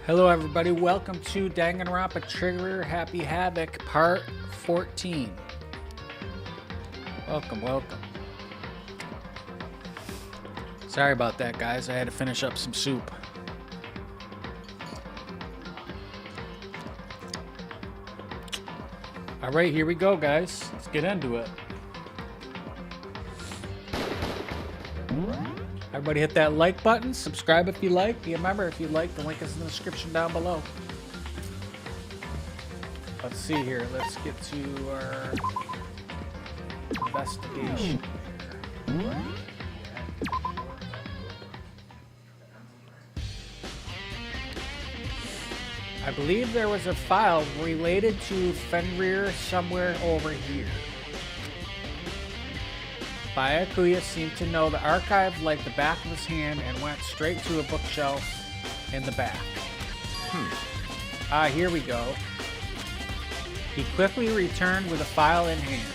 Hello everybody, welcome to Danganronpa Trigger Happy Havoc Part 14. Welcome. Sorry about that, guys. I had to finish up some soup. Alright, here we go, guys. Let's get into it. Everybody hit that like button, subscribe if you like. Remember, if you like, the link is in the description down below. Let's see here. Let's get to our investigation. I believe there was a file related to Fenrir somewhere over here. Byakuya seemed to know the archive like the back of his hand and went straight to a bookshelf in the back. Here we go. He quickly returned with a file in hand.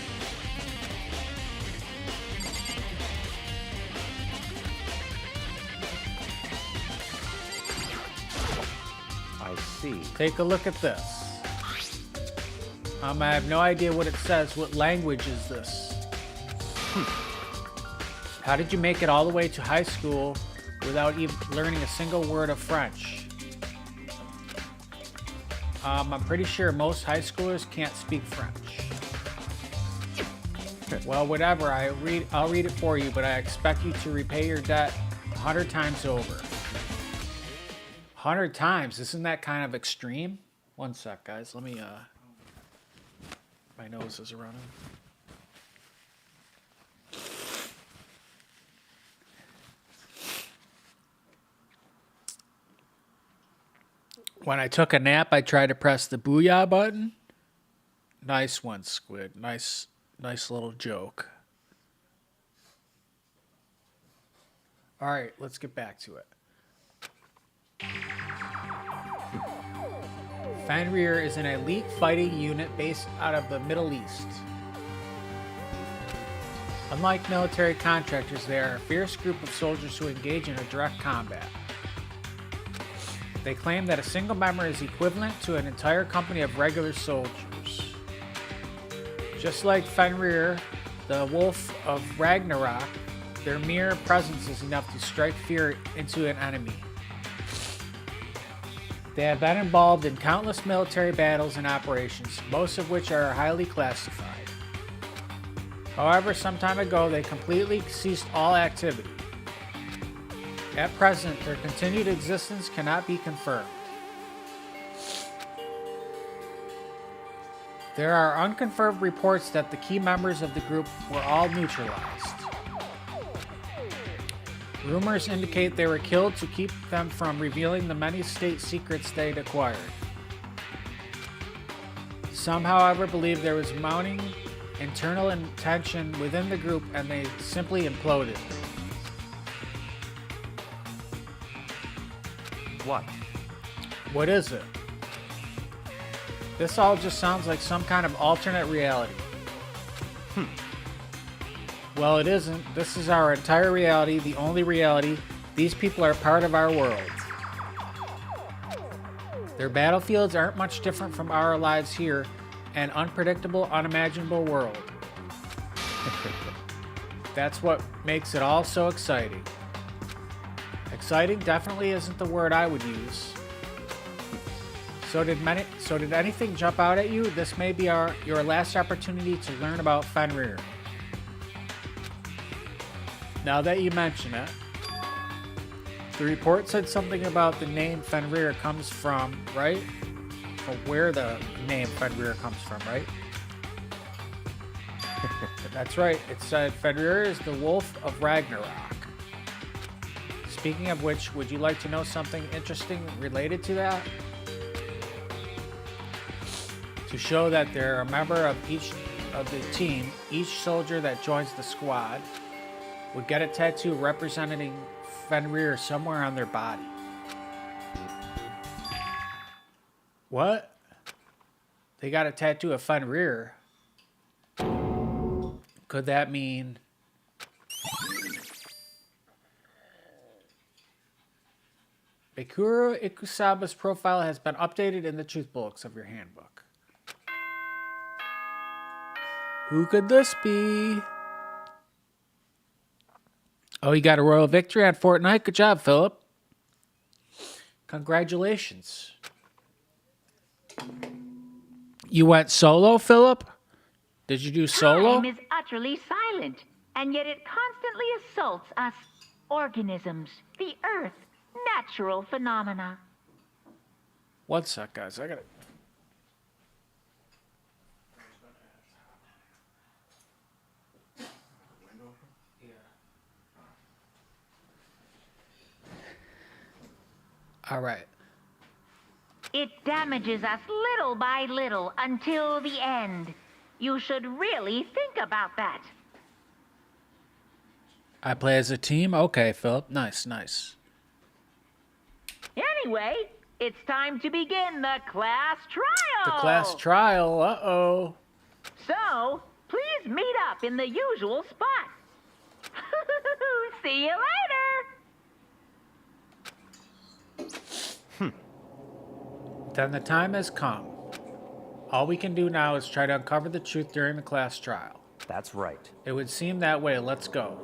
I see. Take a look at this. I have no idea what it says. What language is this? How did you make it all the way to high school without even learning a single word of French? I'm pretty sure most high schoolers can't speak French. Well, whatever. I'll read it for you, but I expect you to repay your debt 100 times over. 100 times? Isn't that kind of extreme? One sec, guys. Let me, my nose is running. When I took a nap, I tried to press the booyah button. Nice one, Squid. Nice little joke. All right, let's get back to it. Fenrir is an elite fighting unit based out of the Middle East. Unlike military contractors, they are a fierce group of soldiers who engage in a direct combat. They claim that a single member is equivalent to an entire company of regular soldiers. Just like Fenrir, the Wolf of Ragnarok, their mere presence is enough to strike fear into an enemy. They have been involved in countless military battles and operations, most of which are highly classified. However, some time ago, they completely ceased all activity. At present, their continued existence cannot be confirmed. There are unconfirmed reports that the key members of the group were all neutralized. Rumors indicate they were killed to keep them from revealing the many state secrets they'd acquired. Some, however, believe there was mounting internal tension within the group and they simply imploded. What is it? This all just sounds like some kind of alternate reality. Well, it isn't. This is our entire reality, the only reality. These people are part of our world. Their battlefields aren't much different from our lives here, an unpredictable, unimaginable world. That's what makes it all so exciting. Exciting definitely isn't the word I would use. So did anything jump out at you? This may be your last opportunity to learn about Fenrir. Now that you mention it, the report said something about the name Fenrir comes from, right? Or where the name Fenrir comes from, right? That's right. It said Fenrir is the Wolf of Ragnarok. Speaking of which, would you like to know something interesting related to that? To show that they're a member of each of the team, each soldier that joins the squad would get a tattoo representing Fenrir somewhere on their body. What? They got a tattoo of Fenrir. Could that mean... Mikuru Ikusaba's profile has been updated in the truth bullets of your handbook. Who could this be? Oh, you got a royal victory on Fortnite. Good job, Philip. Congratulations. You went solo, Philip? Did you do solo? Time is utterly silent, and yet it constantly assaults us organisms, the earth, natural phenomena. One sec, guys. I gotta. All right. It damages us little by little until the end. You should really think about that. I play as a team? Okay, Philip. Nice, nice. Anyway, it's time to begin the class trial. The class trial. Uh-oh. So, please meet up in the usual spot. See you later. Then the time has come. All we can do now is try to uncover the truth during the class trial. That's right. It would seem that way. Let's go.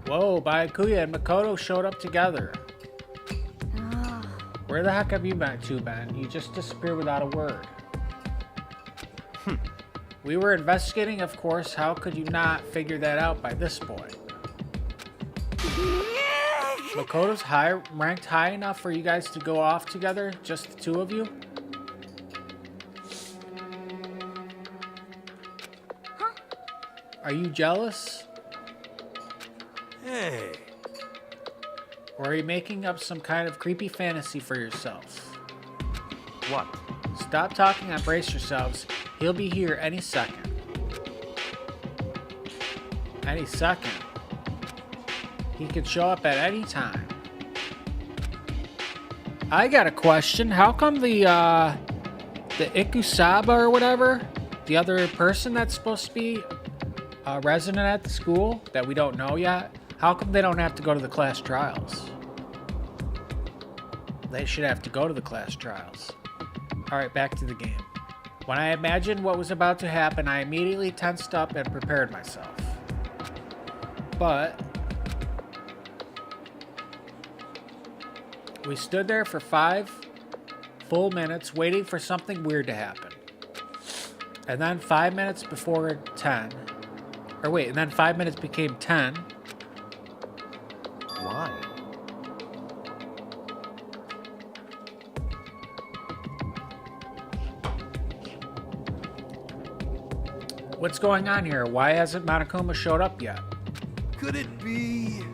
Whoa, Byakuya and Makoto showed up together. Where the heck have you been to, Ben? You just disappeared without a word. We were investigating, of course. How could you not figure that out by this point? Makoto's ranked high enough for you guys to go off together? Just the two of you? Are you jealous? Hey. Or are you making up some kind of creepy fantasy for yourself? What? Stop talking and brace yourselves. He'll be here any second. Any second. He could show up at any time. I got a question. How come the Ikusaba or whatever, the other person that's supposed to be a resident at the school that we don't know yet, how come they don't have to go to the class trials? They should have to go to the class trials. Alright, back to the game. When I imagined what was about to happen, I immediately tensed up and prepared myself. But we stood there for 5 full minutes waiting for something weird to happen. And then 5 minutes before 10, or wait, and then 5 minutes became 10. Why? What's going on here? Why hasn't Monokuma showed up yet? Could it be?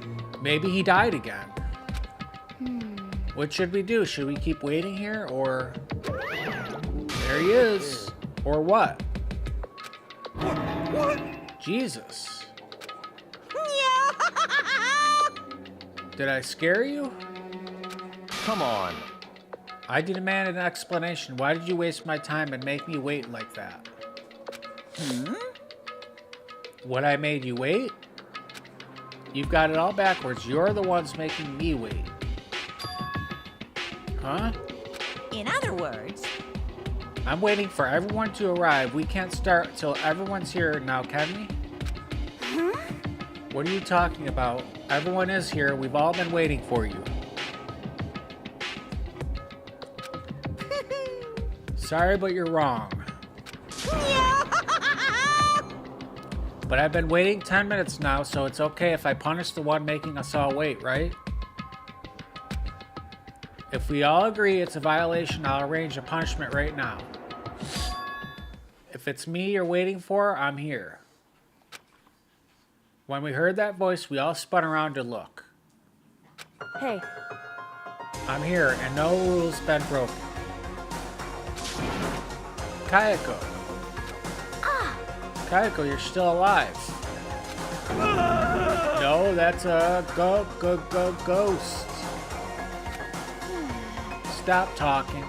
Maybe he died again. What should we do? Should we keep waiting here, or... There he is. Or what? What? Jesus. Did I scare you? Come on. I demand an explanation. Why did you waste my time and make me wait like that? What, I made you wait? You've got it all backwards. You're the ones making me wait. Huh? In other words, I'm waiting for everyone to arrive. We can't start till everyone's here now, can we? What are you talking about? Everyone is here. We've all been waiting for you. Sorry, but you're wrong. But I've been waiting 10 minutes now, so it's okay if I punish the one making us all wait, right? If we all agree it's a violation, I'll arrange a punishment right now. If it's me you're waiting for, I'm here. When we heard that voice, we all spun around to look. hey, I'm here, and no rules been broken. Kayako. Kayako, you're still alive. No, that's a ghost. stop talking.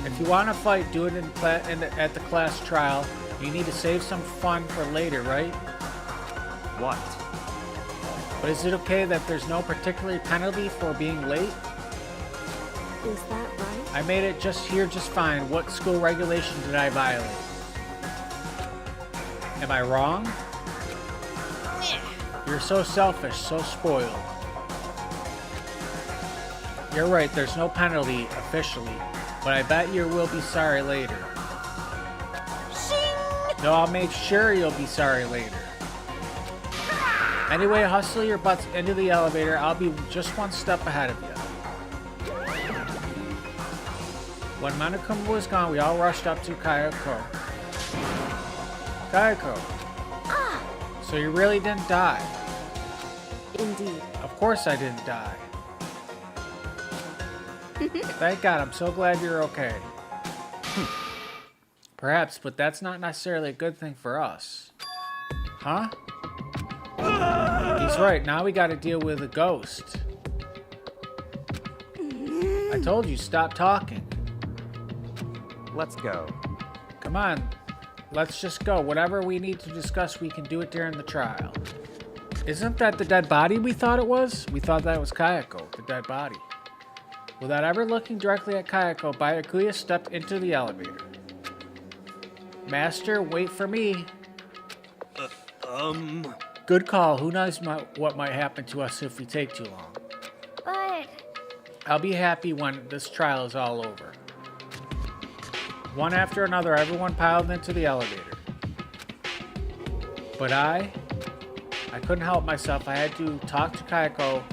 If you want to fight, do it at the class trial. You need to save some fun for later, right? What? But is it okay that there's no particular penalty for being late? Is that right? I made it just fine. What school regulation did I violate? Am I wrong? You're so selfish, so spoiled. You're right, there's no penalty officially, but I bet you will be sorry later. No, I'll make sure you'll be sorry later. Anyway, hustle your butts into the elevator. I'll be just one step ahead of you. When Monokuma was gone, we all rushed up to Kayako. Kayako. So you really didn't die? Indeed. Of course I didn't die. Thank God, I'm so glad you're okay. Perhaps, but that's not necessarily a good thing for us. Huh? He's right, now we gotta deal with a ghost. I told you, stop talking. Let's go. Come on, let's just go. Whatever we need to discuss, we can do it during the trial. Isn't that the dead body we thought it was? We thought that was Kayako, the dead body. Without ever looking directly at Kayako, Byakuya stepped into the elevator. Master, wait for me. Good call. Who knows what might happen to us if we take too long. But... I'll be happy when this trial is all over. One after another, everyone piled into the elevator. But I couldn't help myself. I had to talk to Kayako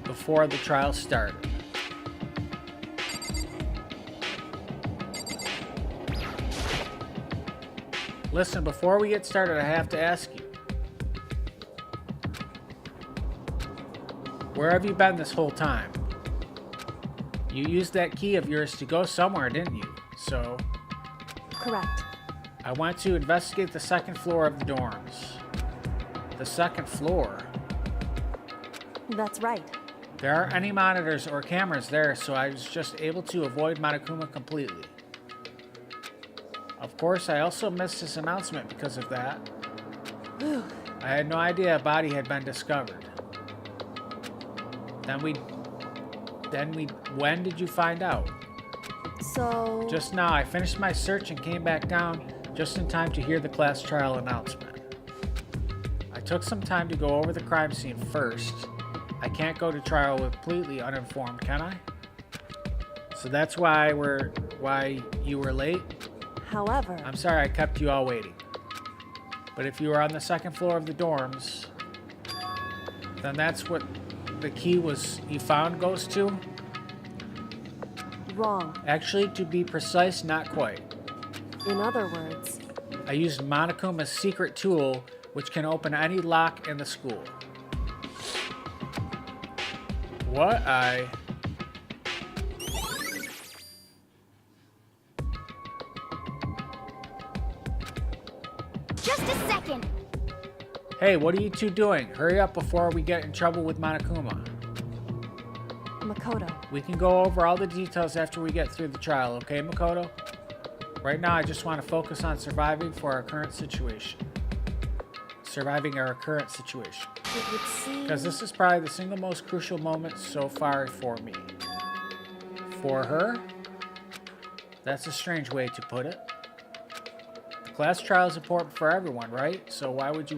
before the trial started. Listen, before we get started, I have to ask you. Where have you been this whole time? You used that key of yours to go somewhere, didn't you? So... Correct. I want to investigate the second floor of the dorms. The second floor? That's right. There aren't any monitors or cameras there, so I was just able to avoid Monokuma completely. Of course, I also missed his announcement because of that. I had no idea a body had been discovered. When did you find out? So... Just now, I finished my search and came back down just in time to hear the class trial announcement. I took some time to go over the crime scene first. I can't go to trial completely uninformed, can I? So that's why you were late? However... I'm sorry I kept you all waiting. But if you were on the second floor of the dorms, then that's what the key was you found goes to? Wrong. Actually, to be precise, not quite. In other words... I used Monokuma's secret tool, which can open any lock in the school. What Just a second. Hey, what are you two doing? Hurry up before we get in trouble with Monokuma. Makoto. We can go over all the details after we get through the trial, okay, Makoto? Right now, I just want to focus on surviving our current situation. It would seem... Because this is probably the single most crucial moment so far for me. For her? That's a strange way to put it. The class trial is important for everyone, right? So why would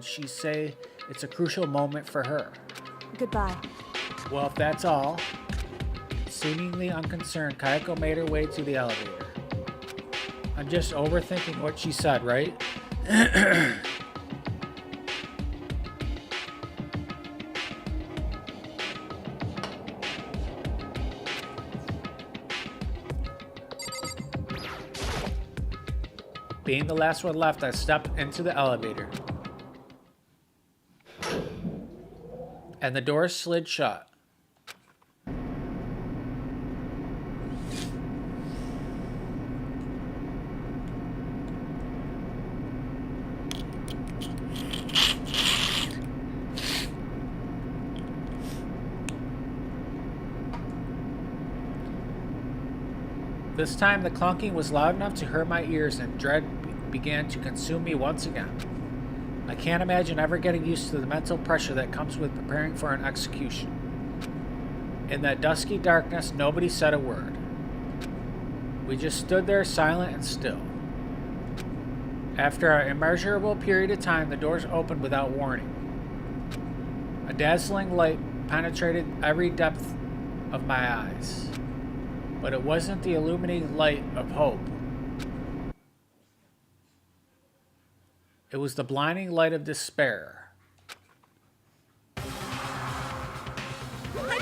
she say it's a crucial moment for her? Goodbye. Well, if that's all, seemingly unconcerned, Kayako made her way to the elevator. I'm just overthinking what she said, right? Being the last one left, I stepped into the elevator. And the doors slid shut. This time the clunking was loud enough to hurt my ears and dread began to consume me once again. I can't imagine ever getting used to the mental pressure that comes with preparing for an execution. In that dusky darkness, nobody said a word. We just stood there silent and still. After an immeasurable period of time, the doors opened without warning. A dazzling light penetrated every depth of my eyes. But it wasn't the illuminating light of hope. It was the blinding light of despair. I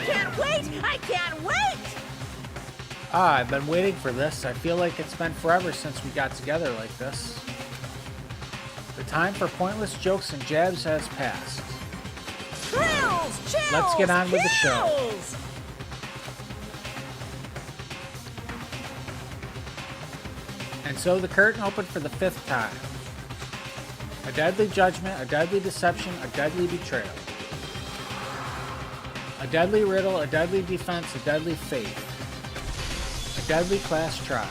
can't wait! I can't wait! I've been waiting for this. I feel like it's been forever since we got together like this. The time for pointless jokes and jabs has passed. Thrills, chills, Let's get on with the show. kills. And so the curtain opened for the 5th time. A deadly judgment, a deadly deception, a deadly betrayal. A deadly riddle, a deadly defense, a deadly fate. A deadly class trial.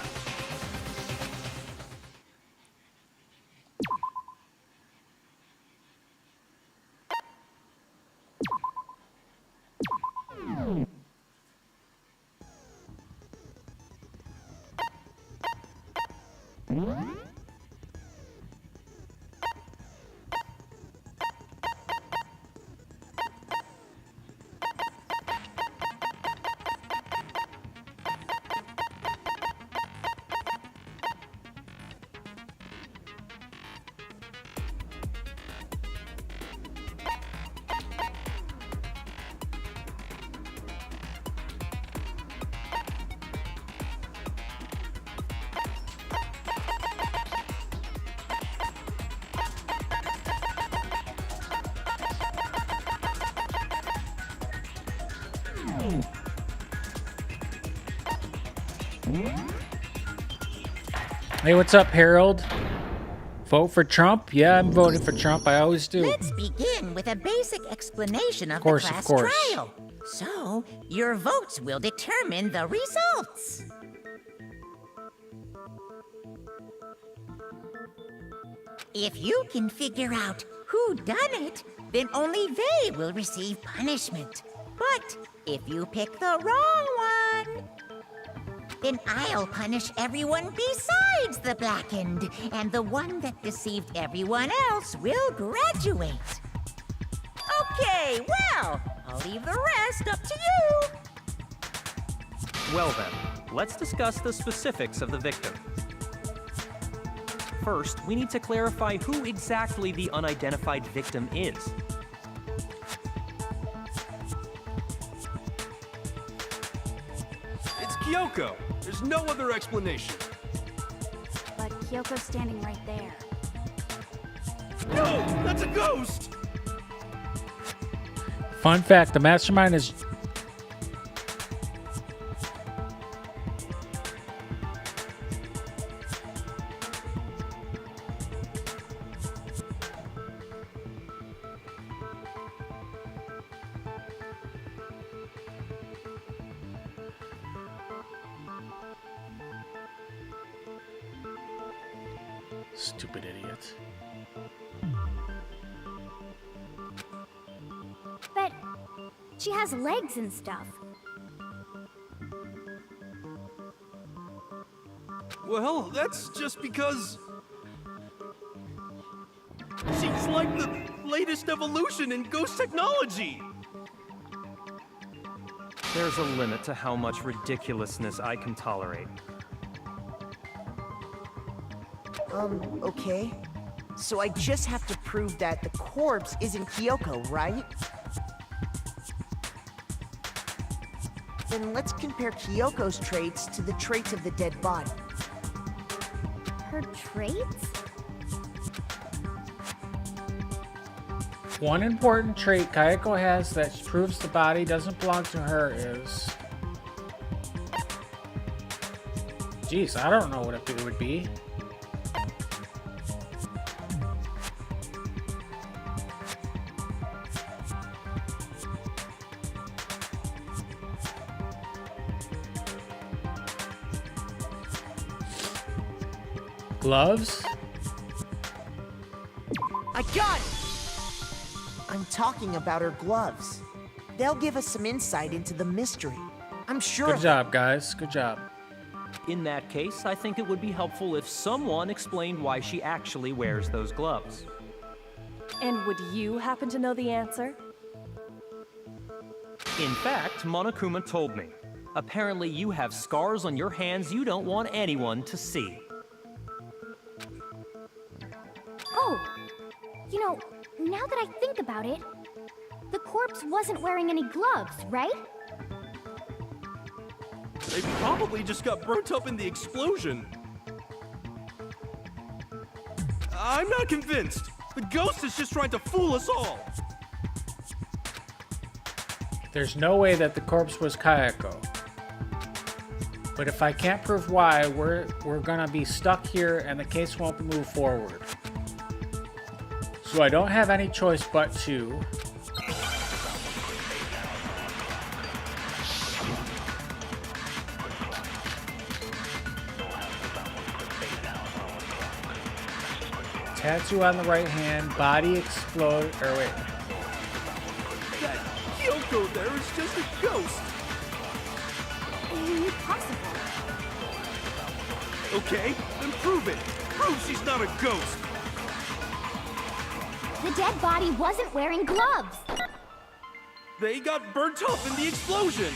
Hey, what's up, Harold? Vote for Trump? Yeah, I'm voting for Trump. I always do. Let's begin with a basic explanation of Of the class course. trial. So, your votes will determine the results. If you can figure out who done it, then only they will receive punishment. But if you pick the wrong one, then I'll punish everyone besides the blackened, and the one that deceived everyone else will graduate. Okay, well, I'll leave the rest up to you. Well then, let's discuss the specifics of the victim. First, we need to clarify who exactly the unidentified victim is. It's Kyoko. There's no other explanation. But Kyoko's standing right there. No, that's a ghost! Fun fact, the mastermind is... Stupid idiot. But she has legs and stuff. Well, that's just because... she's like the latest evolution in ghost technology! There's a limit to how much ridiculousness I can tolerate. Okay. So I just have to prove that the corpse isn't Kyoko, right? Then let's compare Kyoko's traits to the traits of the dead body. Her traits? One important trait Kayako has that proves the body doesn't belong to her is... Jeez, I don't know what it would be. Gloves? I got it! I'm talking about her gloves. They'll give us some insight into the mystery. I'm sure. Good job, guys. Good job. In that case, I think it would be helpful if someone explained why she actually wears those gloves. And would you happen to know the answer? In fact, Monokuma told me. Apparently you have scars on your hands you don't want anyone to see. Oh, you know, now that I think about it, the corpse wasn't wearing any gloves, right? They probably just got burnt up in the explosion. I'm not convinced. The ghost is just trying to fool us all. There's no way that the corpse was Kayako. But if I can't prove why, we're gonna be stuck here and the case won't move forward. So I don't have any choice but to tattoo on the right hand, body explode, or wait. That Kyoko there is just a ghost. Impossible. Okay, then prove it. Prove she's not a ghost. The dead body wasn't wearing gloves. They got burnt up in the explosion.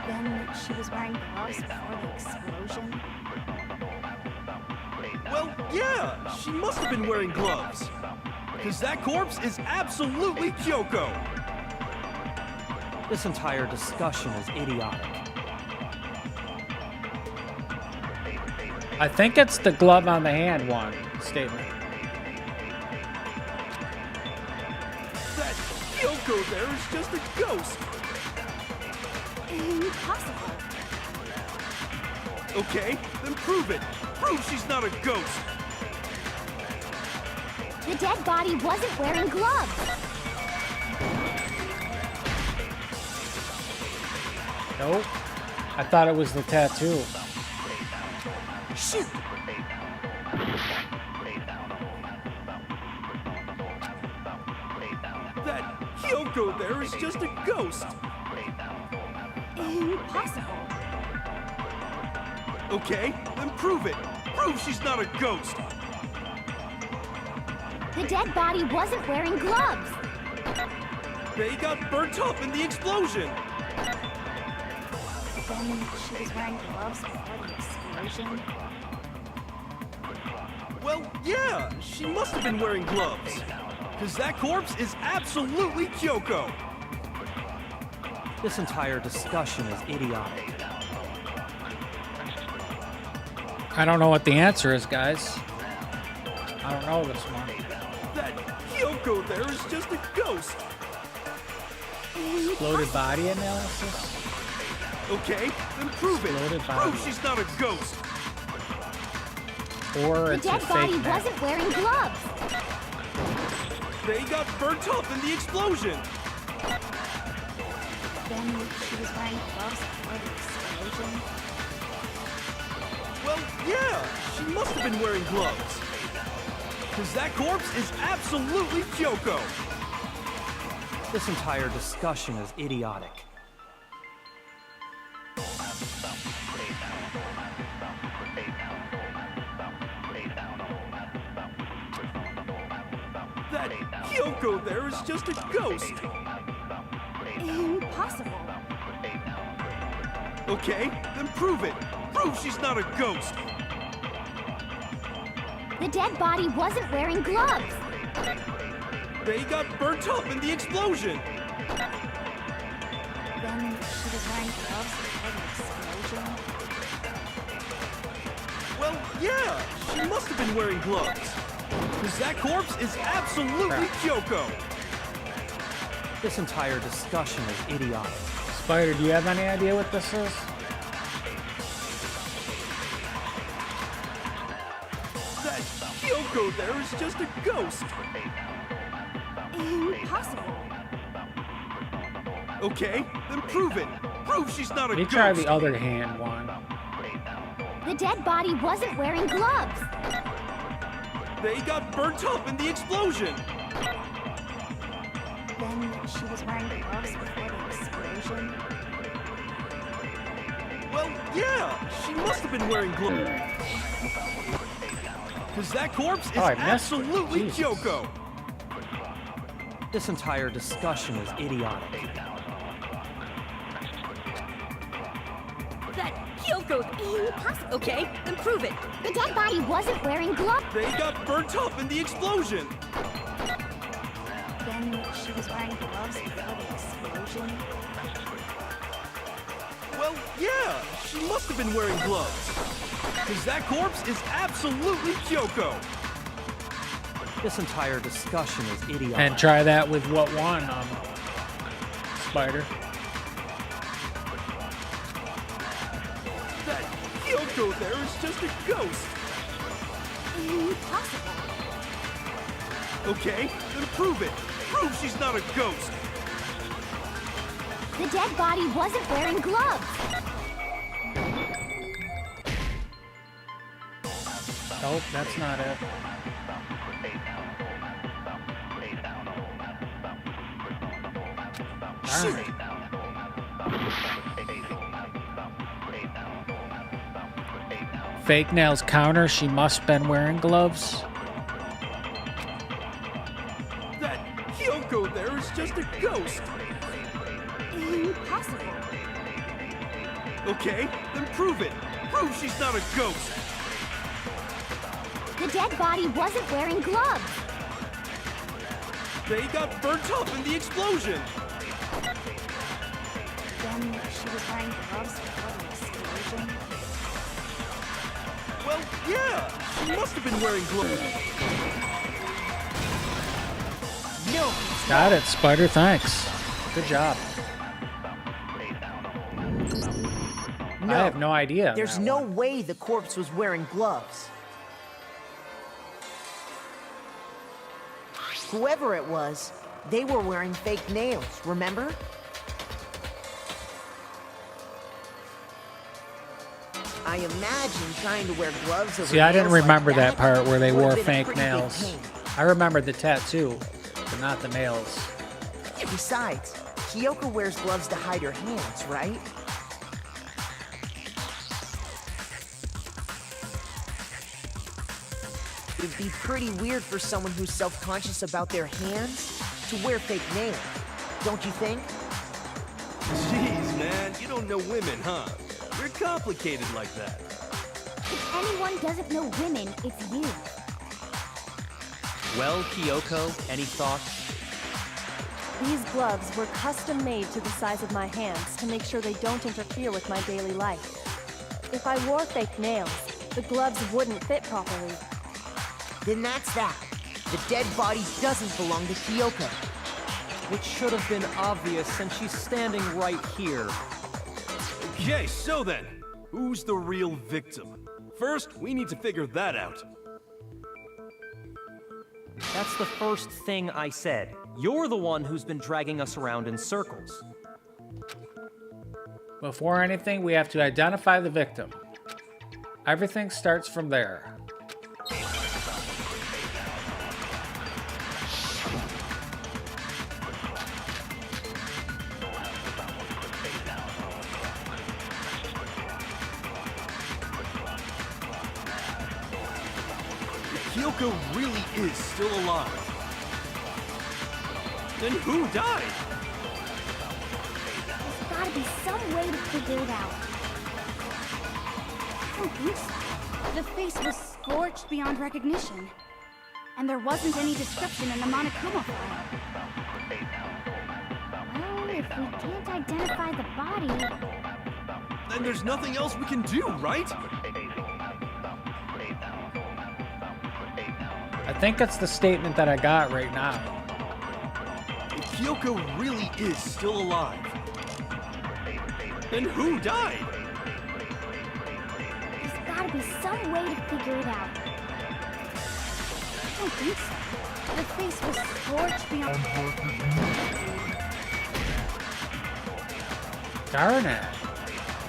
Then she was wearing gloves before the explosion. Well, yeah, she must have been wearing gloves. Because that corpse is absolutely Kyoko. This entire discussion is idiotic. I think it's the glove on the hand one statement. That Kyoko there is just a ghost. Impossible. Okay, then prove it. Prove she's not a ghost. The dead body wasn't wearing gloves. Nope. I thought it was the tattoo. Shoot! That Kyoko there is just a ghost. Impossible. Okay, then prove it. Prove she's not a ghost. The dead body wasn't wearing gloves. They got burnt up in the explosion. Then she was wearing gloves before the explosion. Well, yeah, she must have been wearing gloves. Because that corpse is absolutely Kyoko. This entire discussion is idiotic. I don't know what the answer is, guys. I don't know this one. That Kyoko there is just a ghost. Exploded body analysis? Okay, then prove it. Exploded body. Prove she's not a ghost. Or The it's a dead body fake map. wasn't wearing gloves. They got burnt up in the explosion. Then she was wearing gloves before the explosion. Well, yeah, she must have been wearing gloves. Because that corpse is absolutely Kyoko. This entire discussion is idiotic. That Kyoko there is just a ghost. Impossible. Okay, then prove it. Prove she's not a ghost. The dead body wasn't wearing gloves. They got burnt up in the explosion. Then she was wearing gloves before the explosion. Well, yeah, she must have been wearing gloves. Because that corpse is absolutely Kyoko. This entire discussion is idiotic. Spider, do you have any idea what this is? That Kyoko there is just a ghost. Impossible. Okay, then prove it. Prove she's not a Let me ghost. try the other hand one. The dead body wasn't wearing gloves. They got burnt up in the explosion. Then she was wearing gloves before the explosion. Well, yeah, she must have been wearing gloves. Because that corpse is I missed it. absolutely Jesus. Kyoko. This entire discussion is idiotic. That Kyoko's impossible. Okay, then prove it. The dead body wasn't wearing gloves. They got burnt up in the explosion. Then she was wearing gloves before the explosion. Well, yeah, she must have been wearing gloves. Because that corpse is absolutely Kyoko. This entire discussion is idiotic. And try that with what one, Spider. That Kyoko there is just a ghost. Impossible. Okay, then prove it. Prove she's not a ghost. The dead body wasn't wearing gloves. Nope, that's not it. Darn it. Fake nails counter. She must been wearing gloves. That Kyoko there is just a ghost. Impossible. Okay, then prove it. Prove she's not a ghost. The dead body wasn't wearing gloves. They got burnt up in the explosion. Then she was wearing gloves before the explosion. Well, yeah, she must have been wearing gloves. No, Got it, Spider. Thanks. Good job. no. I have no idea. on There's that no one. way the corpse was wearing gloves. Whoever it was, they were wearing fake nails, remember? I imagine trying to wear gloves over See, I didn't nails like remember that that part where they would've wore been a fake pretty big nails. pain. I remembered the tattoo, but not the nails. Besides, Kyoko wears gloves to hide her hands, right? It'd be pretty weird for someone who's self-conscious about their hands to wear fake nails, don't you think? Jeez, man, you don't know women, huh? You're complicated like that. If anyone doesn't know women, it's you. Well, Kyoko, any thoughts? These gloves were custom made to the size of my hands to make sure they don't interfere with my daily life. If I wore fake nails, the gloves wouldn't fit properly. Then that's that. The dead body doesn't belong to Kyoko. Which should have been obvious since she's standing right here. Okay, so then, who's the real victim? First, we need to figure that out. That's the first thing I said. You're the one who's been dragging us around in circles. Before anything, we have to identify the victim. Everything starts from there. If Kyoko really is still alive, then who died? There's gotta be some way to figure it out. I don't think so. The face was scorched beyond recognition. And there wasn't any description in the Monokuma file. Well, if we can't identify the body, Then there's nothing else we can do, right? I think it's the statement that I got right now. If Kyoko really is still alive, then who died? there's gotta be some way to figure it out. I don't think so. The face was scorched beyond... Darn it.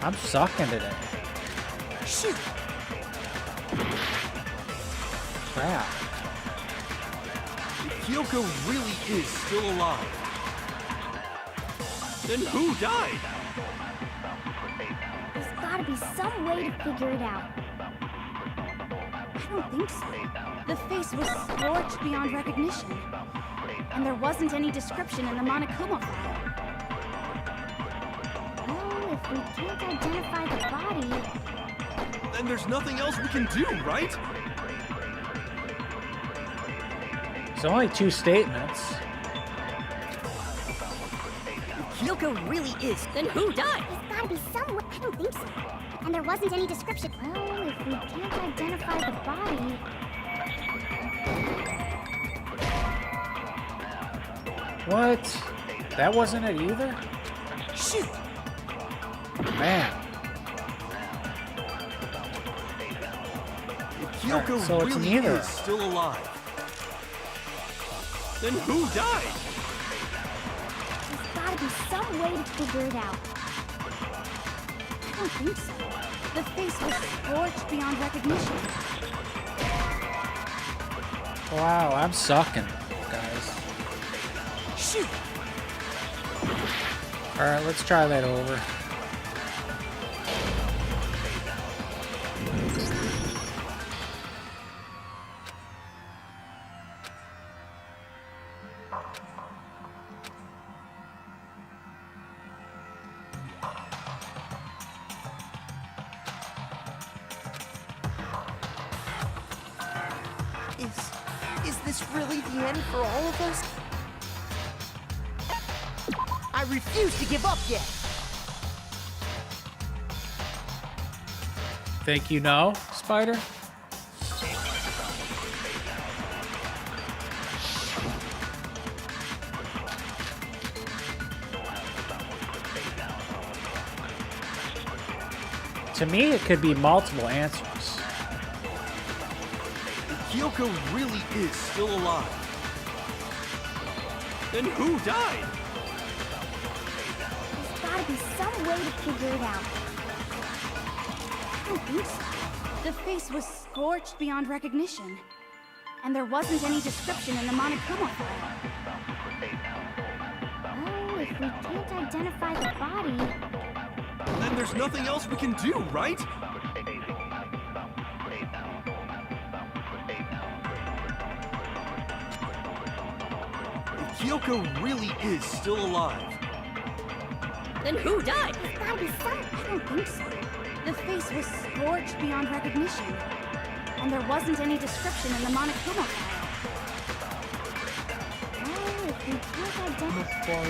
I'm sucking today. Shoot! Crap. If Kyoko really is still alive, then who died? There's gotta be some way to figure it out. I don't think so. The face was scorched beyond recognition. And there wasn't any description in the Monokuma file. Well, if we can't identify the body... Then there's nothing else we can do, right? It's only 2 statements. If Kyoko really is, then who died? There's gotta be some way... I don't think so. And there wasn't any description... Well, if we can't identify the body... What? That wasn't it either? Shoot! Man. If Kyoko Alright, so it's really neither. is still alive, then who died? There's gotta be some way to figure it out. I don't think so. The face was scorched beyond recognition. Wow, I'm sucking, guys. Shoot! Alright, let's try that over. Is this really the end for all of us? I refuse to give up yet! Think you know, Spider? To me, it could be multiple answers. If Kyoko really is still alive, then who died? There's gotta be some way to figure it out. I don't think so. The face was scorched beyond recognition. And there wasn't any description in the Monokuma file. Well, if we can't identify the body... Then there's nothing else we can do, right? If Kyoko really is still alive, Then who died? There's gotta be some... I don't think so. The face was scorched beyond recognition. And there wasn't any description in the Monokuma file. Well, if we can't identify...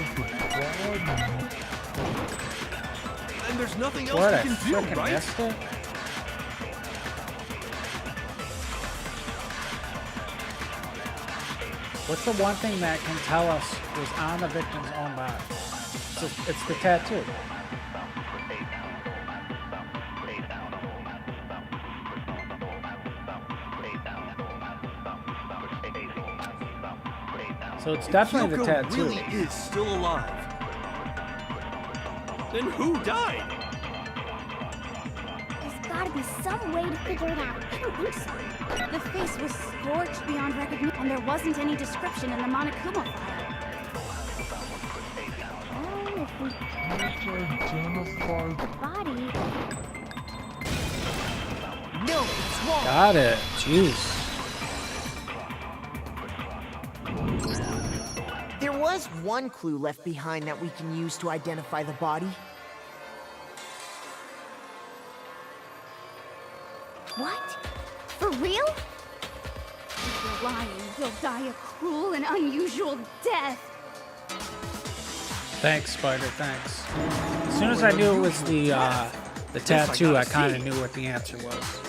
then there's nothing else What, we I can do, frickin' right? missed it? What's the one thing that can tell us was on the victim's own body? It's the tattoo. So it's definitely the Kyoko tattoo. really is still alive, then who died? There's gotta be some way to figure it out. I don't think so. The face was scorched beyond recognition. And there wasn't any description in the Monokuma file. Well, if we can't identify the body... No, it's wrong! Got it. Jeez. There was one clue left behind that we can use to identify the body. What? For real? If you're lying, you'll die a cruel and unusual death. Thanks, Spider. Thanks. As soon as I knew it was the tattoo, I kind of knew what the answer was.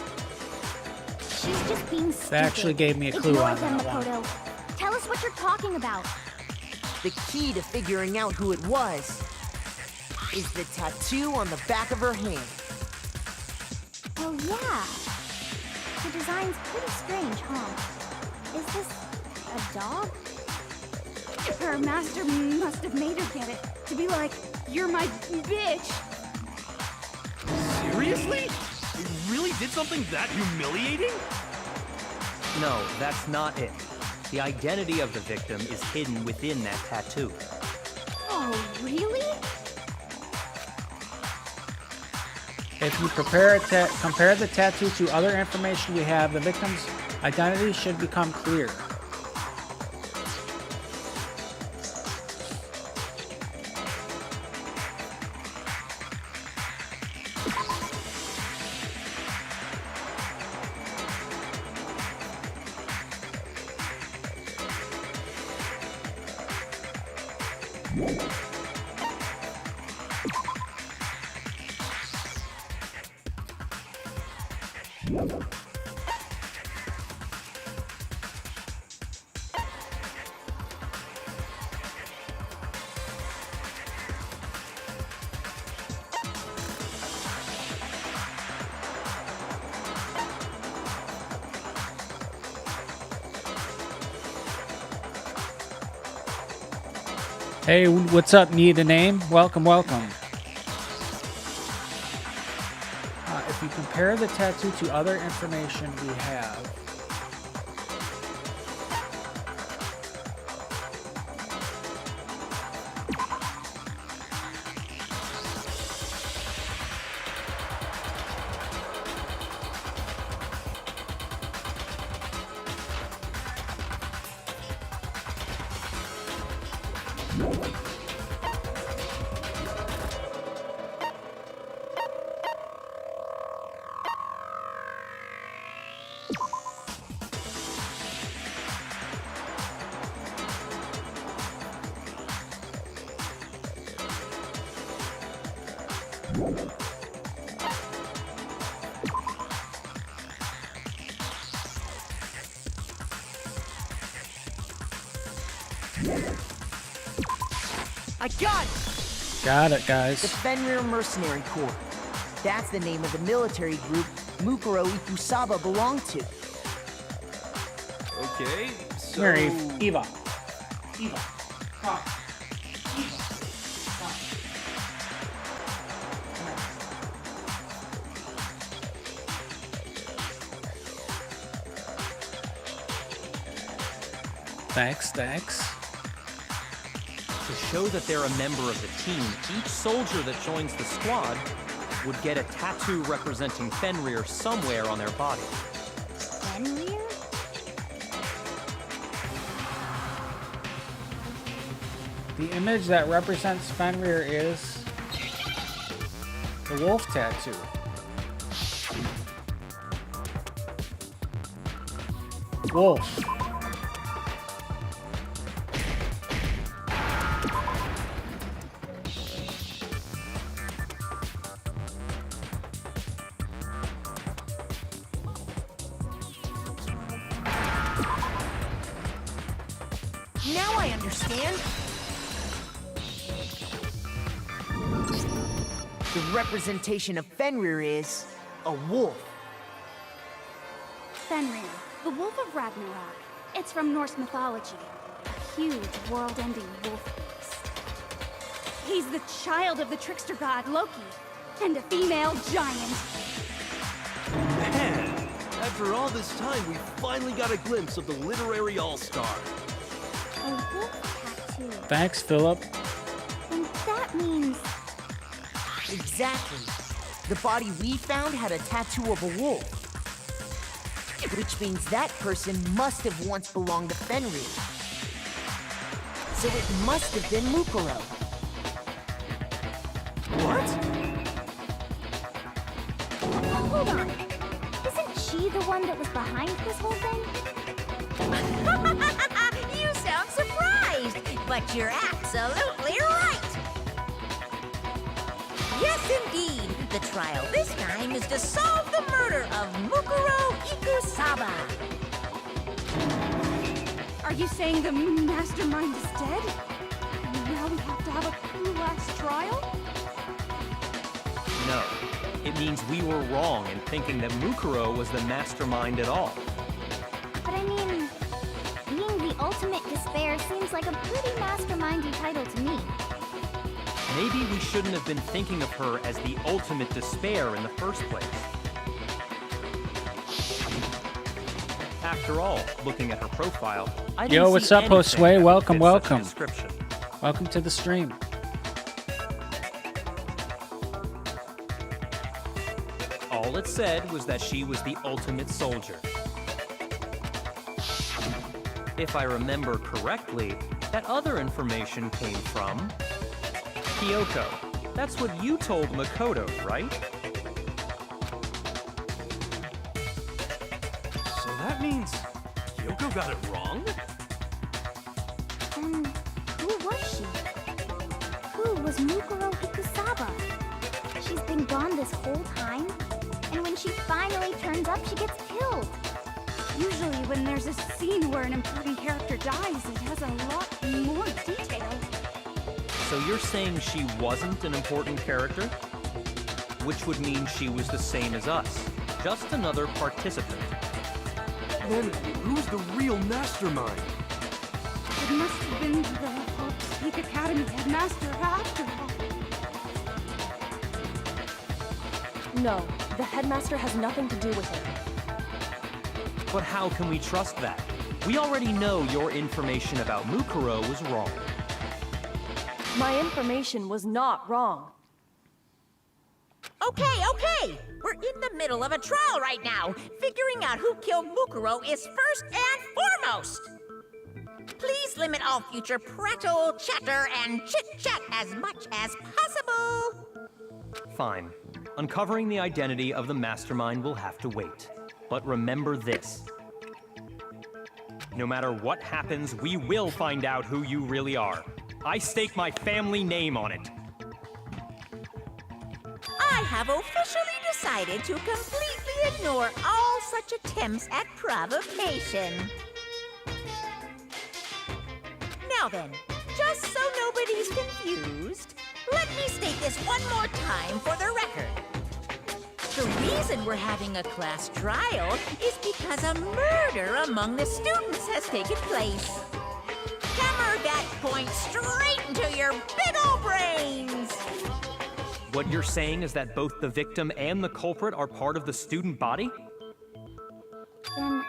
She's just being stupid. That actually gave me a clue Ignore on them, that one. Makoto. Tell us what you're talking about. The key to figuring out who it was is the tattoo on the back of her hand. Oh, yeah. The design's pretty strange, huh? Is this a dog? Her master must have made her get it. To be like, you're my bitch. Seriously? They really did something that humiliating? No, that's not it. The identity of the victim is hidden within that tattoo. Oh, really? If you compare the tattoo to other information we have, the victim's identity should become clear. Hey, what's up? Need a name? Welcome, welcome. If you compare the tattoo to other information we have, I got it! got it, guys. The Fenrir Mercenary Corps. That's the name of the military group Mukuro Ikusaba belonged to. Okay, so... Come here, Eva. Eva, come. Thanks. To show that they're a member of the team, each soldier that joins the squad would get a tattoo representing Fenrir somewhere on their body. Fenrir? The image that represents Fenrir is the wolf tattoo. Wolf. Now I understand. The representation of Fenrir is a wolf. Fenrir, the Wolf of Ragnarok. It's from Norse mythology. A huge, world-ending wolf beast. He's the child of the trickster god Loki, and a female giant. Man, after all this time, we finally got a glimpse of the literary all-star. A wolf tattoo. Thanks, Philip. And that means... Exactly. The body we found had a tattoo of a wolf. Which means that person must have once belonged to Fenrir. So it must have been Mukuro. What? Hold on. Isn't she the one that was behind this whole thing? You sound surprised, but you're absolutely right. Yes, indeed. The trial this time is to solve the murder of Mukuro Ikusaba. Are you saying the mastermind is dead? And now we have to have a cool last trial? No, it means we were wrong in thinking that Mukuro was the mastermind at all. But I mean, being the ultimate despair seems like a pretty mastermindy title to me. Maybe we shouldn't have been thinking of her as the ultimate despair in the first place. After all, looking at her profile, I didn't Yo, see what's up, anything Josue? that Welcome, fits such a welcome. description. Welcome to the stream. All it said was that she was the ultimate soldier. If I remember correctly, that other information came from Kyoko. That's what you told Makoto, right? So that means Kyoko got it wrong? Then who was she? Who was Mukuro Hikusaba? She's been gone this whole time, and when she finally turns up, she gets killed. Usually when there's a scene where an important character dies, it has a lot more detail. So you're saying she wasn't an important character? Which would mean she was the same as us, just another participant. Then who's the real mastermind? It must have been the Peak Academy headmaster after all. No, the headmaster has nothing to do with it. But how can we trust that? We already know your information about Mukuro was wrong. My information was not wrong. Okay. We're in the middle of a trial right now. Figuring out who killed Mukuro is first and foremost. Please limit all future prattle, chatter, and chit-chat as much as possible. Fine. Uncovering the identity of the mastermind will have to wait. But remember this. No matter what happens, we will find out who you really are. I stake my family name on it. I have officially decided to completely ignore all such attempts at provocation. Now then, just so nobody's confused, let me state this one more time for the record. The reason we're having a class trial is because a murder among the students has taken place. Hammer that point straight into your big ol' brains! What you're saying is that both the victim and the culprit are part of the student body? Then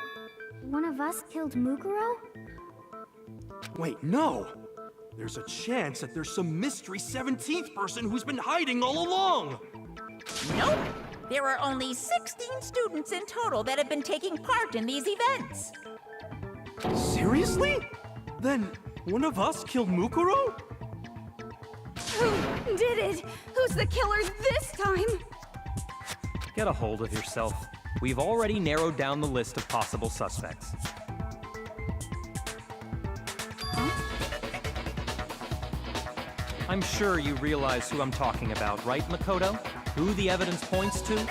one of us killed Mukuro? Wait, no! There's a chance that there's some mystery 17th person who's been hiding all along! Nope! There are only 16 students in total that have been taking part in these events. Seriously? Then one of us killed Mukuro? Who did it? Who's the killer this time? Get a hold of yourself. We've already narrowed down the list of possible suspects. I'm sure you realize who I'm talking about, right, Makoto? Who the evidence points to?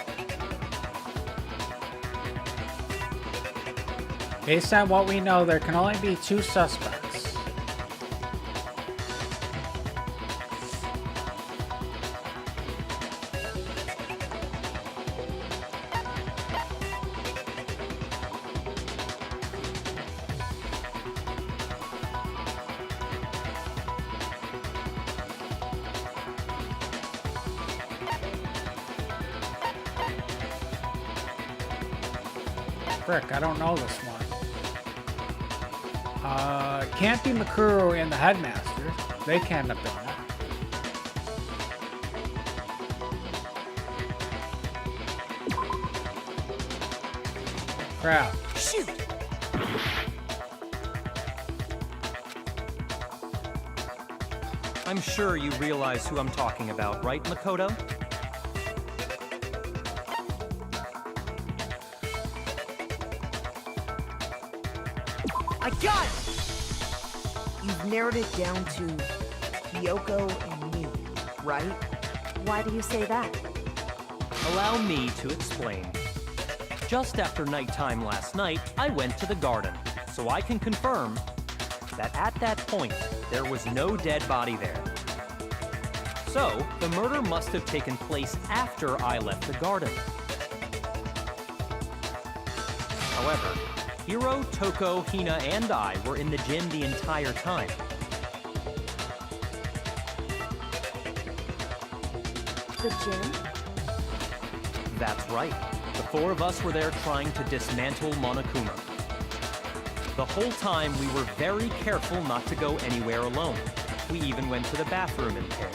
Based on what we know, there can only be two suspects. Frick, I don't know this one. Can't be Mukuro and the headmaster. They can't have done it. Crap. Shoot! I'm sure you realize who I'm talking about, right, Makoto? I got it! You've narrowed it down to Kyoko and me, right? Why do you say that? Allow me to explain. Just after nighttime last night, I went to the garden, so I can confirm that at that point, there was no dead body there. So, the murder must have taken place after I left the garden. However, Hiro, Toko, Hina, and I were in the gym the entire time. The gym? That's right. The four of us were there trying to dismantle Monokuma. The whole time, we were very careful not to go anywhere alone. We even went to the bathroom in pairs.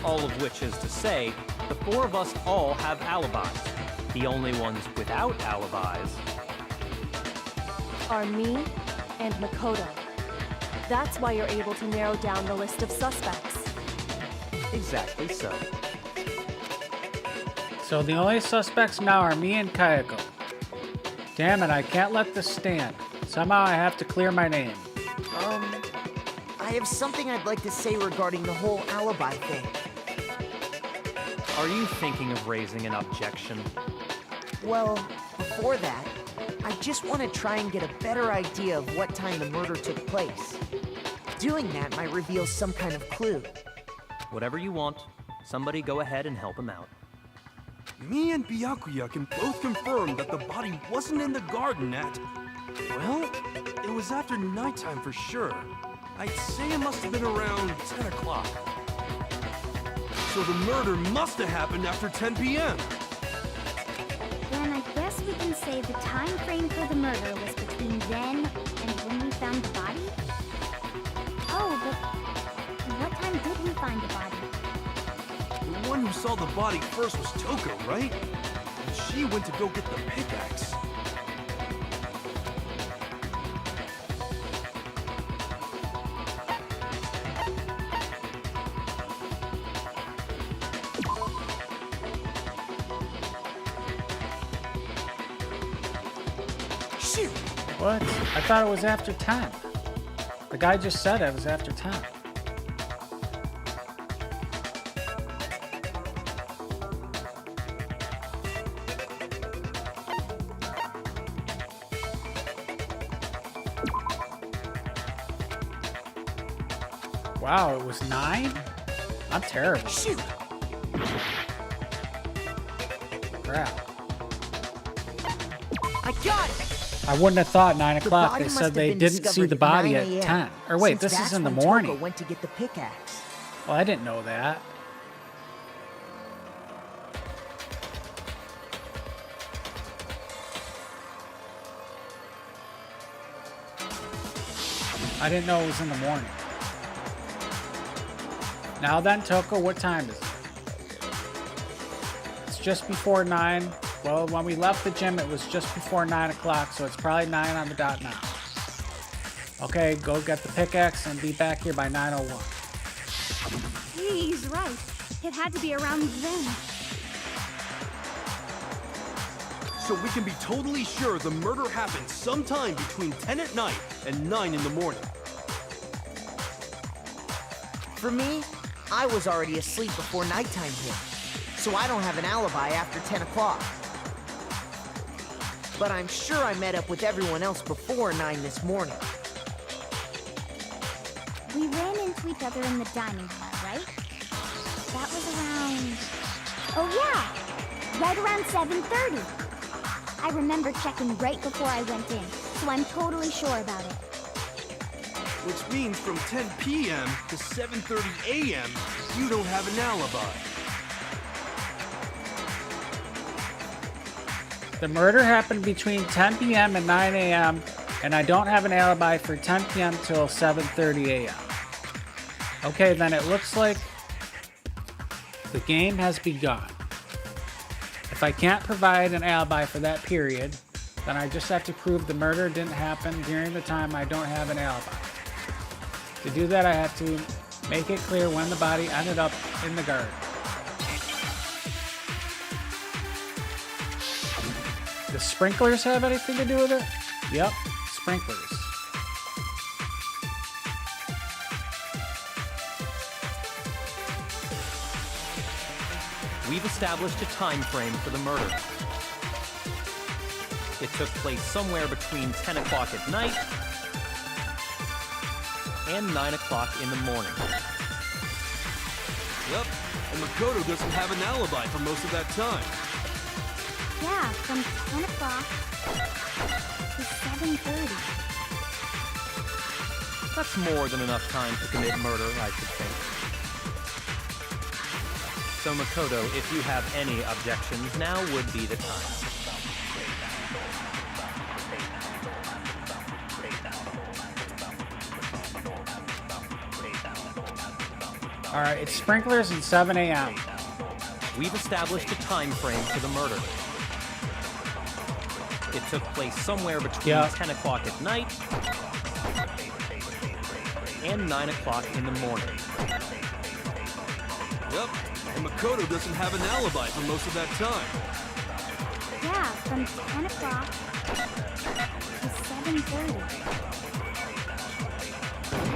All of which is to say, the four of us all have alibis. The only ones without alibis are me and Makoto. That's why you're able to narrow down the list of suspects. Exactly so. So the only suspects now are me and Kayako. Damn it, I can't let this stand. Somehow I have to clear my name. I have something I'd like to say regarding the whole alibi thing. Are you thinking of raising an objection? Well, before that, I just want to try and get a better idea of what time the murder took place. Doing that might reveal some kind of clue. Whatever you want. Somebody go ahead and help him out. Me and Byakuya can both confirm that the body wasn't in the garden at... Well, it was after nighttime for sure. I'd say it must have been around 10 o'clock. So the murder must have happened after 10 p.m. Then I guess we can say the time frame for the murder was between then and when we found the body? Oh, but what time did we find the body? The one who saw the body first was Toko, right? And she went to go get the pickaxe. Shoot! What? I thought it was after 10. The guy just said it was after 10. Wow, it was 9? I'm terrible. Shoot! Crap. I got it! I wouldn't have thought 9 The o'clock. body They must said have they been didn't see discovered the at body 9 at a.m., 10. Or wait, since this is that's in the when Toko morning. went to get the pickaxe. Well, I didn't know that. I didn't know it was in the morning. Now then, Toko, what time is it? It's just before 9. Well, when we left the gym, it was just before 9 o'clock, so it's probably 9 on the dot now. Okay, go get the pickaxe and be back here by 9:01. He's right. It had to be around then. So we can be totally sure the murder happened sometime between 10 at night and 9 in the morning. For me, I was already asleep before nighttime hit, so I don't have an alibi after 10 o'clock. But I'm sure I met up with everyone else before 9 this morning. We ran into each other in the dining hall, right? That was around... Oh yeah! Right around 7:30. I remember checking right before I went in, so I'm totally sure about it. Which means from 10 p.m. to 7:30 a.m., you don't have an alibi. The murder happened between 10 p.m. and 9 a.m., and I don't have an alibi for 10 p.m. till 7:30 a.m. Okay, then it looks like the game has begun. If I can't provide an alibi for that period, then I just have to prove the murder didn't happen during the time I don't have an alibi. To do that, I have to make it clear when the body ended up in the garden. Do sprinklers have anything to do with it? Yep, sprinklers. We've established a time frame for the murder. It took place somewhere between 10 o'clock at night and 9 o'clock in the morning. Yep, and Makoto doesn't have an alibi for most of that time. Yeah, from 10 o'clock to 7:30. That's more than enough time to commit murder, I should think. So Makoto, if you have any objections, now would be the time. Alright, it's sprinklers and 7 a.m. We've established a time frame for the murder. It took place somewhere between 10 o'clock at night and 9 o'clock in the morning. Yep, and Makoto doesn't have an alibi for most of that time. Yeah, from 10 o'clock to 7:30.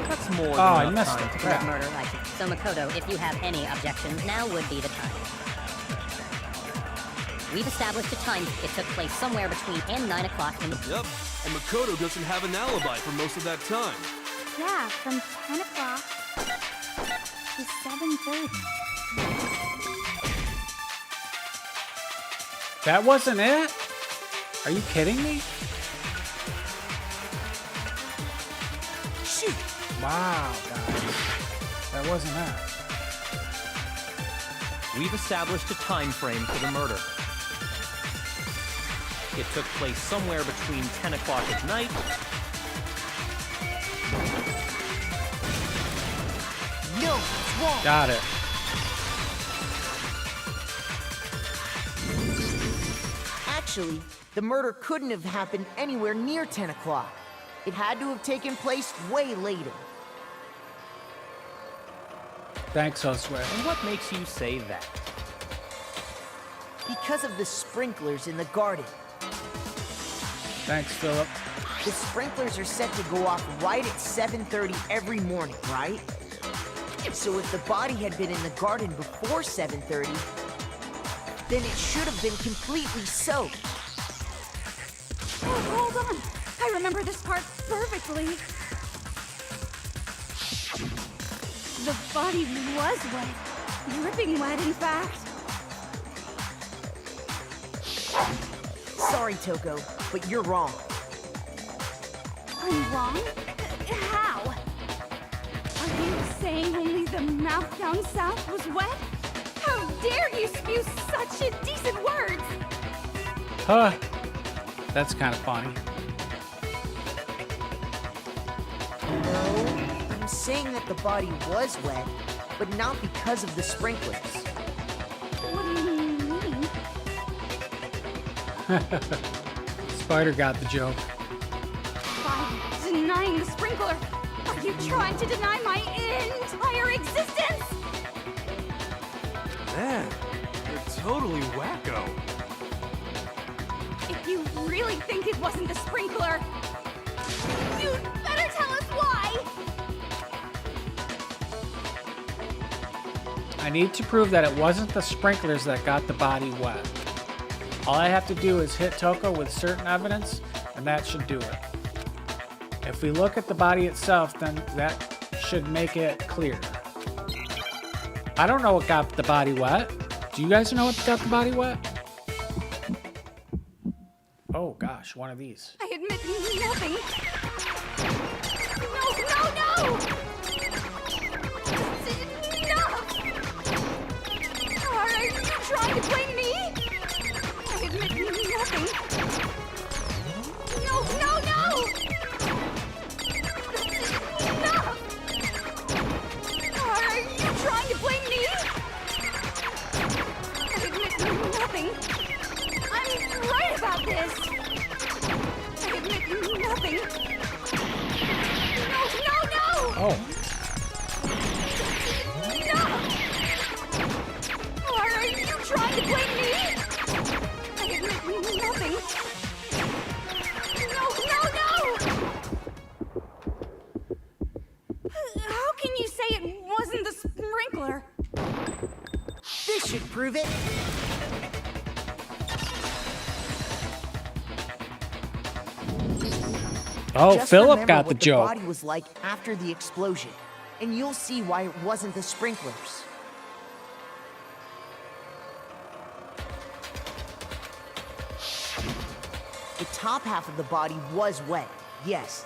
That's more Oh, I than enough missed time it. to Crap. Murder like so Makoto, if you have any objections, now would be the time. We've established a time. It took place somewhere between 9 o'clock in the... Yep, and Makoto doesn't have an alibi for most of that time. Yeah, from 10 o'clock to 7:30. That wasn't it? Are you kidding me? Shoot! Wow, guys. That wasn't it. We've established a time frame for the murder. It took place somewhere between 10 o'clock at night No, it's wrong. Got it. Actually, the murder couldn't have happened anywhere near 10 o'clock. It had to have taken place way later. Thanks, Josue. And what makes you say that? Because of the sprinklers in the garden. Thanks, Philip. The sprinklers are set to go off right at 7:30 every morning, right? So if the body had been in the garden before 7:30, then it should have been completely soaked. Oh, hold on. I remember this part perfectly. The body was wet. Dripping wet, in fact. Sorry, Toko, but you're wrong. I'm wrong? How? Are you saying only the mouth down south was wet? How dare you spew such indecent words? Huh. That's kind of funny. No, I'm saying that the body was wet, but not because of the sprinklers. What do you mean? Spider got the joke. By denying the sprinkler, are you trying to deny my entire existence? Man, you're totally wacko. If you really think it wasn't the sprinkler, you'd better tell us why! I need to prove that it wasn't the sprinklers that got the body wet. All I have to do is hit Toko with certain evidence, and that should do it. If we look at the body itself, then that should make it clear. I don't know what got the body wet. Do you guys know what got the body wet? Oh gosh, one of these. I admit nothing. No, no, no! Enough! Are you trying to blame me? I admit nothing. No, no, no! Enough! Are you trying to blame me? I admit nothing. I'm right about this. I admit nothing. No, no, no! Oh. No! Are you trying to blame me? I admit nothing. No, no, no! How can you say it wasn't the sprinkler? This should prove it. Oh, Just Philip remember got the what joke. the body was like after the explosion, and you'll see why it wasn't the sprinklers. The top half of the body was wet, yes,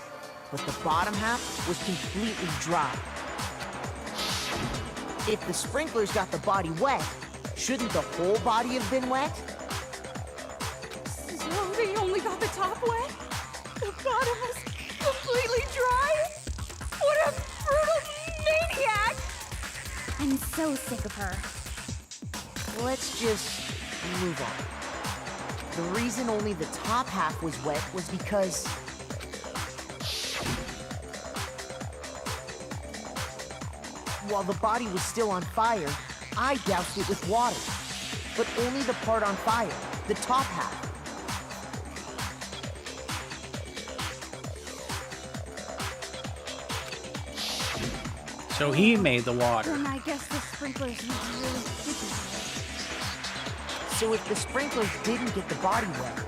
but the bottom half was completely dry. If the sprinklers got the body wet, shouldn't the whole body have been wet? So they only got the top wet? The bottom was completely dry? What a brutal maniac! And so sick of her. Let's just move on. The reason only the top half was wet was because... while the body was still on fire, I doused it with water. But only the part on fire, the top half. So he made the water. Then I guess the sprinklers really didn't. So if the sprinklers didn't get the body wet,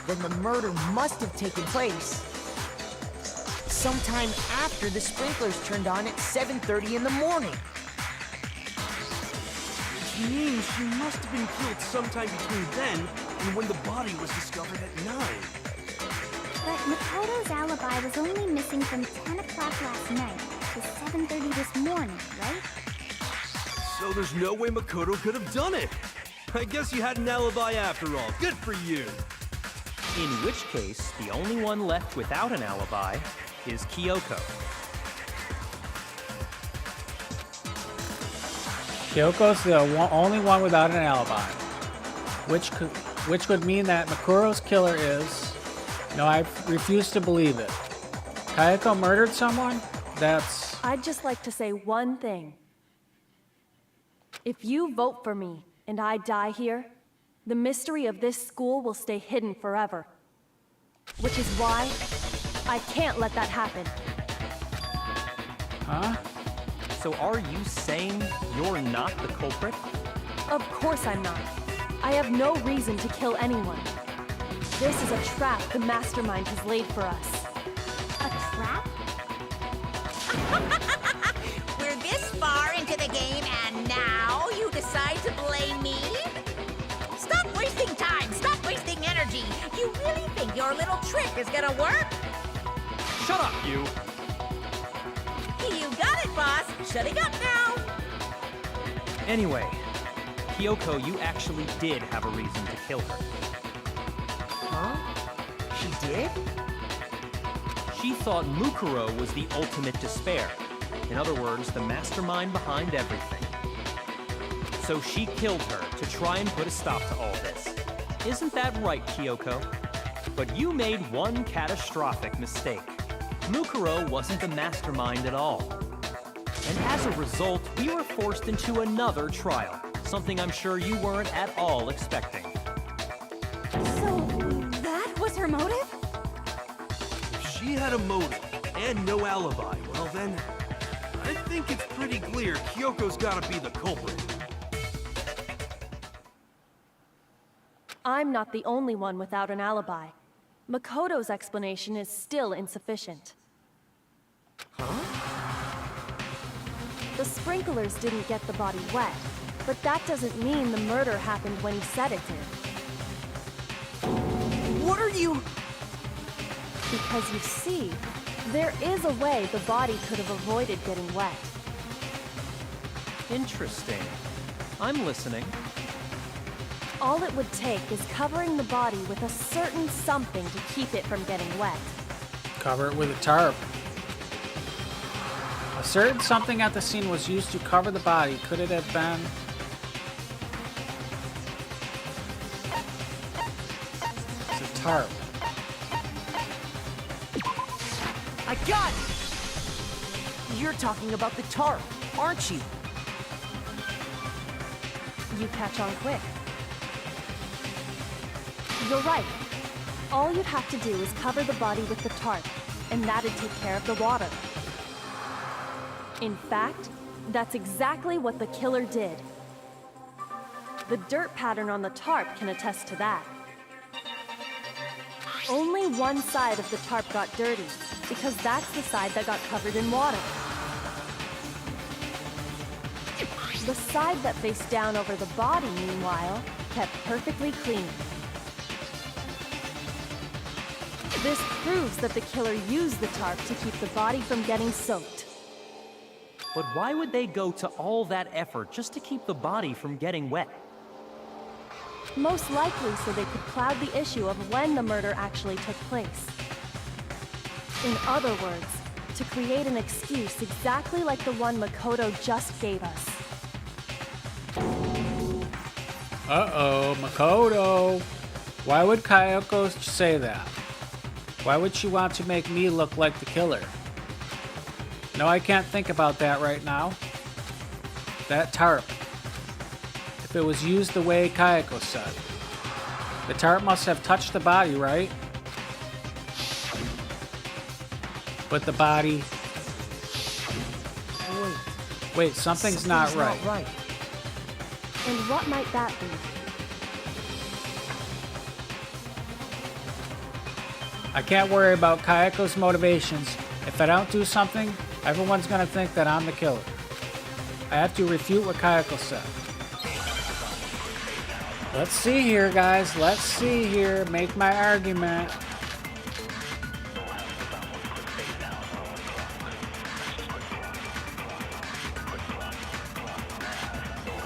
then the murder must have taken place sometime after the sprinklers turned on at 7:30 in the morning. Which means she must have been killed sometime between then and when the body was discovered at 9. But Makoto's alibi was only missing from 10 o'clock last night to 7:30 this morning, right? So there's no way Makoto could have done it. I guess you had an alibi after all. Good for you. In which case, the only one left without an alibi is Kyoko. Kyoko's the only one without an alibi, which could mean that Makuro's killer is... No, I refuse to believe it. Kayako murdered someone? That's... I'd just like to say one thing. If you vote for me and I die here, the mystery of this school will stay hidden forever. Which is why I can't let that happen. Huh? So are you saying you're not the culprit? Of course I'm not. I have no reason to kill anyone. This is a trap the mastermind has laid for us. A trap? We're this far into the game and now you decide to blame me? Stop wasting time! Stop wasting energy! You really think your little trick is gonna work? Shut up, you! You got it, boss! Shutting up now! Anyway, Kyoko, you actually did have a reason to kill her. Huh? She did? She thought Mukuro was the ultimate despair. In other words, the mastermind behind everything. So she killed her to try and put a stop to all this. Isn't that right, Kyoko? But you made one catastrophic mistake. Mukuro wasn't the mastermind at all. And as a result, we were forced into another trial, something I'm sure you weren't at all expecting. So, that was her motive? If she had a motive and no alibi, well then, I think it's pretty clear Kyoko's gotta be the culprit. I'm not the only one without an alibi. Makoto's explanation is still insufficient. Huh? The sprinklers didn't get the body wet, but that doesn't mean the murder happened when he said it did. What are you... Because you see, there is a way the body could have avoided getting wet. Interesting. I'm listening. All it would take is covering the body with a certain something to keep it from getting wet. Cover it with a tarp. A certain something at the scene was used to cover the body. Could it have been... It's a tarp. I got it! You're talking about the tarp, aren't you? You catch on quick. You're right. All you'd have to do is cover the body with the tarp, and that'd take care of the water. In fact, that's exactly what the killer did. The dirt pattern on the tarp can attest to that. Only one side of the tarp got dirty, because that's the side that got covered in water. The side that faced down over the body, meanwhile, kept perfectly clean. This proves that the killer used the tarp to keep the body from getting soaked. But why would they go to all that effort just to keep the body from getting wet? Most likely so they could cloud the issue of when the murder actually took place. In other words, to create an excuse exactly like the one Makoto just gave us. Uh-oh, Makoto. Why would Kayako say that? Why would she want to make me look like the killer? No, I can't think about that right now. That tarp. If it was used the way Kayako said. The tarp must have touched the body, right? But the body... Wait, something's not right. And what might that be? I can't worry about Kayako's motivations. If I don't do something, everyone's gonna think that I'm the killer. I have to refute what Kayako said. Let's see here, guys. Let's see here. Make my argument.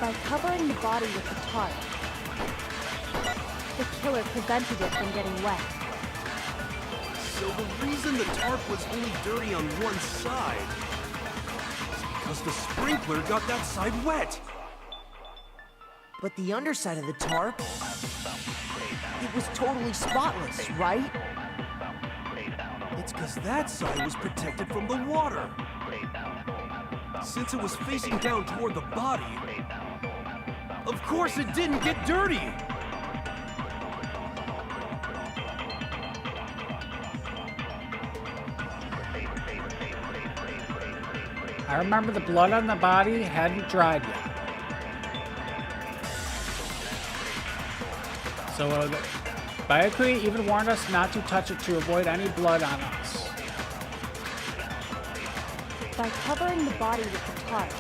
By covering the body with the tarp, the killer prevented it from getting wet. So the reason the tarp was only dirty on one side is because the sprinkler got that side wet. But the underside of the tarp, it was totally spotless, right? It's because that side was protected from the water. Since it was facing down toward the body, of course it didn't get dirty! I remember the blood on the body hadn't dried yet. So Bayakui even warned us not to touch it to avoid any blood on us. By covering the body with the tarp,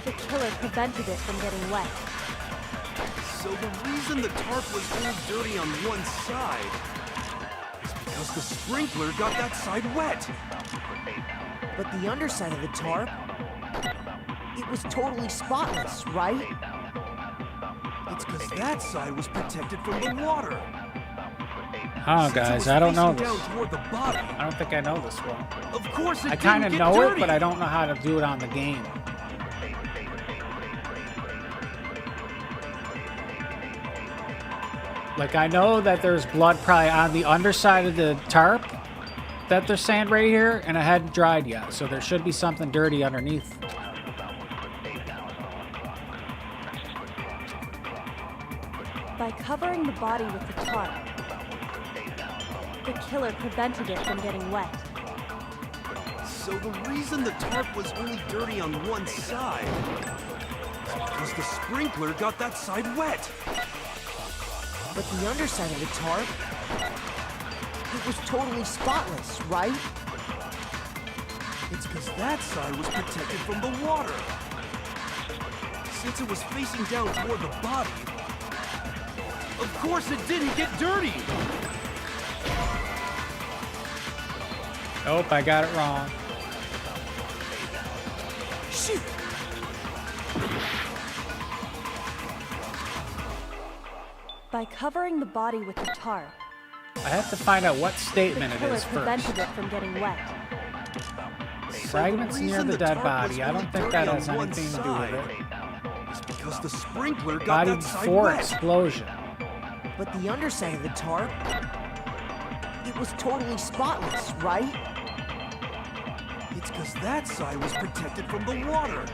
the killer prevented it from getting wet. So the reason the tarp was all dirty on one side is because the sprinkler got that side wet. But the underside of the tarp, it was totally spotless, right? It's because that side was protected from the water. Huh, guys, I don't know this. Down toward the body, I don't think I know this one. of course it I kind of didn't get know dirty. it, but I don't know how to do it on the game. Like, I know that there's blood probably on the underside of the tarp that they're saying right here, and it hadn't dried yet, so there should be something dirty underneath. By covering the body with the tarp, the killer prevented it from getting wet. So the reason the tarp was only dirty on one side is because the sprinkler got that side wet. But the underside of the tarp, it was totally spotless, right? It's because that side was protected from the water. Since it was facing down toward the body, of course it didn't get dirty. Nope, I got it wrong. Shoot! By covering the body with the tarp, I have to find out what the statement it killer is prevented first. it from getting wet. Fragments near the dead body. I don't think that has anything to do with it. It's because the sprinkler got Body that side before wet. explosion. But the underside of the tarp, it was totally spotless, right? It's because that side was protected from the water.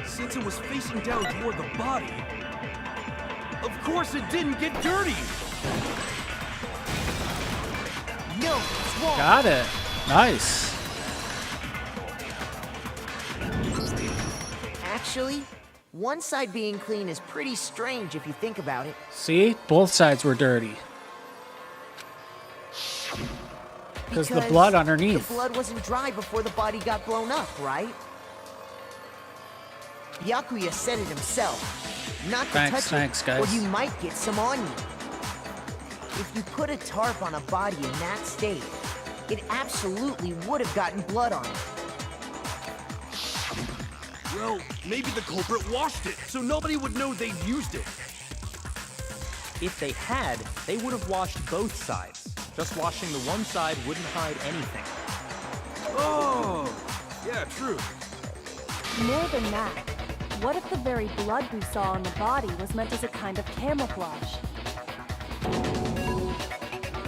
Since it was facing down toward the body, of course it didn't get dirty. No, it's wrong. Got it. Nice. Actually, one side being clean is pretty strange if you think about it. See? Both sides were dirty. Because the blood underneath. The blood wasn't dry before the body got blown up, right? Byakuya said it himself. Not to touch Thanks, it, guys. or you might get some on you. If you put a tarp on a body in that state, it absolutely would have gotten blood on it. Well, maybe the culprit washed it, so nobody would know they'd used it. If they had, they would have washed both sides. Just washing the one side wouldn't hide anything. Oh, yeah, true. More than that, What if the very blood we saw on the body was meant as a kind of camouflage?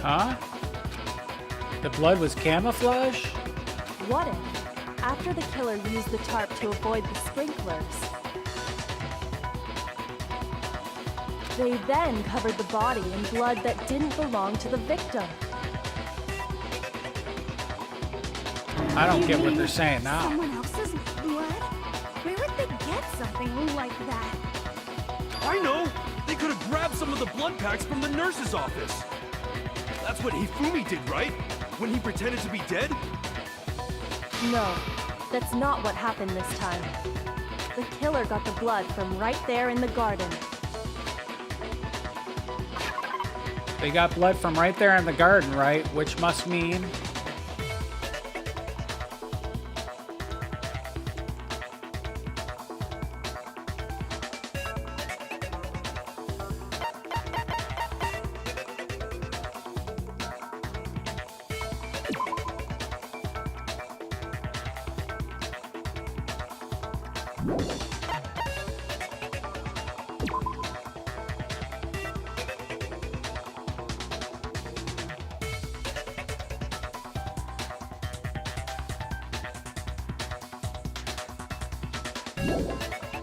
Huh? The blood was camouflage? What if, after the killer used the tarp to avoid the sprinklers, they then covered the body in blood that didn't belong to the victim? I don't get what they're saying now. Someone else's blood? Where would they get something like that? I know! They could have grabbed some of the blood packs from the nurse's office. That's what Hifumi did, right? When he pretended to be dead? No, that's not what happened this time. The killer got the blood from right there in the garden. They got blood from right there in the garden, right? Which must mean...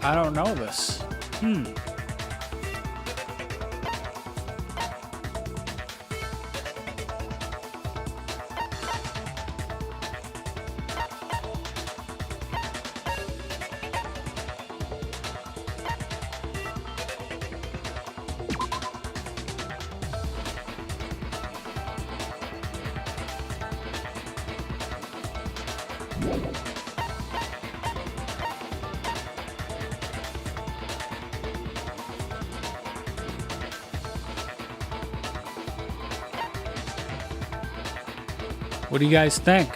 I don't know this. What do you guys think?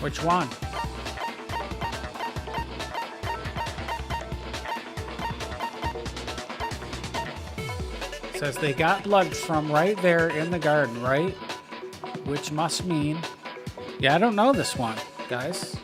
Which one? It says they got blood from right there in the garden, right? Which must mean... Yeah, I don't know this one, guys.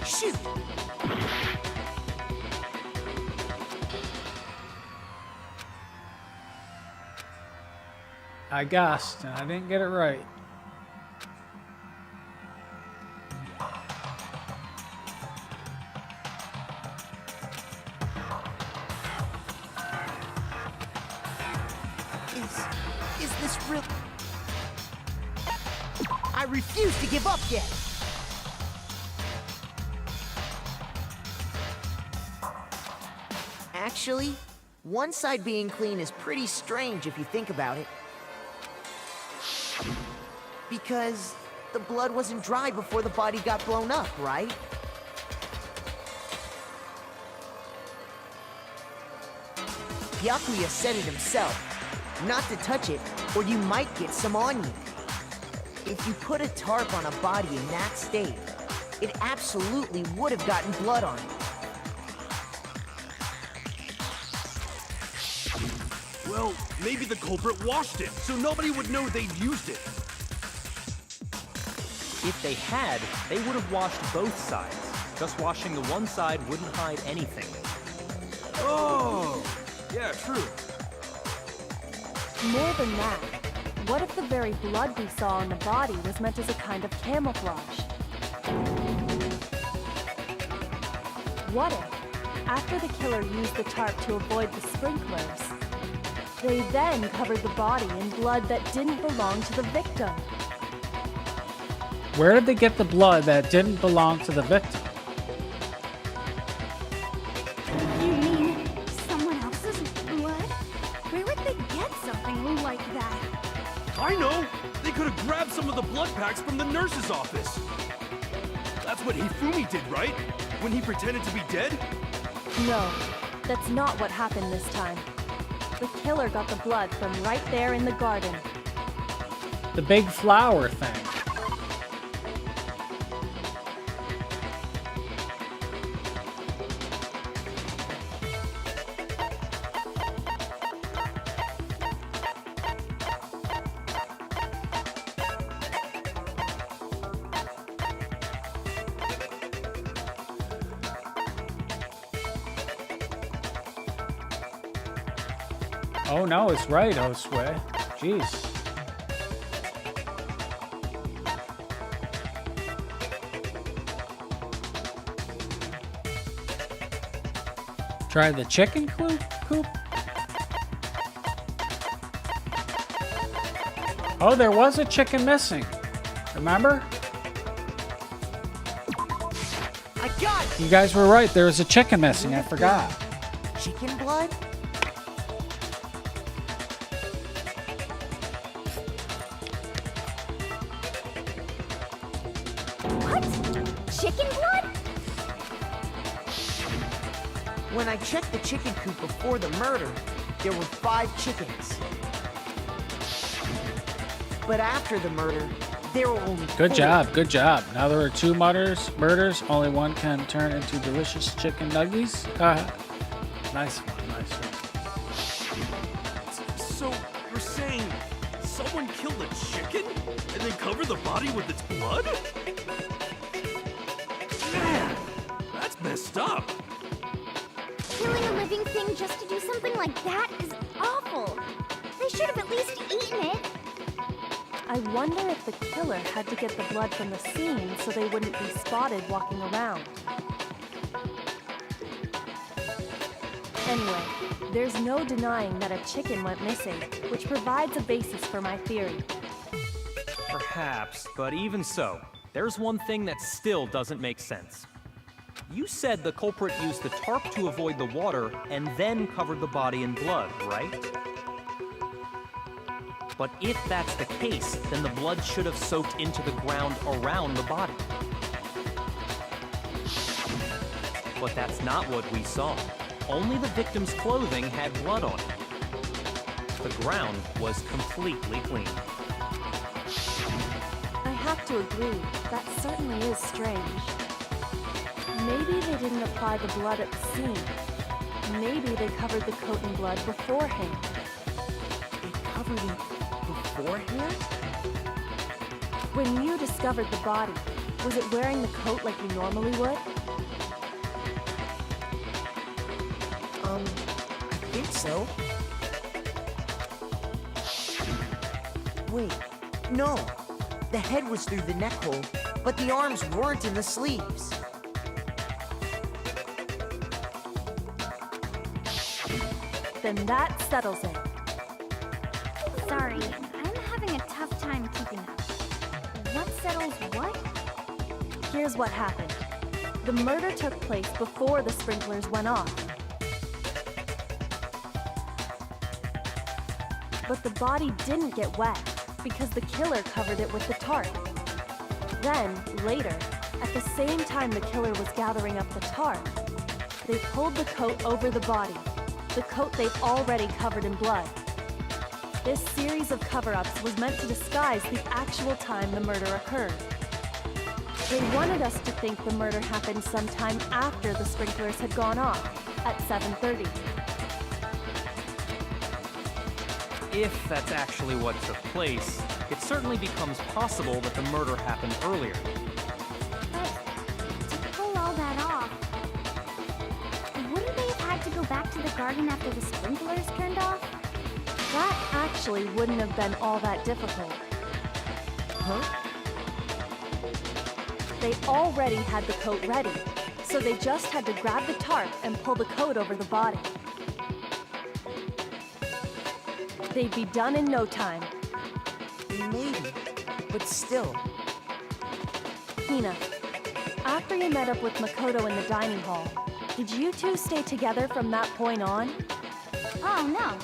Shoot! I guessed, and I didn't get it right. Is this real? I refuse to give up yet. Actually, one side being clean is pretty strange if you think about it. Because the blood wasn't dry before the body got blown up, right? Byakuya said it himself. Not to touch it, or you might get some on you. If you put a tarp on a body in that state, it absolutely would have gotten blood on it. Well, maybe the culprit washed it, so nobody would know they'd used it. If they had, they would have washed both sides. Just washing the one side wouldn't hide anything. Oh, yeah, true. More than that, What if the very blood we saw on the body was meant as a kind of camouflage? What if, after the killer used the tarp to avoid the sprinklers, they then covered the body in blood that didn't belong to the victim? Where did they get the blood that didn't belong to the victim? You mean someone else's blood? Where would they get something like that? I know! They could have grabbed some of the blood packs from the nurse's office. That's what Hifumi did, right? When he pretended to be dead? No, that's not what happened this time. The killer got the blood from right there in the garden. The big flower thing. Oh no, it's right, Osue. Jeez. Try the chicken coop? Oh, there was a chicken missing. Remember? I got it! You guys were right. There was a chicken missing. I forgot. Chicken blood? What? Chicken blood? When I checked the chicken coop before the murder, there were 5 chickens. But after the murder, there were only 4. Good job. Good job. Now there are 2 murders. Only one can turn into delicious chicken nuggies. Nice one. Nice one. So, you're saying someone killed a chicken and then covered the body with its blood? Man, that's messed up. Killing a living thing just to do something like that is awful. They should have at least eaten it. I wonder if the killer had to get the blood from the scene so they wouldn't be spotted walking around. Anyway, there's no denying that a chicken went missing, which provides a basis for my theory. Perhaps, but even so, there's one thing that still doesn't make sense. You said the culprit used the tarp to avoid the water and then covered the body in blood, right? But if that's the case, then the blood should have soaked into the ground around the body. But that's not what we saw. Only the victim's clothing had blood on it. The ground was completely clean. I have to agree, that certainly is strange. Maybe they didn't apply the blood at the scene. Maybe they covered the coat in blood beforehand. They covered it beforehand? When you discovered the body, was it wearing the coat like you normally would? I think so. Wait, no. The head was through the neck hole, but the arms weren't in the sleeves. Then that settles it. Sorry, I'm having a tough time keeping up. What settles what? Here's what happened. The murder took place before the sprinklers went off. But the body didn't get wet because the killer covered it with the tarp. Then, later, at the same time the killer was gathering up the tarp, they pulled the coat over the body, the coat they've already covered in blood. This series of cover-ups was meant to disguise the actual time the murder occurred. They wanted us to think the murder happened sometime after the sprinklers had gone off, at 7:30. If that's actually what took place, it certainly becomes possible that the murder happened earlier. But to pull all that off, wouldn't they have had to go back to the garden after the sprinklers turned off? That actually wouldn't have been all that difficult. Huh? They already had the coat ready, so they just had to grab the tarp and pull the coat over the body. They'd be done in no time. Maybe, but still. Hina, after you met up with Makoto in the dining hall, did you two stay together from that point on? Oh, no.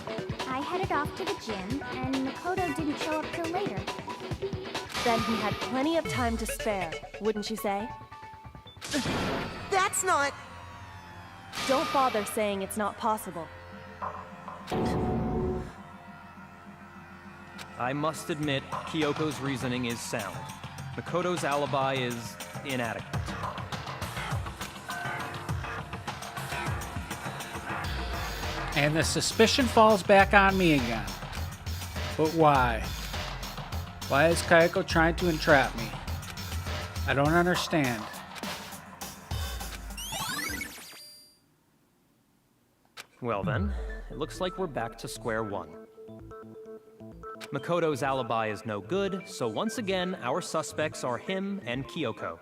I headed off to the gym, and Makoto didn't show up till later. Then he had plenty of time to spare, wouldn't you say? That's not... Don't bother saying it's not possible. I must admit, Kyoko's reasoning is sound. Makoto's alibi is inadequate. And the suspicion falls back on me again. But why? Why is Kayako trying to entrap me? I don't understand. Well then, it looks like we're back to square one. Makoto's alibi is no good, so once again, our suspects are him and Kyoko.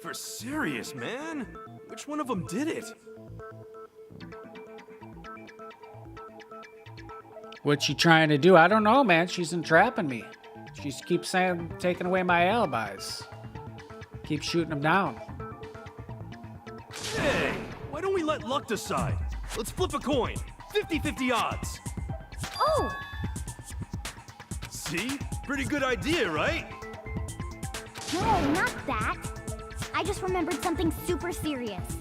For serious, man? Which one of them did it? What's she trying to do? I don't know, man. She's entrapping me. She keeps saying, taking away my alibis. Keep shooting them down. Hey, why don't we let luck decide? Let's flip a coin. 50-50 odds. Oh! See? Pretty good idea, right? No, not that. I just remembered something super serious.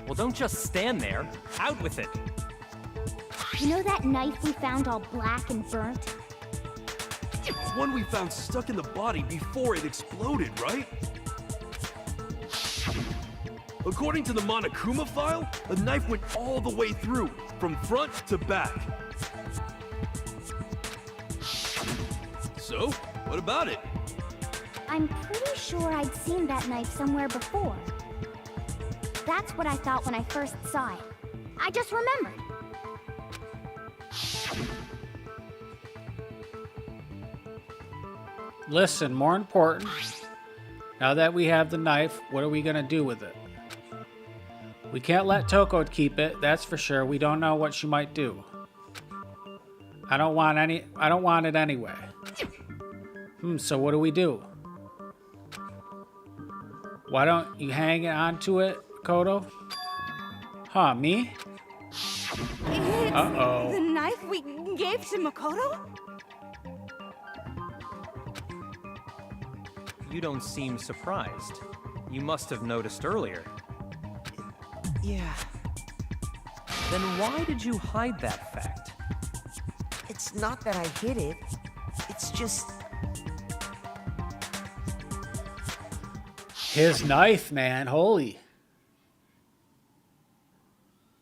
Well, don't just stand there. Out with it. You know that knife we found all black and burnt? It's one we found stuck in the body before it exploded, right? According to the Monokuma file, the knife went all the way through, from front to back. So, what about it? I'm pretty sure I'd seen that knife somewhere before. That's what I thought when I first saw it. I just remembered. Listen, more important, now that we have the knife, what are we gonna do with it? We can't let Toko keep it, that's for sure. We don't know what she might do. I don't want it anyway. So what do we do? Why don't you hang on to it, Kodo? Huh, me? Uh-oh. The knife we gave to Makoto? You don't seem surprised. You must have noticed earlier. Yeah. Then why did you hide that fact? It's not that I hid it. It's just... His knife, man. Holy.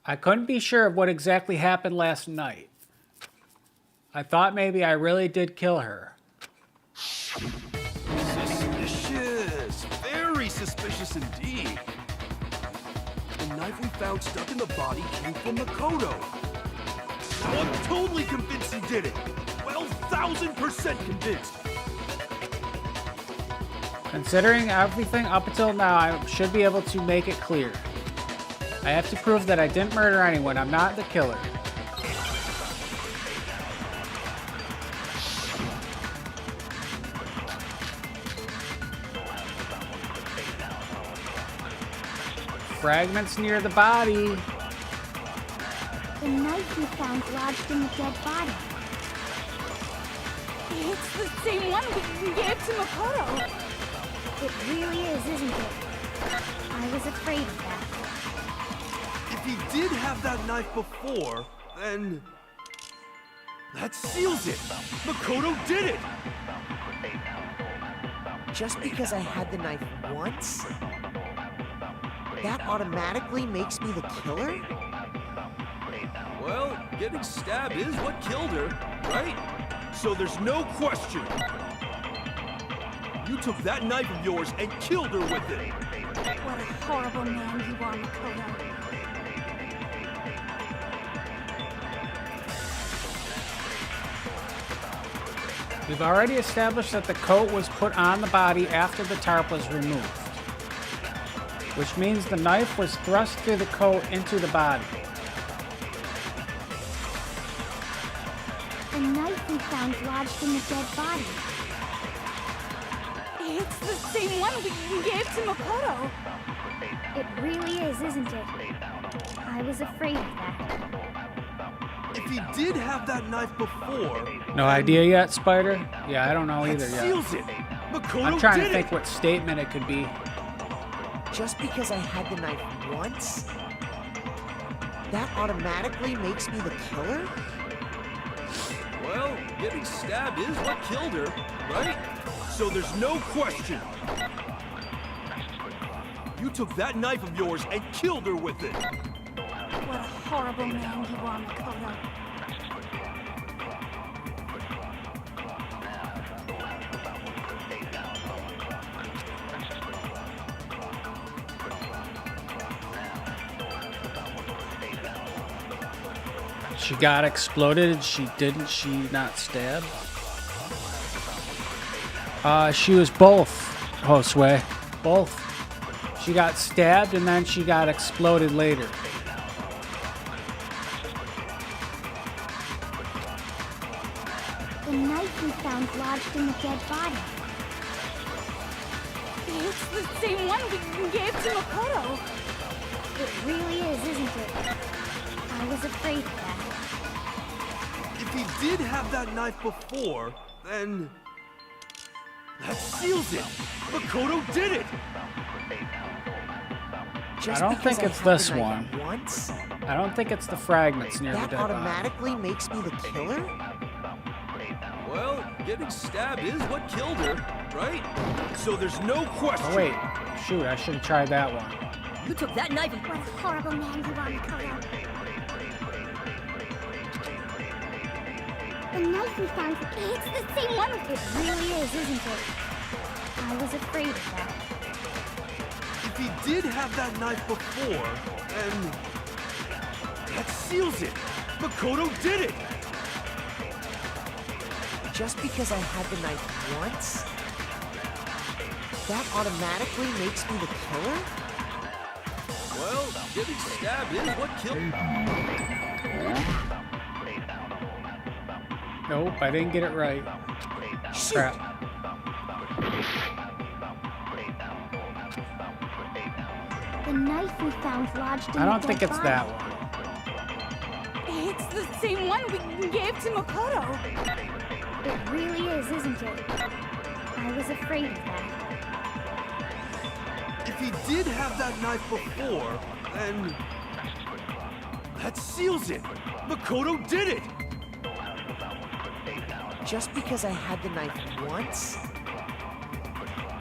I couldn't be sure of what exactly happened last night. I thought maybe I really did kill her. Suspicious. Very suspicious indeed. The knife we found stuck in the body came from Makoto. Now I'm totally convinced he did it. 12,000% convinced. Considering everything up until now, I should be able to make it clear. I have to prove that I didn't murder anyone. I'm not the killer. Fragments near the body. The knife we found lodged in the dead body. It's the same one we gave to Makoto. It really is, isn't it? I was afraid of that. If he did have that knife before, then... that seals it! Makoto did it! Just because I had the knife once? That automatically makes me the killer? Well, getting stabbed is what killed her, right? So there's no question. You took that knife of yours and killed her with it. What a horrible man you are, Makoto. We've already established that the coat was put on the body after the tarp was removed, which means the knife was thrust through the coat into the body. The knife we found lodged in the dead body. It's the same one we gave to Makoto. It really is, isn't it? I was afraid of that. If he did have that knife before... No idea yet, Spider? Yeah, I don't know either yet. Seals it. Makoto I'm trying to did think it. what statement it could be. Just because I had the knife once, that automatically makes me the killer? Well, getting stabbed is what killed her, right? So there's no question. You took that knife of yours and killed her with it. What a horrible man you are, Makoto. She got exploded. She not stabbed? She was both, Josue. Both. She got stabbed and then she got exploded later. The knife we found lodged in the dead body. It's the same one we gave to Makoto. It really is, isn't it? I was afraid of that. If he did have that knife before, then... that seals it! Makoto did it! Just I don't because think it's had the this knife one. Once, I don't think it's the fragments near the that dead body. automatically makes me the killer? Well, getting stabbed is what killed her, right? So there's no question. Oh wait, shoot, I should have tried that one. You took that knife and... What a horrible man you are, Makoto. The knife we found, it's the same one. It really is, isn't it? I was afraid of that. If he did have that knife before, then... that seals it! Makoto did it! Just because I had the knife once, that automatically makes me the killer? Well, getting stabbed is what killed her. Nope, I didn't get it right. Shoot! Crap. The knife we found lodged in I don't the think dead it's body. that one. It's the same one we gave to Makoto. It really is, isn't it? I was afraid of that. If he did have that knife before, then... that seals it! Makoto did it! Just because I had the knife once,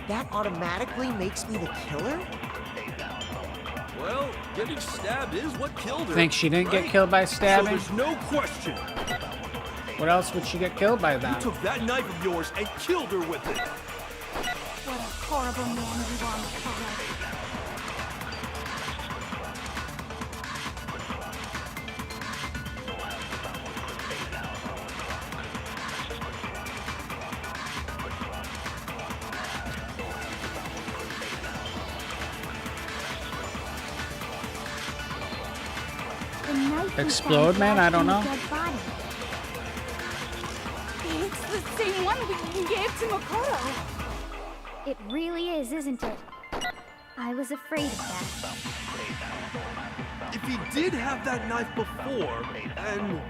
that automatically makes me the killer? Well, getting stabbed is what killed her. Think she didn't get right? killed by So stabbing? there's no question. What else would she get killed by then? You took that knife of yours and killed her with it. What a horrible man you are, Makoto. The knife we Explode, found man? I lodged don't in the know. dead body. It's the same one we gave to Makoto. It really is, isn't it? I was afraid of that. If he did have that knife before, then...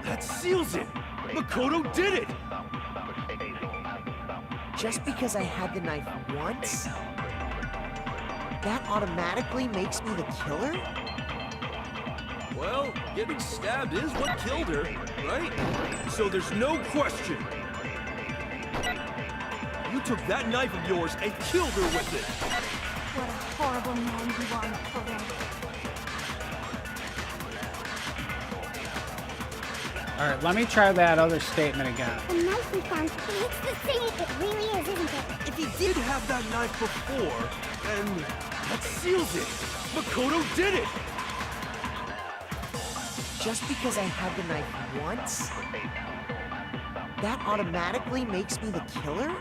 that seals it! Makoto did it! Just because I had the knife once, that automatically makes me the killer? Well, getting stabbed is what killed her, right? So there's no question. You took that knife of yours and killed her with it. What a horrible man you are, Makoto. Alright, let me try that other statement again. The knife we found, it's the same. It really is, isn't it? If he did have that knife before, then that seals it. Makoto did it. Just because I had the knife once, that automatically makes me the killer?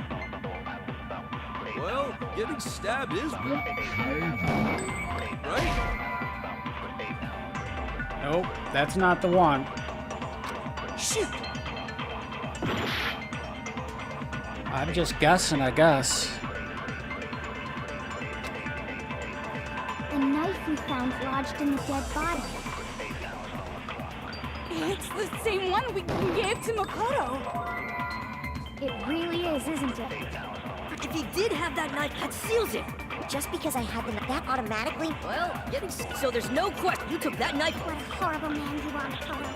Well, getting stabbed is... right? Nope, that's not the one. Shoot! I'm just guessing, I guess. The knife we found lodged in the dead body. It's the same one we gave to Makoto. It really is, isn't it? If he did have that knife, that seals it. Just because I had the knife, that automatically... Well, so there's no question. You took that knife. What a horrible man you are, Makoto.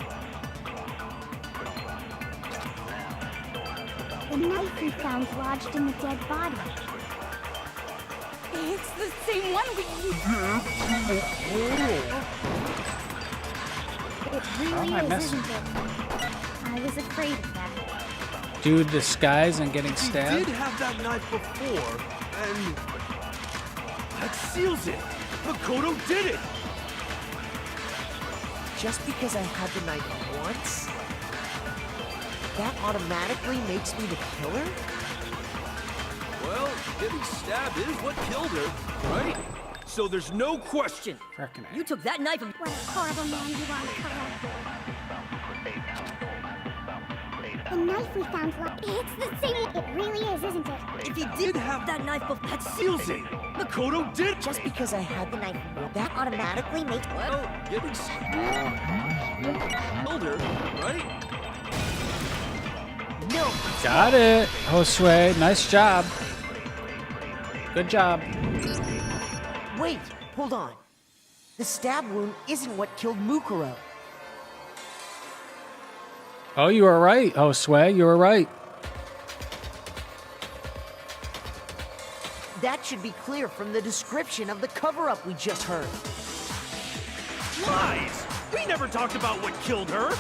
The knife we found lodged in the dead body. It's the same one we... It How am really I is, missing? isn't it? I was afraid of that. Dude disguise and getting He stabbed? did have that knife before, and... that seals it! Makoto did it! Just because I had the knife once? That automatically makes me the killer? Well, getting stabbed is what killed her, right? So there's no question. Frickin' You took that knife and... What a horrible man you are, Makoto. The knife we found it's the same. It really is, isn't it? If he did have that knife, that seals it. Makoto did. Just because I had the knife, that automatically makes... Well, getting killed her, right? No! Got it, Josue. Nice job. Good job. Wait, hold on. The stab wound isn't what killed Mukuro. Oh, you were right, Josue. You were right. That should be clear from the description of the cover-up we just heard. Lies! We never talked about what killed her!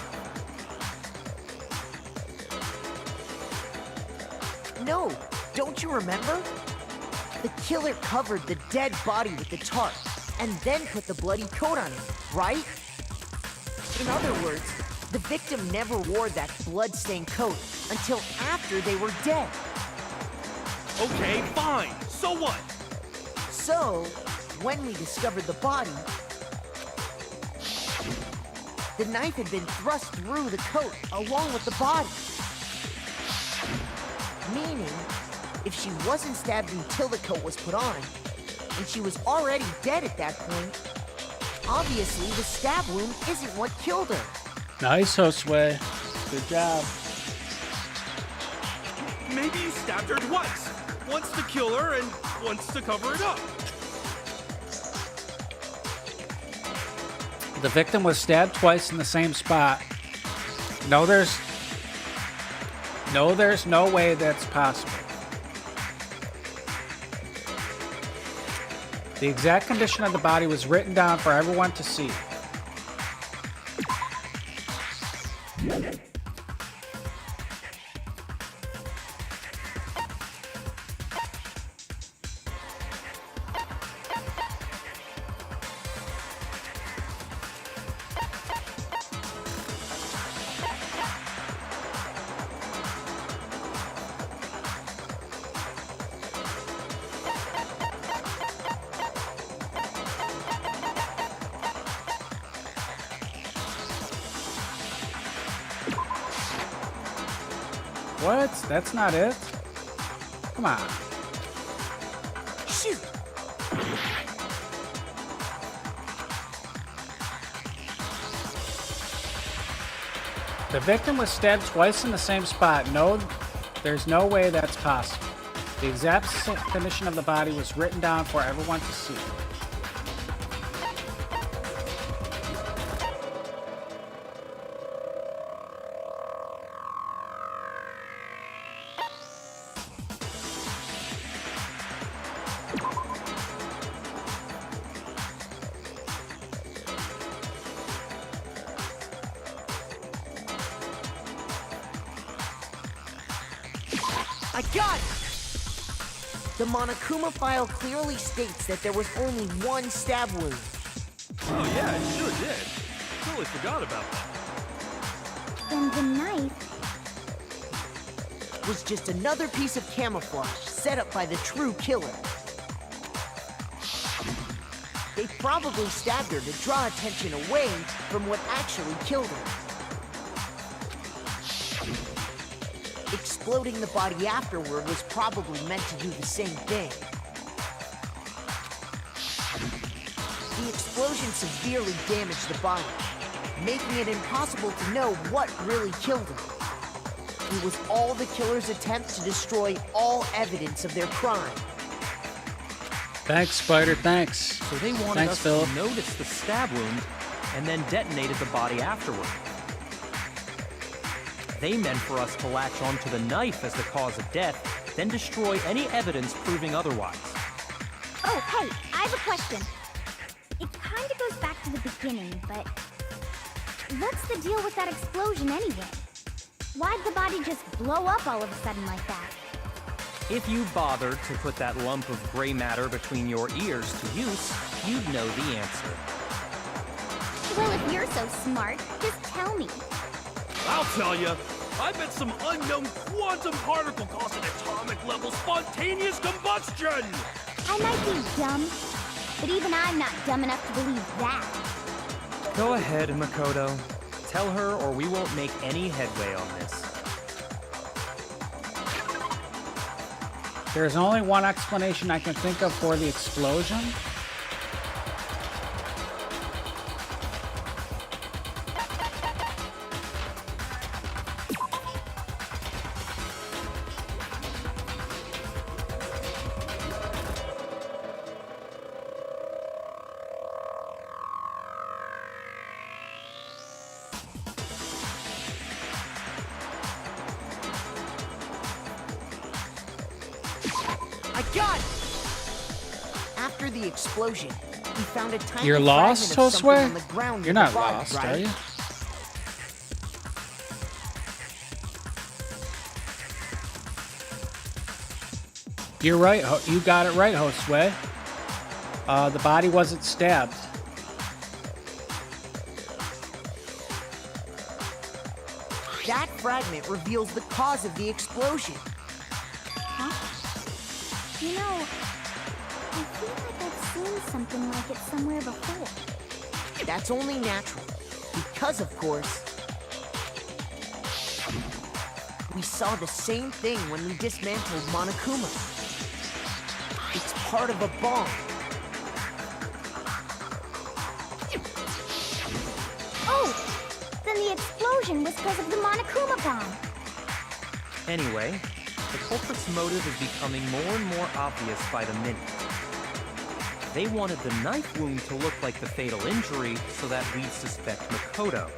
No, don't you remember? The killer covered the dead body with the tarp, and then put the bloody coat on him, right? In other words, the victim never wore that blood-stained coat until after they were dead. Okay, fine. So what? So, when we discovered the body, the knife had been thrust through the coat along with the body. Meaning, if she wasn't stabbed until the coat was put on, and she was already dead at that point, obviously the stab wound isn't what killed her. Nice, Josue. Good job. Maybe you stabbed her twice. Once to kill her and once to cover it up. The victim was stabbed twice in the same spot. No, there's no way that's possible. The exact condition of the body was written down for everyone to see. What? That's not it? Come on. Shoot! The victim was stabbed twice in the same spot. No, there's no way that's possible. The exact condition of the body was written down for everyone to see. I got it! The Monokuma file clearly states that there was only one stab wound. Oh yeah, it sure did. Totally forgot about that. Then the knife... was just another piece of camouflage set up by the true killer. They probably stabbed her to draw attention away from what actually killed her. Exploding the body afterward was probably meant to do the same thing. The explosion severely damaged the body, making it impossible to know what really killed her. It was all the killer's attempt to destroy all evidence of their crime. Thanks, Spider, thanks. So they wanted us to notice the stab wound and then detonated the body afterward. They meant for us to latch onto the knife as the cause of death, then destroy any evidence proving otherwise. Oh, hey, I have a question. It kinda goes back to the beginning, but what's the deal with that explosion anyway? Why'd the body just blow up all of a sudden like that? If you bothered to put that lump of gray matter between your ears to use, you'd know the answer. Well, if you're so smart, just tell me. I'll tell you. I bet some unknown quantum particle caused an atomic level spontaneous combustion! I might be dumb, but even I'm not dumb enough to believe that. Go ahead, Makoto. Tell her or we won't make any headway on this. There's only one explanation I can think of for the explosion. I got it! After the explosion, we found a tiny You're lost, fragment of something Josue? on the ground You're near not the body, lost, right? are you? You're right. You got it right, Josue. The body wasn't stabbed. That fragment reveals the cause of the explosion. Huh? You know, I feel like I've seen something like it somewhere before. That's only natural. Because, of course, we saw the same thing when we dismantled Monokuma. It's part of a bomb. Oh! Then the explosion was because of the Monokuma bomb. Anyway, the culprit's motive is becoming more and more obvious by the minute. They wanted the knife wound to look like the fatal injury so that we'd suspect Makoto.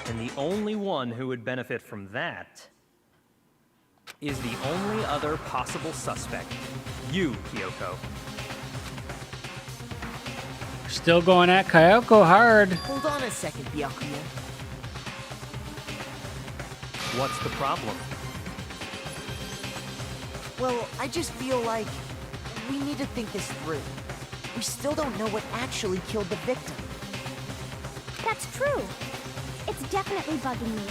And the only one who would benefit from that is the only other possible suspect, you, Kyoko. Still going at Kyoko hard. Hold on a second, Byakuya. What's the problem? Well, I just feel like we need to think this through. We still don't know what actually killed the victim. That's true. It's definitely bugging me.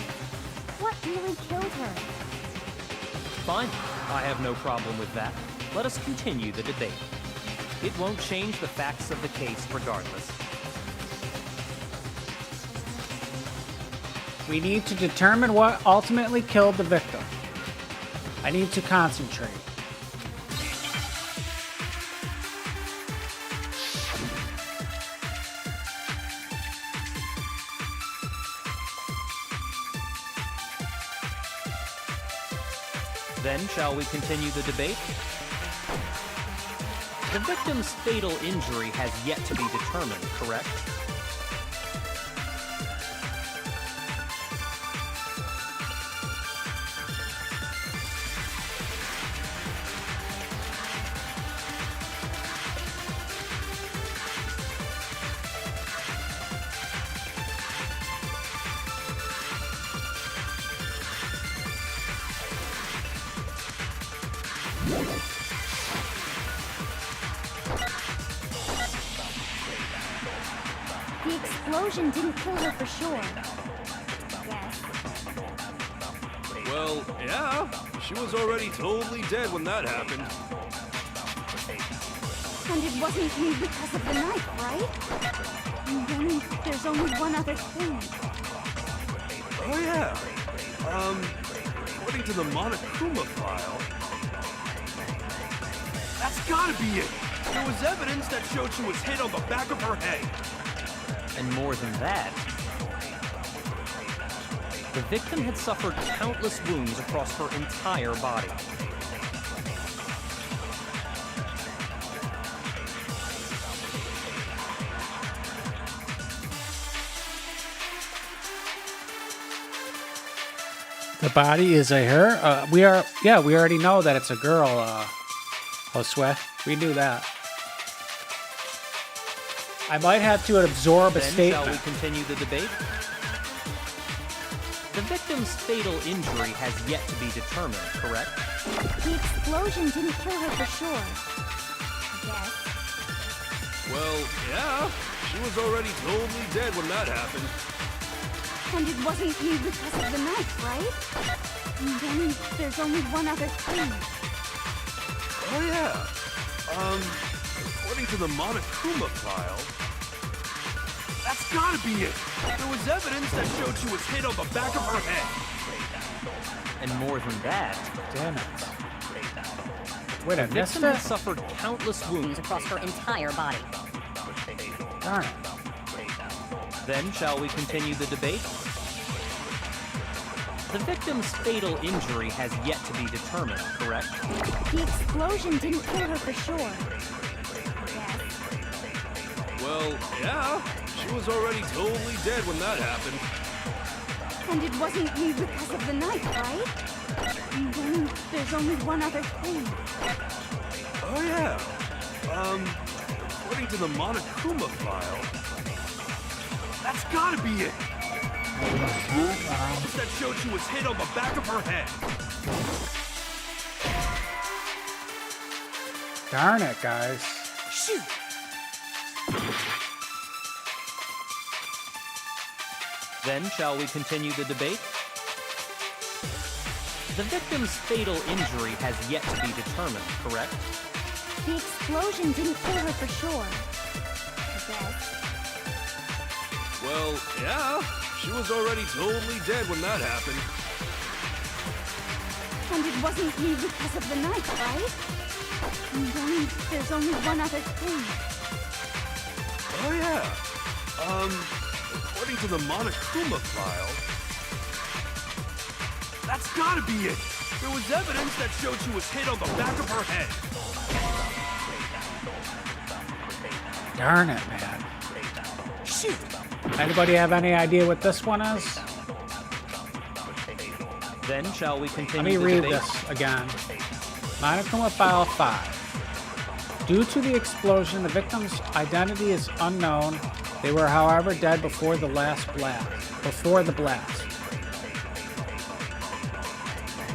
What really killed her? Fine, I have no problem with that. Let us continue the debate. It won't change the facts of the case regardless. We need to determine what ultimately killed the victim. I need to concentrate. Then, shall we continue the debate? The victim's fatal injury has yet to be determined, correct? The explosion didn't kill her for sure. Yes. Well, yeah. She was already totally dead when that happened. And it wasn't me because of the knife, right? And then there's only one other thing. Oh, yeah. According to the Monokuma file, that's gotta be it. There was evidence that showed she was hit on the back of her head. And more than that, the victim had suffered countless wounds across her entire body. The body is a her. We already know that it's a girl. Josue, we knew that. I might have to absorb a Then statement. shall we continue the debate? The victim's fatal injury has yet to be determined, correct? The explosion didn't kill her for sure. Yes. Well, yeah. She was already totally dead when that happened. And it wasn't me because of the knife, right? And then there's only one other thing. Oh, yeah. According to the Monokuma file, that's gotta be it. There was evidence that showed she was hit on the back of her head. And more than that, Damn it. Wait, I the missed victim it? had suffered countless wounds across her entire body. Darn it. Then shall we continue the debate? The victim's fatal injury has yet to be determined, correct? The explosion didn't kill her for sure. Yes. Well, yeah. She was already totally dead when that happened. And it wasn't me because of the knife, right? And then there's only one other thing. Oh, yeah. According to the Monokuma file, that's gotta be it. That showed she was hit on the back of her head. Darn it, guys. Shoot! Then shall we continue the debate? The victim's fatal injury has yet to be determined, correct? The explosion didn't kill her for sure. Yes. Well, yeah. She was already totally dead when that happened. And it wasn't me because of the knife, right? And then there's only one other thing. Oh, yeah. According to the Monokuma file, that's gotta be it. There was evidence that showed she was hit on the back of her head. Darn it, man. Shoot! Anybody have any idea what this one is? Then shall we Let continue me the read debate? this again. Monokuma File 5. Due to the explosion, the victim's identity is unknown. They were, however, dead before the blast.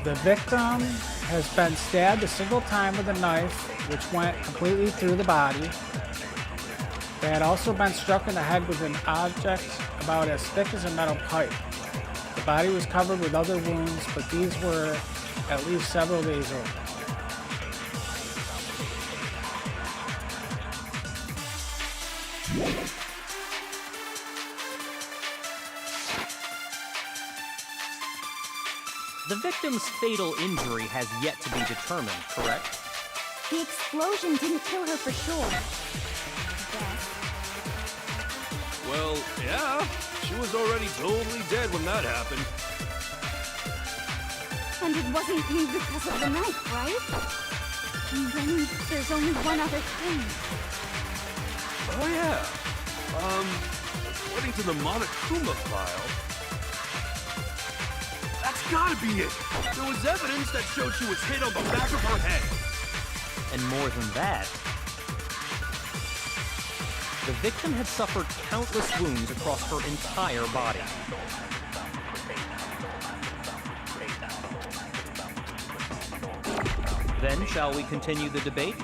The victim has been stabbed a single time with a knife, which went completely through the body. They had also been struck in the head with an object about as thick as a metal pipe. The body was covered with other wounds, but these were at least several days old. The victim's fatal injury has yet to be determined, correct? The explosion didn't kill her for sure. Yes. Well, yeah. She was already totally dead when that happened. And it wasn't me because of the knife, right? And then there's only one other thing. Oh, yeah. According to the Monokuma file, that's gotta be it. There was evidence that showed she was hit on the back of her head. And more than that, the victim had suffered countless wounds across her entire body. Then shall we continue the debate?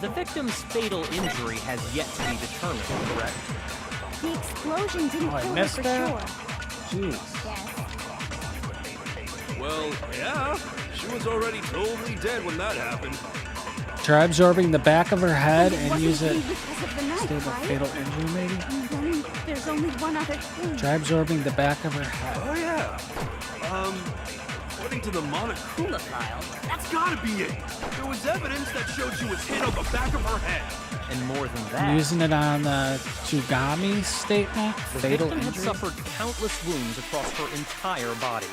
The victim's fatal injury has yet to be determined, correct? The explosion didn't Oh, I kill her missed for that? sure. Jeez. Yes. Well, yeah. She was already totally dead when that happened. Try absorbing the back of her head and Wasn't use it he because of the knife, instead of a right? fatal injury, maybe? And then there's only one other thing. Try absorbing the back of her head. Oh, yeah. According to the Monokuma file, that's gotta be it. There was evidence that showed she was hit on the back of her head. And more than I'm that, using it on the Tsugami statement. the Fatal victim had injury. suffered countless wounds across her entire body.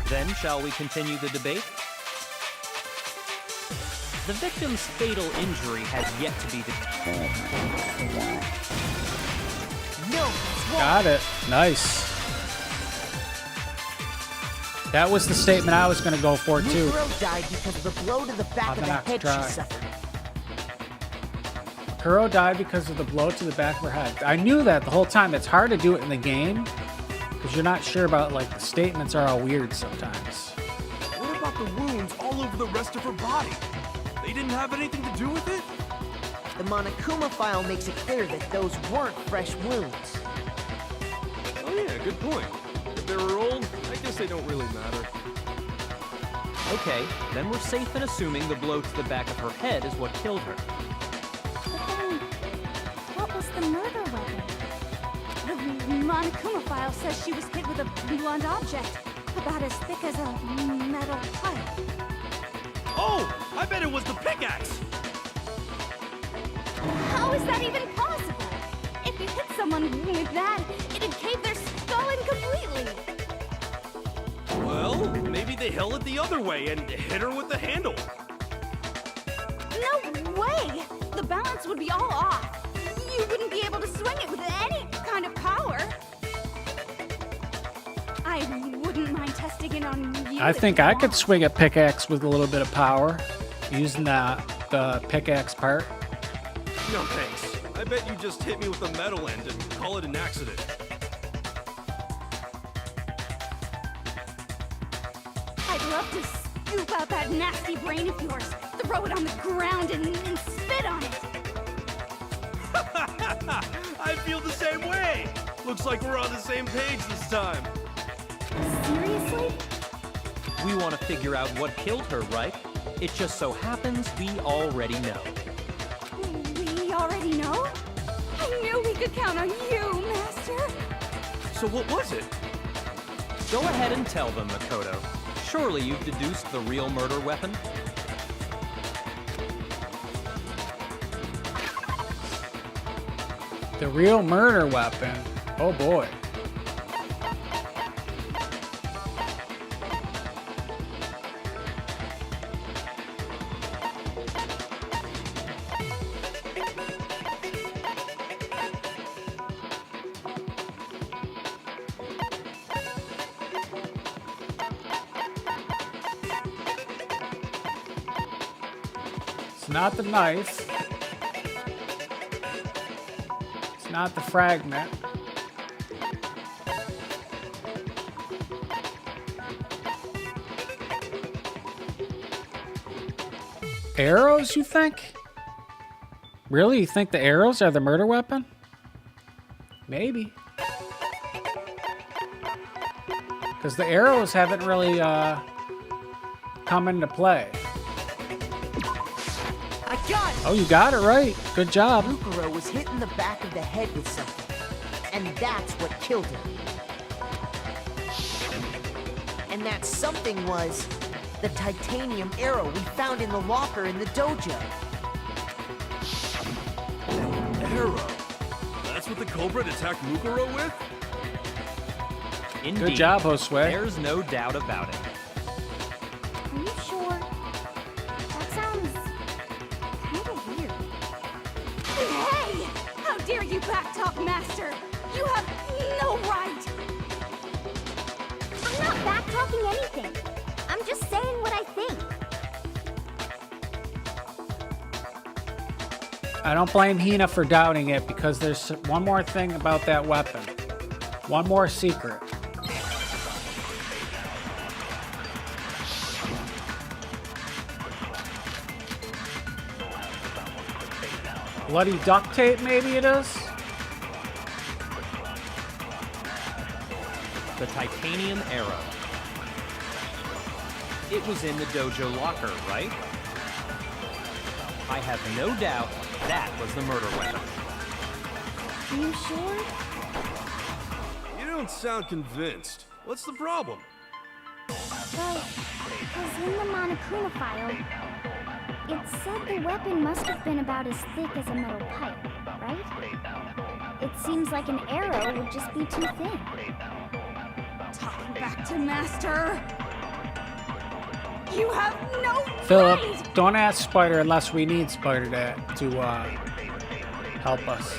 Then, shall we continue the debate? The victim's fatal injury has yet to be determined. No, it's wrong. Got it. Nice. That was the statement I was going to go for, too. Mukuro died because of the blow to the back I'm of gonna the have to head try. she suffered. Kuro died because of the blow to the back of her head. I knew that the whole time. It's hard to do it in the game because you're not sure about, like, the statements are all weird sometimes. What about the wounds all over the rest of her body? They didn't have anything to do with it? The Monokuma file makes it clear that those weren't fresh wounds. Oh yeah, good point. If they were old, I guess they don't really matter. Okay, then we're safe in assuming the blow to the back of her head is what killed her. But then, what was the murder weapon? The Monokuma file says she was hit with a blunt object, about as thick as a metal pipe. Oh, I bet it was the pickaxe! How is that even possible? If you hit someone with that, it'd cave their skull in completely. Well, maybe they held it the other way and hit her with the handle. No way! The balance would be all off. You wouldn't be able to swing it with any kind of power. I wouldn't mind testing it on you. I if think you I could want. swing a pickaxe with a little bit of power using the pickaxe part. No thanks. I bet you just hit me with the metal end and call it an accident. I'd love to scoop out that nasty brain of yours, throw it on the ground, and spit on it. I feel the same way. Looks like we're on the same page this time. Seriously? We want to figure out what killed her, right? It just so happens we already know. We already know? I knew we could count on you, Master. So what was it? Go ahead and tell them, Makoto. Surely you've deduced the real murder weapon? The real murder weapon. Oh boy. It's not the knife. It's not the fragment. Arrows, you think? Really? You think the arrows are the murder weapon? Maybe. Because the arrows haven't really come into play. I got it! Oh, you got it right. Good job. Mukuro was hit in the back of the head with something, and that's what killed her. And that something was the titanium arrow we found in the locker in the dojo. Arrow. That's what the culprit attacked Mukuro with? Indeed. Good job, Josue. There's no doubt about it. Are you sure? That sounds kind of weird. Hey! How dare you backtalk, Master? You have no right! I'm not backtalking anything. I'm just saying what I think. I don't blame Hina for doubting it because there's one more thing about that weapon. One more secret. Bloody duct tape, maybe it is? The titanium arrow. It was in the dojo locker, right? I have no doubt that was the murder weapon. Are you sure? You don't sound convinced. What's the problem? Well, because in the Monokuma file, it said the weapon must have been about as thick as a metal pipe, right? It seems like an arrow would just be too thin. Talking back to Master. You have no Philip, right! don't ask Spider unless we need Spider to help us.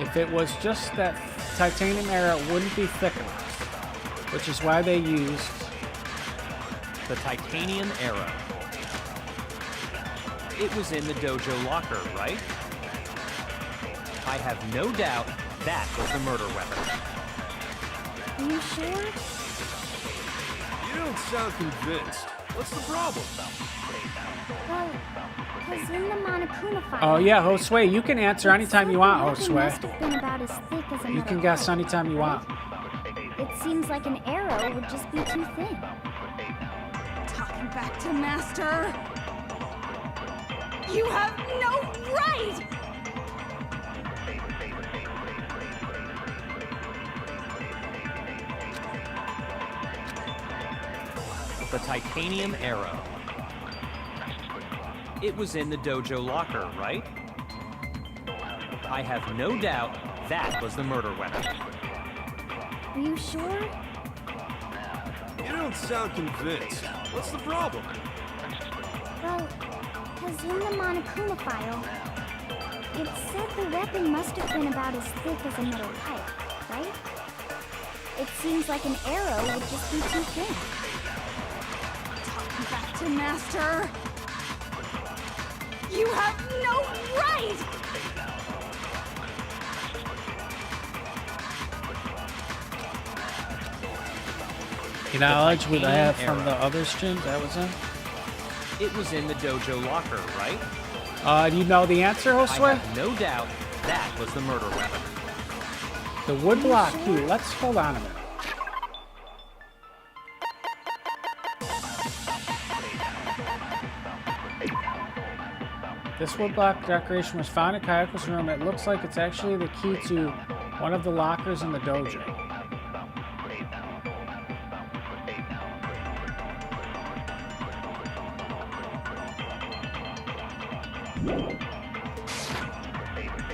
If it was just that titanium arrow, it wouldn't be thick enough, which is why they used The titanium arrow. It was in the dojo locker, right? I have no doubt that was the murder weapon. Are you sure? You don't sound convinced. What's the problem? Well, because in the Monokuma file... Oh yeah, Josue, you can answer anytime you want, Josue. Must Josue. have been about as thick as a You metal can guess pipe, anytime you want. It seems like an arrow would just be too thin. Talking back to Master. You have no right! The titanium arrow. It was in the dojo locker, right? I have no doubt that was the murder weapon. Are you sure? You don't sound convinced. What's the problem? Well, because in the Monokuma file, it said the weapon must have been about as thick as a metal pipe, right? It seems like an arrow would just be too thin. Talking back to Master. You have no right! The knowledge would I have titanium from the arrow. other streams I was in? It was in the dojo locker, right? Do you know the answer, I Josue? have no doubt that was the murder weapon. The woodblock key. Let's hold on a minute. This woodblock decoration was found in Kayako's room. It looks like it's actually the key to one of the lockers in the dojo.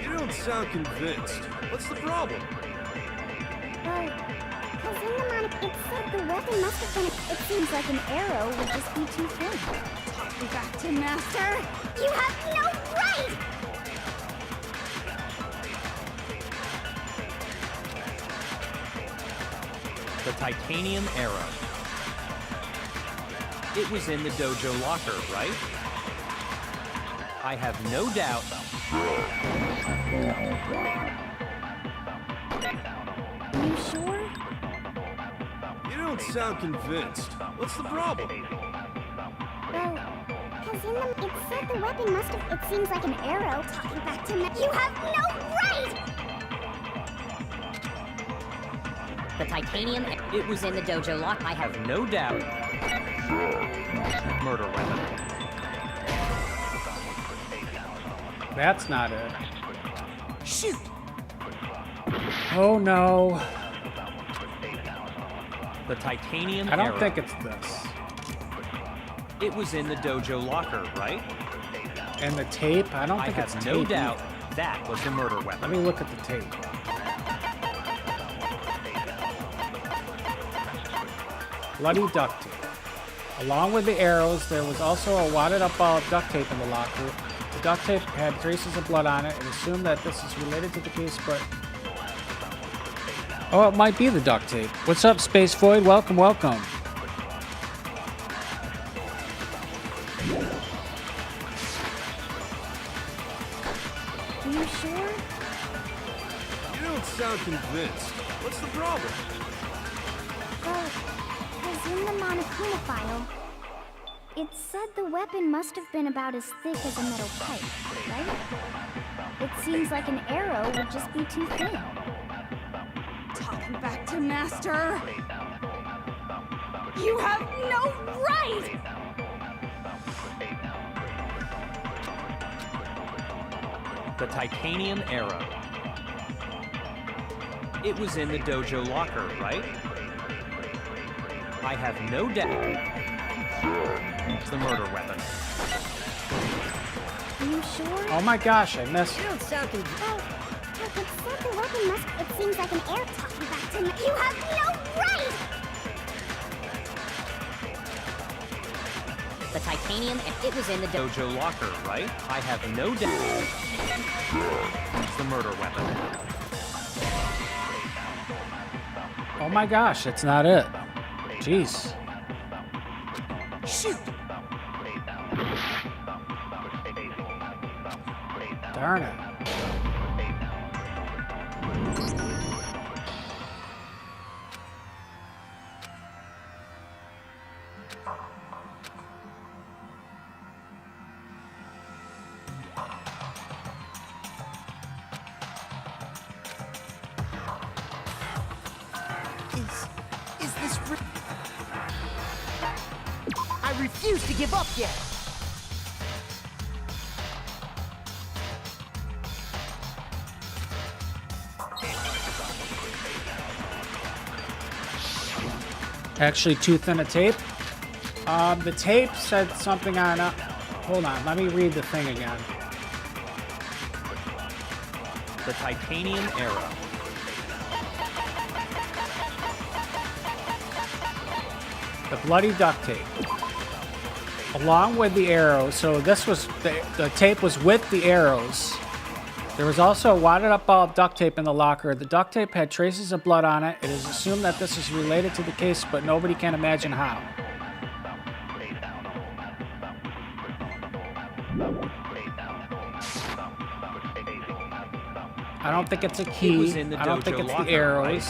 You don't sound convinced. What's the problem? Well, because in the Monokuma, it said the weapon must have been... It seems like an arrow would just be too thin. Talking back to Master. You have no right! The titanium arrow. It was in the dojo locker, right? I have no doubt. Are you sure? You don't sound convinced. What's the problem? Well, because in the... It said the weapon must have... It seems like an arrow. Talking back to You have no right! The titanium. It was in the dojo lock. I have no doubt. Murder weapon. That's not it. Shoot! Oh no. The titanium I don't arrow. think it's this. It was in the dojo locker, right? And the tape? I don't I think it's have tape. no doubt either. that was the murder Let weapon. me look at the tape. Bloody duct tape. Along with the arrows, there was also a wadded up ball of duct tape in the locker. The duct tape had traces of blood on it and assumed that this is related to the case, but... Oh, it might be the duct tape. What's up, Space Void? Welcome, welcome. Are you sure? You don't sound convinced. What's the problem? Well, because in the Monokuma file, it said the weapon must have been about as thick as a metal pipe, right? It seems like an arrow would just be too thin. to Master! You have no right! The titanium arrow. It was in the dojo locker, right? I have no doubt it's the murder weapon. Are you sure? Oh my gosh, I missed. You don't sound too... Well, if it said the weapon must... It seems like an air talking back to me. You have no right! The titanium, it was in the Dojo locker, right? I have no doubt it's the murder weapon. Oh my gosh, that's not it. Jeez. Shoot! Darn it. Is this I refuse to give up yet! Actually, too thin a tape. The tape said something on. Hold on, let me read the thing again. The titanium arrow. The bloody duct tape. Along with the arrows. So this was the tape was with the arrows. There was also a wadded up ball of duct tape in the locker. The duct tape had traces of blood on it. It is assumed that this is related to the case, but nobody can imagine how. I don't think it's a key. I don't think it's the arrows.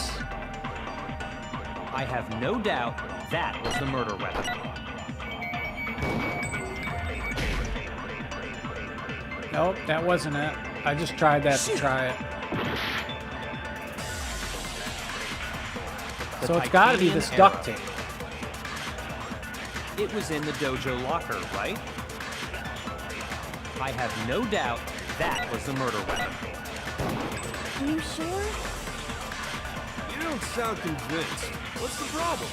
I have no doubt that was the murder weapon. Nope, that wasn't it. I just tried that to try it. So it's got to be this duct tape. It was in the dojo locker, right? I have no doubt that was the murder weapon. Are you sure? You don't sound convinced. What's the problem?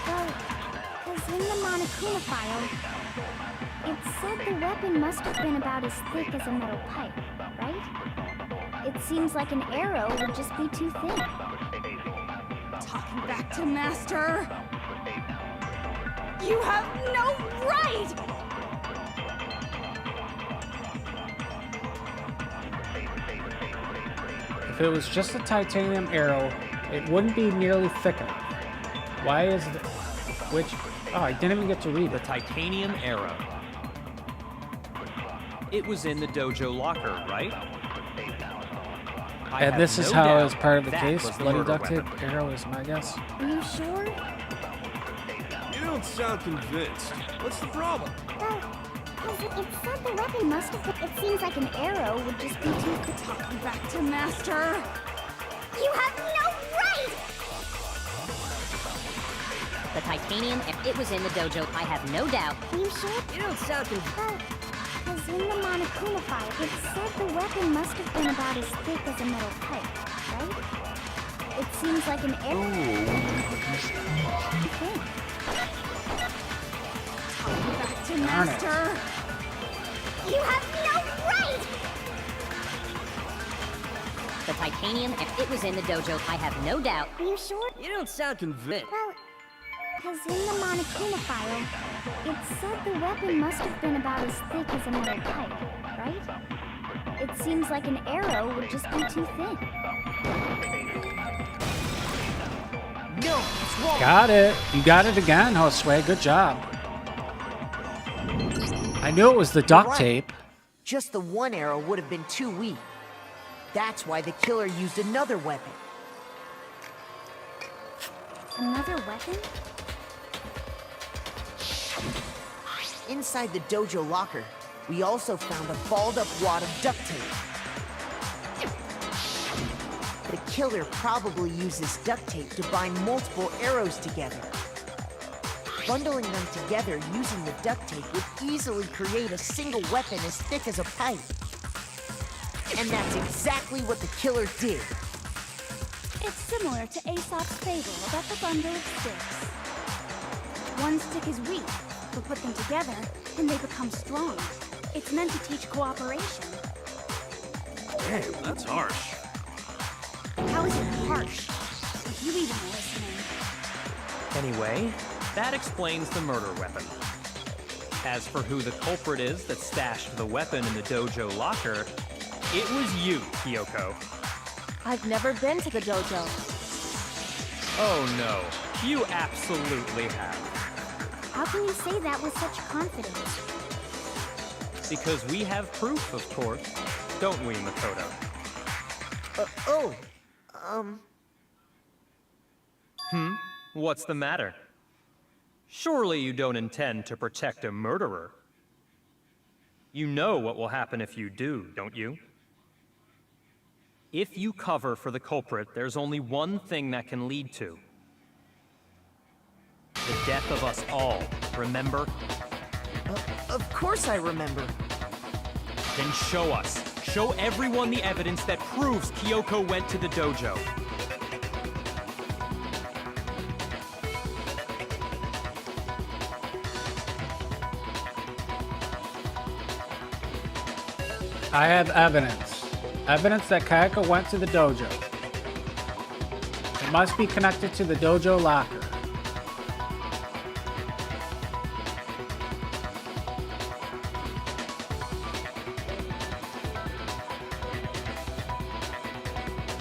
Well, because in the Monokuma file, it said the weapon must have been about as thick as a metal pipe, right? It seems like an arrow would just be too thin. Talking back to Master! You have no right! If it was just a titanium arrow, it wouldn't be nearly thick enough. Why is it? Which? Oh, I didn't even get to read The it. titanium arrow. It was in the dojo locker, right? I And have this is no how doubt it's part of the that case. was the Bloody murder duct tape weapon. arrow is my guess. Are you sure? You don't sound convinced. What's the problem? Well, because it said the weapon must have been... It seems like an arrow would just be too... Talking back to Master! You have no right! The titanium, it was in the dojo. I have no doubt. Are you sure? You don't sound Well, because in the Monokuma file, it said the weapon must have been about as thick as a metal pipe, right? It seems like an arrow. Talking back to Darn it. Master! You have no right! The titanium, it was in the dojo. I have no doubt. Are you sure? You don't sound Convinced. Well, because in the Monokuma file, it said the weapon must have been about as thick as a metal pipe, right? It seems like an arrow would just be too thin. No, it's wrong! Got it. You got it again, Josue. Good job. I knew it was the duct Right. tape. Just the one arrow would have been too weak. That's why the killer used another weapon. Another weapon? Inside the dojo locker, we also found a balled up wad of duct tape. The killer probably uses duct tape to bind multiple arrows together. Bundling them together using the duct tape would easily create a single weapon as thick as a pipe. And that's exactly what the killer did. It's similar to Aesop's fable about the bundle of sticks. One stick is weak, but put them together, and they become strong. It's meant to teach cooperation. Damn, that's harsh. How is it harsh? Are you even listening? Anyway, that explains the murder weapon. As for who the culprit is that stashed the weapon in the dojo locker, it was you, Kyoko. I've never been to the dojo. Oh no, you absolutely have. How can you say that with such confidence? Because we have proof, of course. Don't we, Makoto? What's the matter? Surely you don't intend to protect a murderer. You know what will happen if you do, don't you? If you cover for the culprit, there's only one thing that can lead to. The death of us all, remember? Of course I remember. Then show us. Show everyone the evidence that proves Kyoko went to the dojo. I have evidence. Evidence that Kayako went to the dojo. It must be connected to the dojo locker.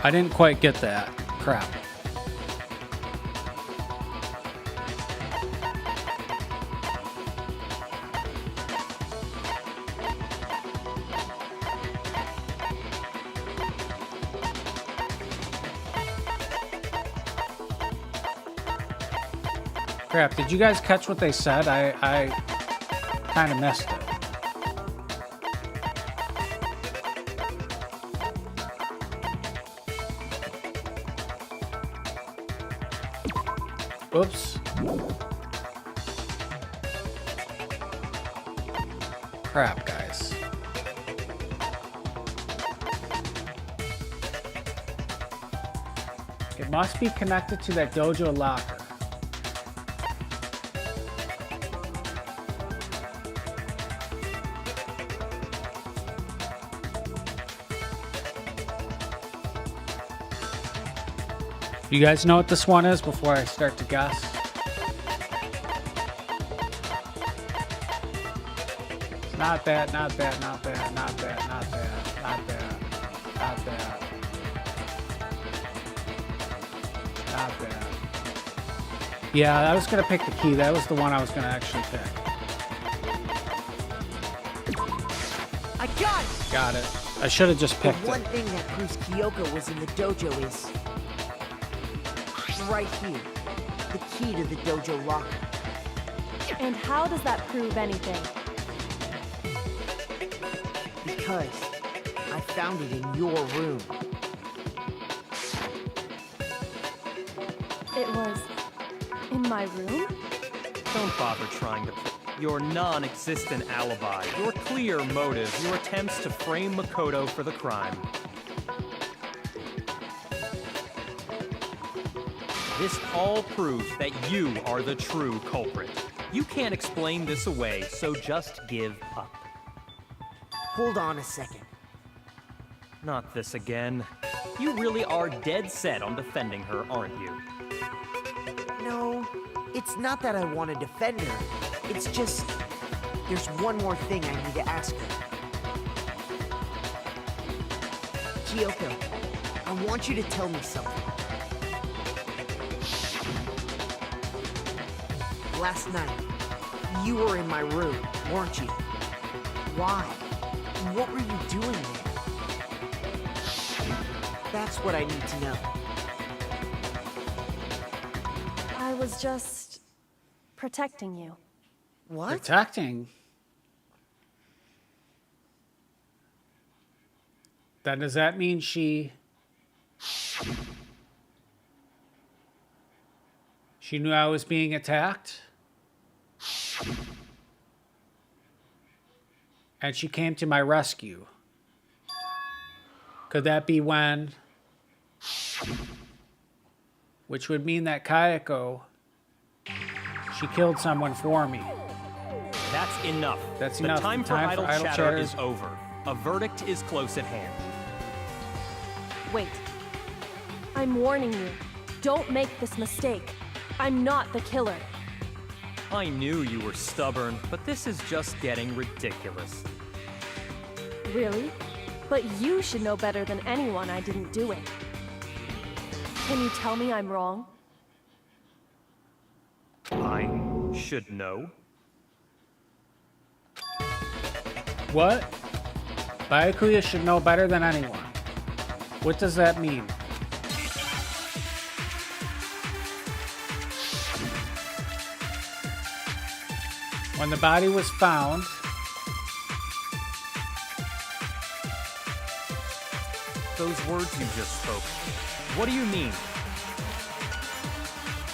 I didn't quite get that. Crap. Crap, did you guys catch what they said? I kind of missed it. Oops. Crap, guys. It must be connected to that dojo locker. You guys know what this one is before I start to guess? It's not that, not that, not that, not that, not that, not that, not that, not that. Yeah, I was gonna pick the key. That was the one I was gonna actually pick. I got it! Got it. I should have just picked The one it. thing that proves Kyoko was in the dojo is right here. The key to the dojo locker. And how does that prove anything? Because I found it in your room. It was in my room? Don't bother trying to... Your non-existent alibi, your clear motive, your attempts to frame Makoto for the crime. This all proves that you are the true culprit. You can't explain this away, so just give up. Hold on a second. Not this again. You really are dead set on defending her, aren't you? No, it's not that I want to defend her. It's just, there's one more thing I need to ask her. Kyoko, I want you to tell me something. Last night, you were in my room, weren't you? Why? What were you doing there? That's what I need to know. I was just protecting you. What? Protecting? Then does that mean she She knew I was being attacked. And she came to my rescue. Could that be when? Which would mean that Kayako, she killed someone for me. That's enough. That's the enough. Time for idle chatter is over. A verdict is close at hand. Wait. I'm warning you. Don't make this mistake. I'm not the killer. I knew you were stubborn, but this is just getting ridiculous. Really? But you should know better than anyone I didn't do it. Can you tell me I'm wrong? I should know? What? Byakuya should know better than anyone. What does that mean? When the body was found, those words you just spoke, what do you mean?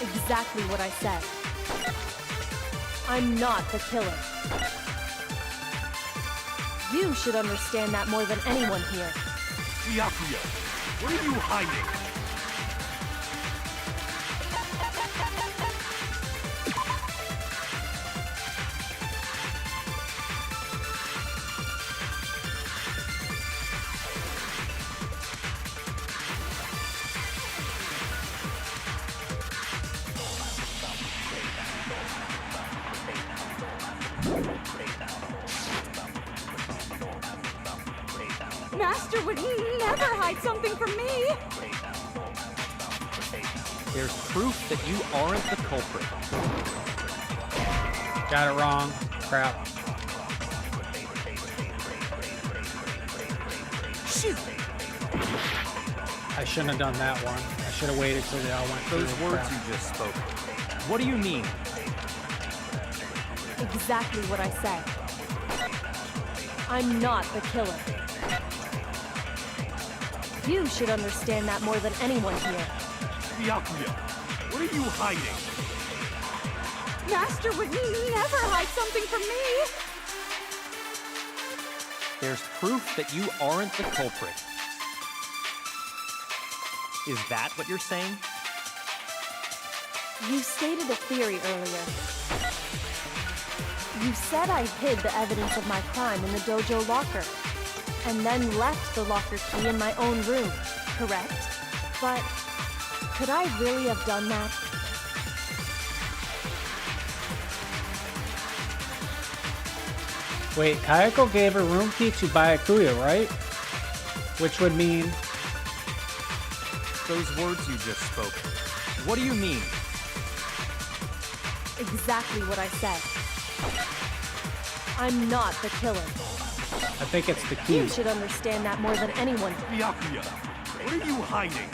Exactly what I said. I'm not the killer. You should understand that more than anyone here. Byakuya, what are you hiding? Master would never hide something from me! There's proof that you aren't the culprit. got it wrong. Crap. Shoot! I shouldn't have done that one. I should have waited till they all went through. Those words you just spoke, what do you mean? Exactly what I said. I'm not the killer. You should understand that more than anyone here. Byakuya, what are you hiding? Master would never hide something from me! There's proof that you aren't the culprit. Is that what you're saying? You stated a theory earlier. You said I hid the evidence of my crime in the dojo locker, and then left the locker key in my own room, correct? But could I really have done that? Wait, Kayako gave her room key to Byakuya, right? Which would mean... Those words you just spoke, what do you mean? Exactly what I said. I'm not the killer. I think it's the key. You should understand that more than anyone. Byakuya, what are you hiding?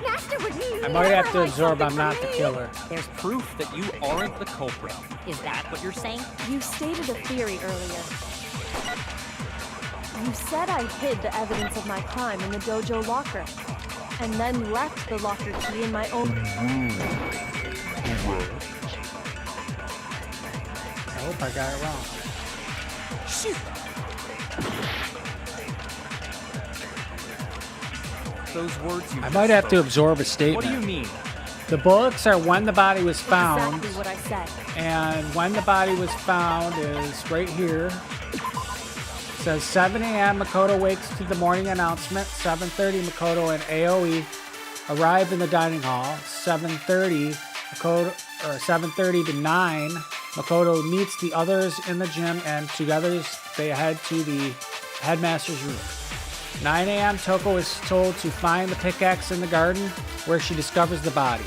Master would I never might have to hide absorb I'm something not from the me. killer. There's proof that you aren't the culprit. Is that what you're saying? You stated a theory earlier. You said I hid the evidence of my crime in the dojo locker, and then left the locker key in my own... I hope I got it wrong. Shoot! Those words you I just might have to spoke, absorb a statement. what do you mean? The bullets are when the body was found, Exactly what I said. and when the body was found is right here. It says 7 a.m. Makoto wakes to the morning announcement. 7:30 Makoto and Aoi arrive in the dining hall. 7:30 Makoto, or 7:30 to 9 Makoto meets the others in the gym, and together they head to the headmaster's room. 9 a.m. Toko is told to find the pickaxe in the garden, where she discovers the body.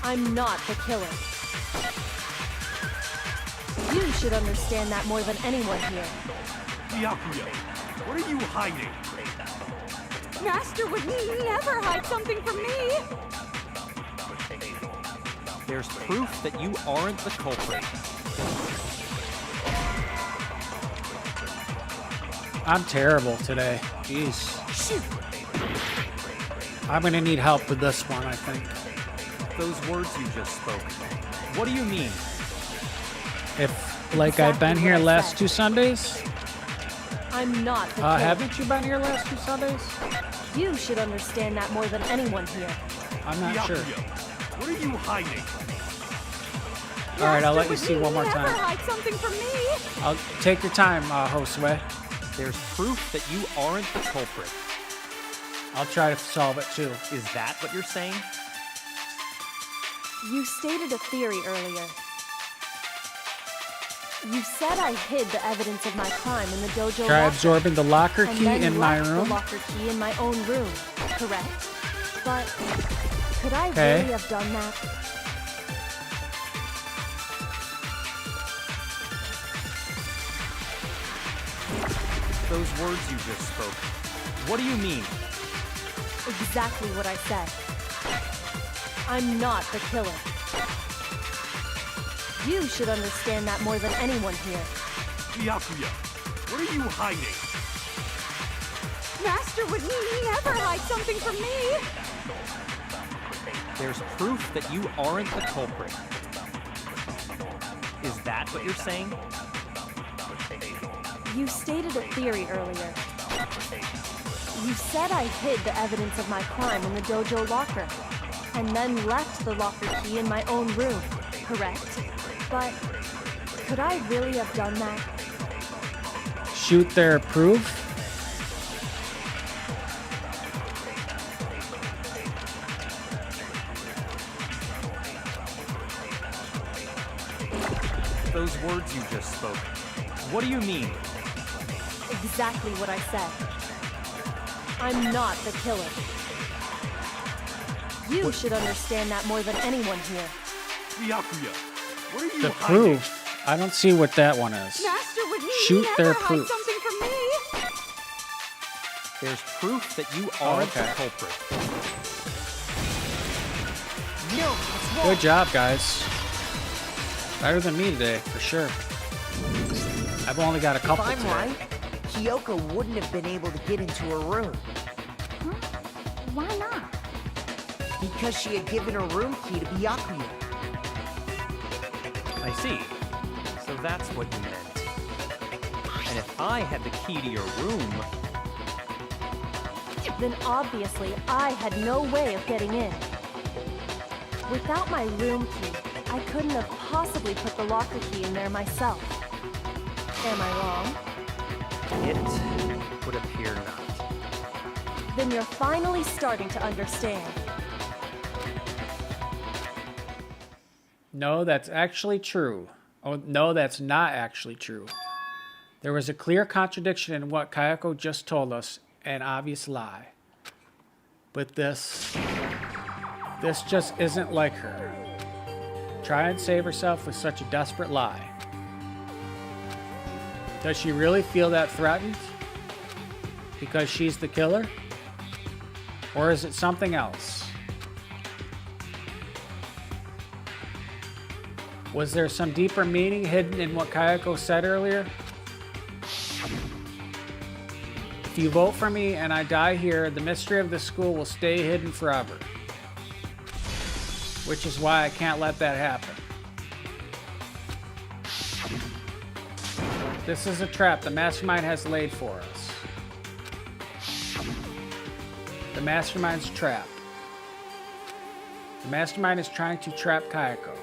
I'm not the killer. You should understand that more than anyone here. Byakuya, what are you hiding? Master would never hide something from me! There's proof that you aren't the culprit. I'm terrible today. Jeez. Shoot! I'm gonna need help with this one, I think. Those words you just spoke. What do you mean? If, like, I've been here last 2 Sundays? I'm not the killer. Haven't you been here last 2 Sundays? You should understand that more than anyone here. I'm not sure. Byakuya, what are you hiding? Alright, I'll let you see one more Never time. hide something from me! I'll take your time, Josue. There's proof that you aren't the culprit. I'll try to solve it too. Is that what you're saying? You stated a theory earlier. You said I hid the evidence of my crime in the dojo Try locker, absorbing the locker and key then in my left room. the locker key in my own room, correct? But could I Okay. really have done that? Those words you just spoke. What do you mean? Exactly what I said. I'm not the killer. You should understand that more than anyone here. Byakuya, what are you hiding? Master would never hide something from me! There's proof that you aren't the culprit. Is that what you're saying? You stated a theory earlier. You said I hid the evidence of my crime in the dojo locker, and then left the locker key in my own room, correct? But could I really have done that? Shoot their proof? Those words you just spoke. What do you mean? Exactly what I said. I'm not the killer. You should understand that more than anyone here. Byakuya, what are you The hiding? proof? I don't see what that one is. Master would Shoot never their hide proof. something from me! There's proof that you aren't okay. the culprit. No, what's wrong? Good job, guys. Better than me today, for sure. I've only got a If couple I'm today. right, Kyoko wouldn't have been able to get into her room Why not? because she had given her room key to Byakuya. I see. So that's what you meant. And if I had the key to your room, Then obviously I had no way of getting in. Without my room key, I couldn't have possibly put the locker key in there myself. Am I wrong? it would appear not. Then you're finally starting to understand. No, that's actually true. Oh, no, that's not actually true. There was a clear contradiction in what Kayako just told us, an obvious lie. But this just isn't like her. Try and save herself with such a desperate lie. Does she really feel that threatened? Because she's the killer? Or is it something else? Was there some deeper meaning hidden in what Kayako said earlier? If you vote for me and I die here, the mystery of the school will stay hidden forever. Which is why I can't let that happen. This is a trap the Mastermind has laid for us. The Mastermind's trap. The Mastermind is trying to trap Kayako.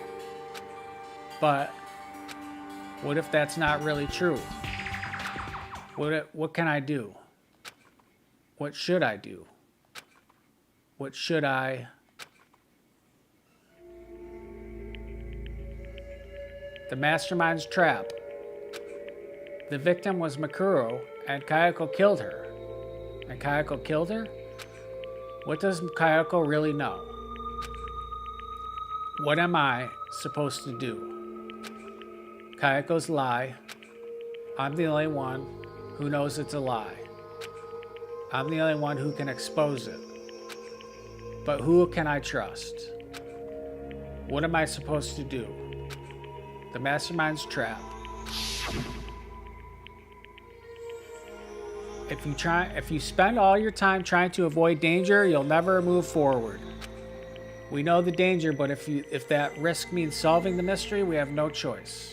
But what if that's not really true? What can I do? What should I do? What should I... The Mastermind's trap. The victim was Makuro, and Kayako killed her. And Kayako killed her? What does Kayako really know? What am I supposed to do? Kayako's lie. I'm the only one who knows it's a lie. I'm the only one who can expose it. But who can I trust? What am I supposed to do? The mastermind's trap. If you spend all your time trying to avoid danger, you'll never move forward. We know the danger, but if that risk means solving the mystery, we have no choice.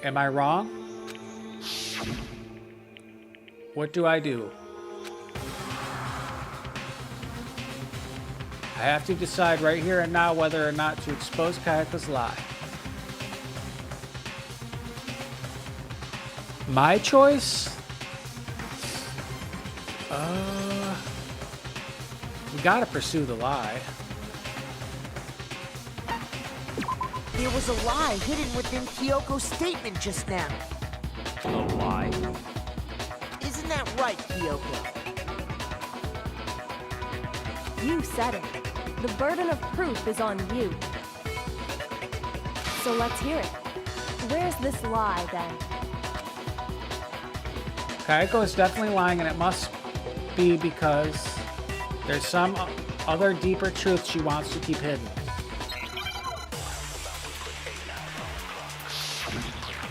Am I wrong? What do I do? I have to decide right here and now whether or not to expose Kayako's lie. My choice? We gotta pursue the lie. There was a lie hidden within Kyoko's statement just now. A lie? Isn't that right, Kyoko? You said it. The burden of proof is on you. So let's hear it. Where's this lie, then? Kayako is definitely lying, and it must be because there's some other deeper truth she wants to keep hidden.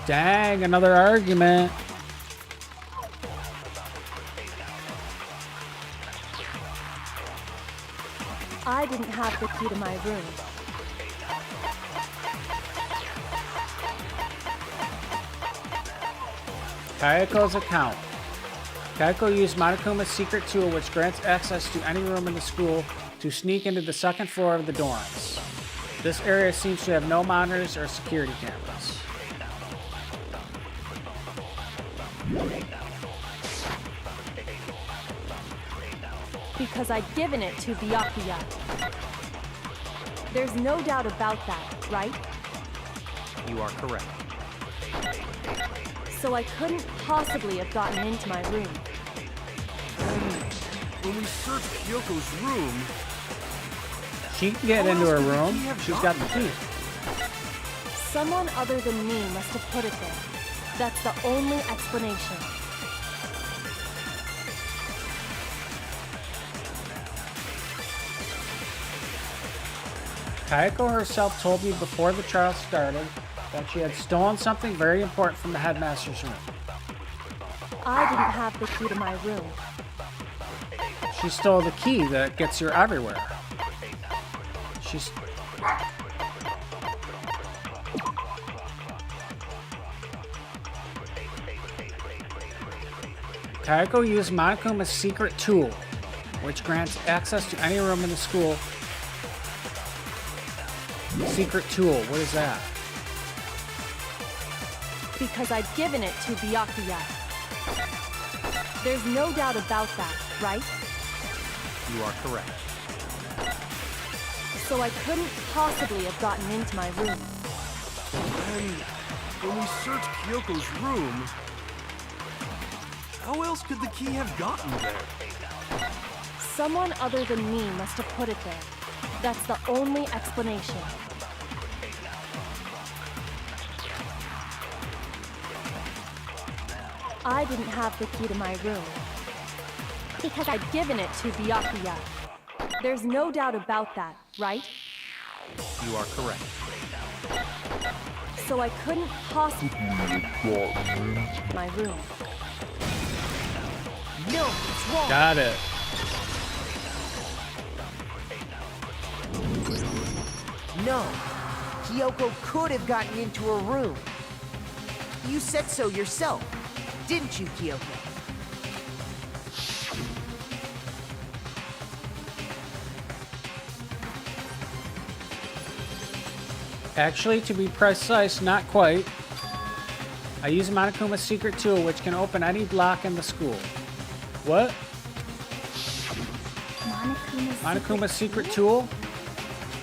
Dang, another argument. I didn't have the key to my room. Kayako's account. Kayako used Monokuma's secret tool, which grants access to any room in the school, to sneak into the second floor of the dorms. This area seems to have no monitors or security cameras. Because I'd given it to Byakuya. There's no doubt about that, right? You are correct. So I couldn't possibly have gotten into my room. When we searched Kyoko's room... She can get into her room. She's got the key. Someone other than me must have put it there. That's the only explanation. Kayako herself told me before the trial started that she had stolen something very important from the headmaster's room. I didn't have the key to my room. She stole the key that gets her everywhere. Kayako used Monokuma's secret tool, which grants access to any room in the school. Secret tool, what is that? Because I'd given it to Byakuya. There's no doubt about that, right? You are correct. So I couldn't possibly have gotten into my room. And when we searched Kyoko's room... how else could the key have gotten there? Someone other than me must have put it there. That's the only explanation. I didn't have the key to my room. Because I'd given it to Byakuya. There's no doubt about that, right? You are correct. So I couldn't possibly have my room. No, it's wrong. Got it. No. Kyoko could have gotten into her room. You said so yourself, didn't you, Kyoko? Actually, to be precise, not quite. I use Monokuma's secret tool, which can open any lock in the school. What? Monokuma's secret tool?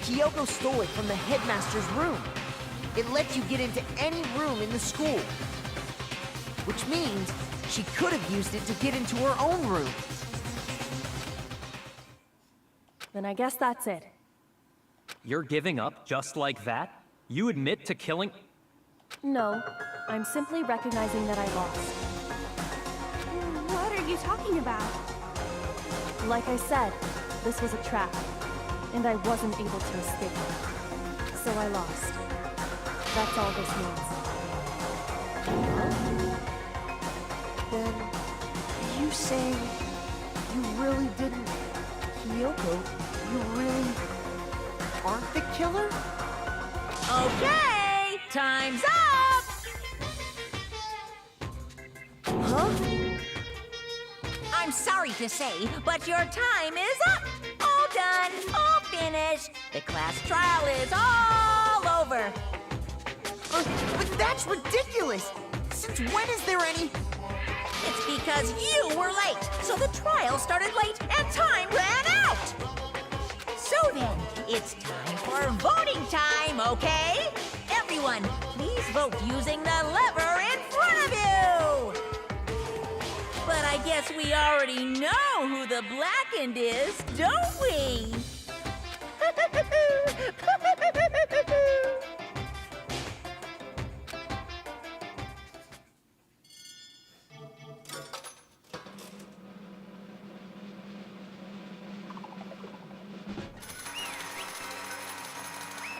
Kyoko stole it from the headmaster's room. It lets you get into any room in the school. Which means she could have used it to get into her own room. Then I guess that's it. You're giving up just like that? You admit to killing... No, I'm simply recognizing that I lost. What are you talking about? Like I said, this was a trap, and I wasn't able to escape. So I lost. That's all this means. Then, you saying you really didn't... Kyoko, you really aren't the killer? Okay, time's up! Huh? I'm sorry to say, but your time is up. All done, all finished. The class trial is all over. But that's ridiculous! Since when is there any... It's because you were late, so the trial started late and time ran out. So then, it's time for voting time, okay? Everyone, please vote using the lever in front of you. But I guess we already know who the blackened is, don't we?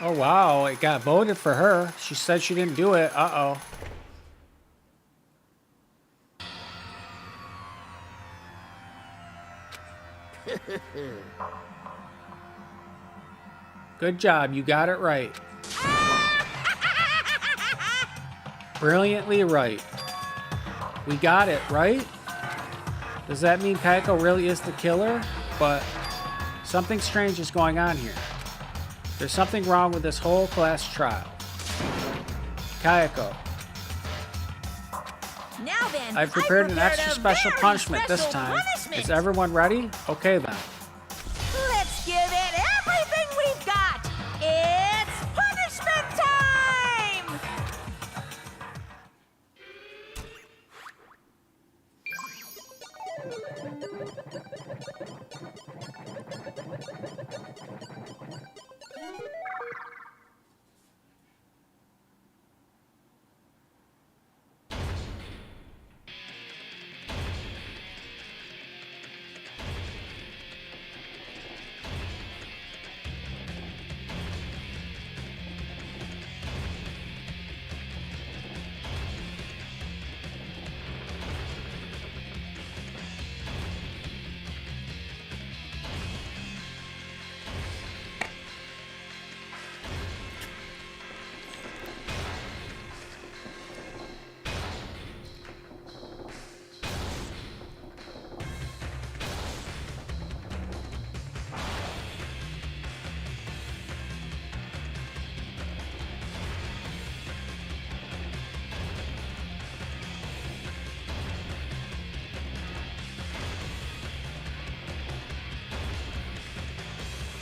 Oh wow, it got voted for her. She said she didn't do it. Uh-oh. Good job, you got it right. Brilliantly right. We got it, right? Does that mean Kayako really is the killer? But something strange is going on here. There's something wrong with this whole class trial. Kayako. Now then, I've prepared an extra a special very punishment this special time. punishment. Is everyone ready? Okay then. Let's give it everything we've got. It's punishment time!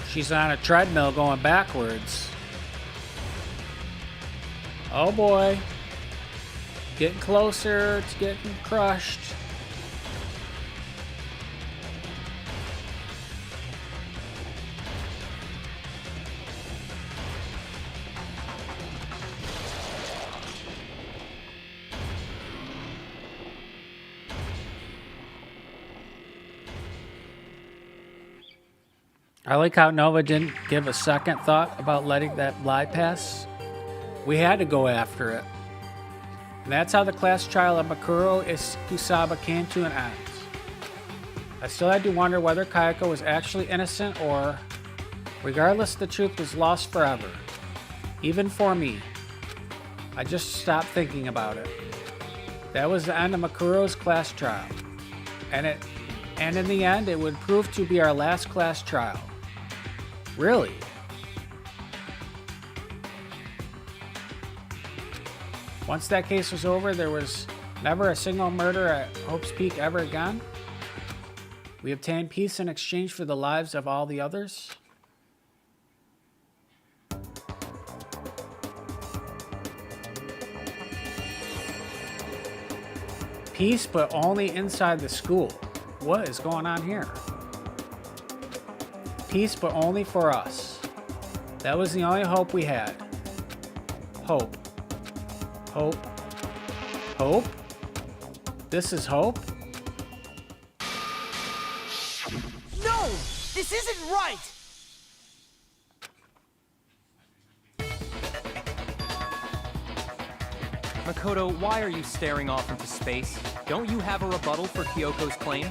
She's on a treadmill going backwards. Oh boy. Getting closer to getting crushed. I like how Nova didn't give a second thought about letting that lie pass. We had to go after it. And that's how the class trial of Makuro Kusaba came to an end. I still had to wonder whether Kayako was actually innocent or, regardless, the truth was lost forever. Even for me. I just stopped thinking about it. That was the end of Makuro's class trial. And in the end, it would prove to be our last class trial. Really? Once that case was over, there was never a single murder at Hope's Peak ever again? We obtained peace in exchange for the lives of all the others? Peace, but only inside the school. What is going on here? Peace, but only for us. That was the only hope we had. Hope. Hope. Hope? This is hope? No! This isn't right! Makoto, why are you staring off into space? Don't you have a rebuttal for Kyoko's claim?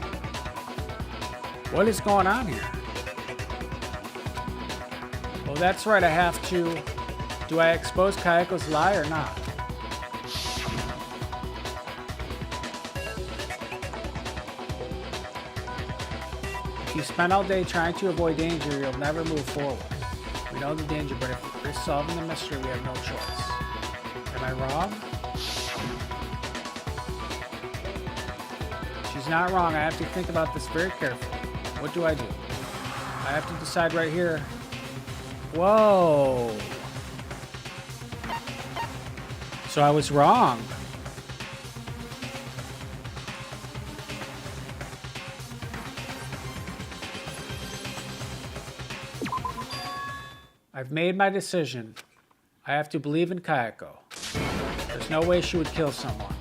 What is going on here? Oh, that's right, I have to... Do I expose Kayako's lie or not? If you spend all day trying to avoid danger, you'll never move forward. We know the danger, but if we're solving the mystery, we have no choice. Am I wrong? She's not wrong. I have to think about this very carefully. What do? I have to decide right here. Whoa. So I was wrong. I've made my decision. I have to believe in Kayako. There's no way she would kill someone.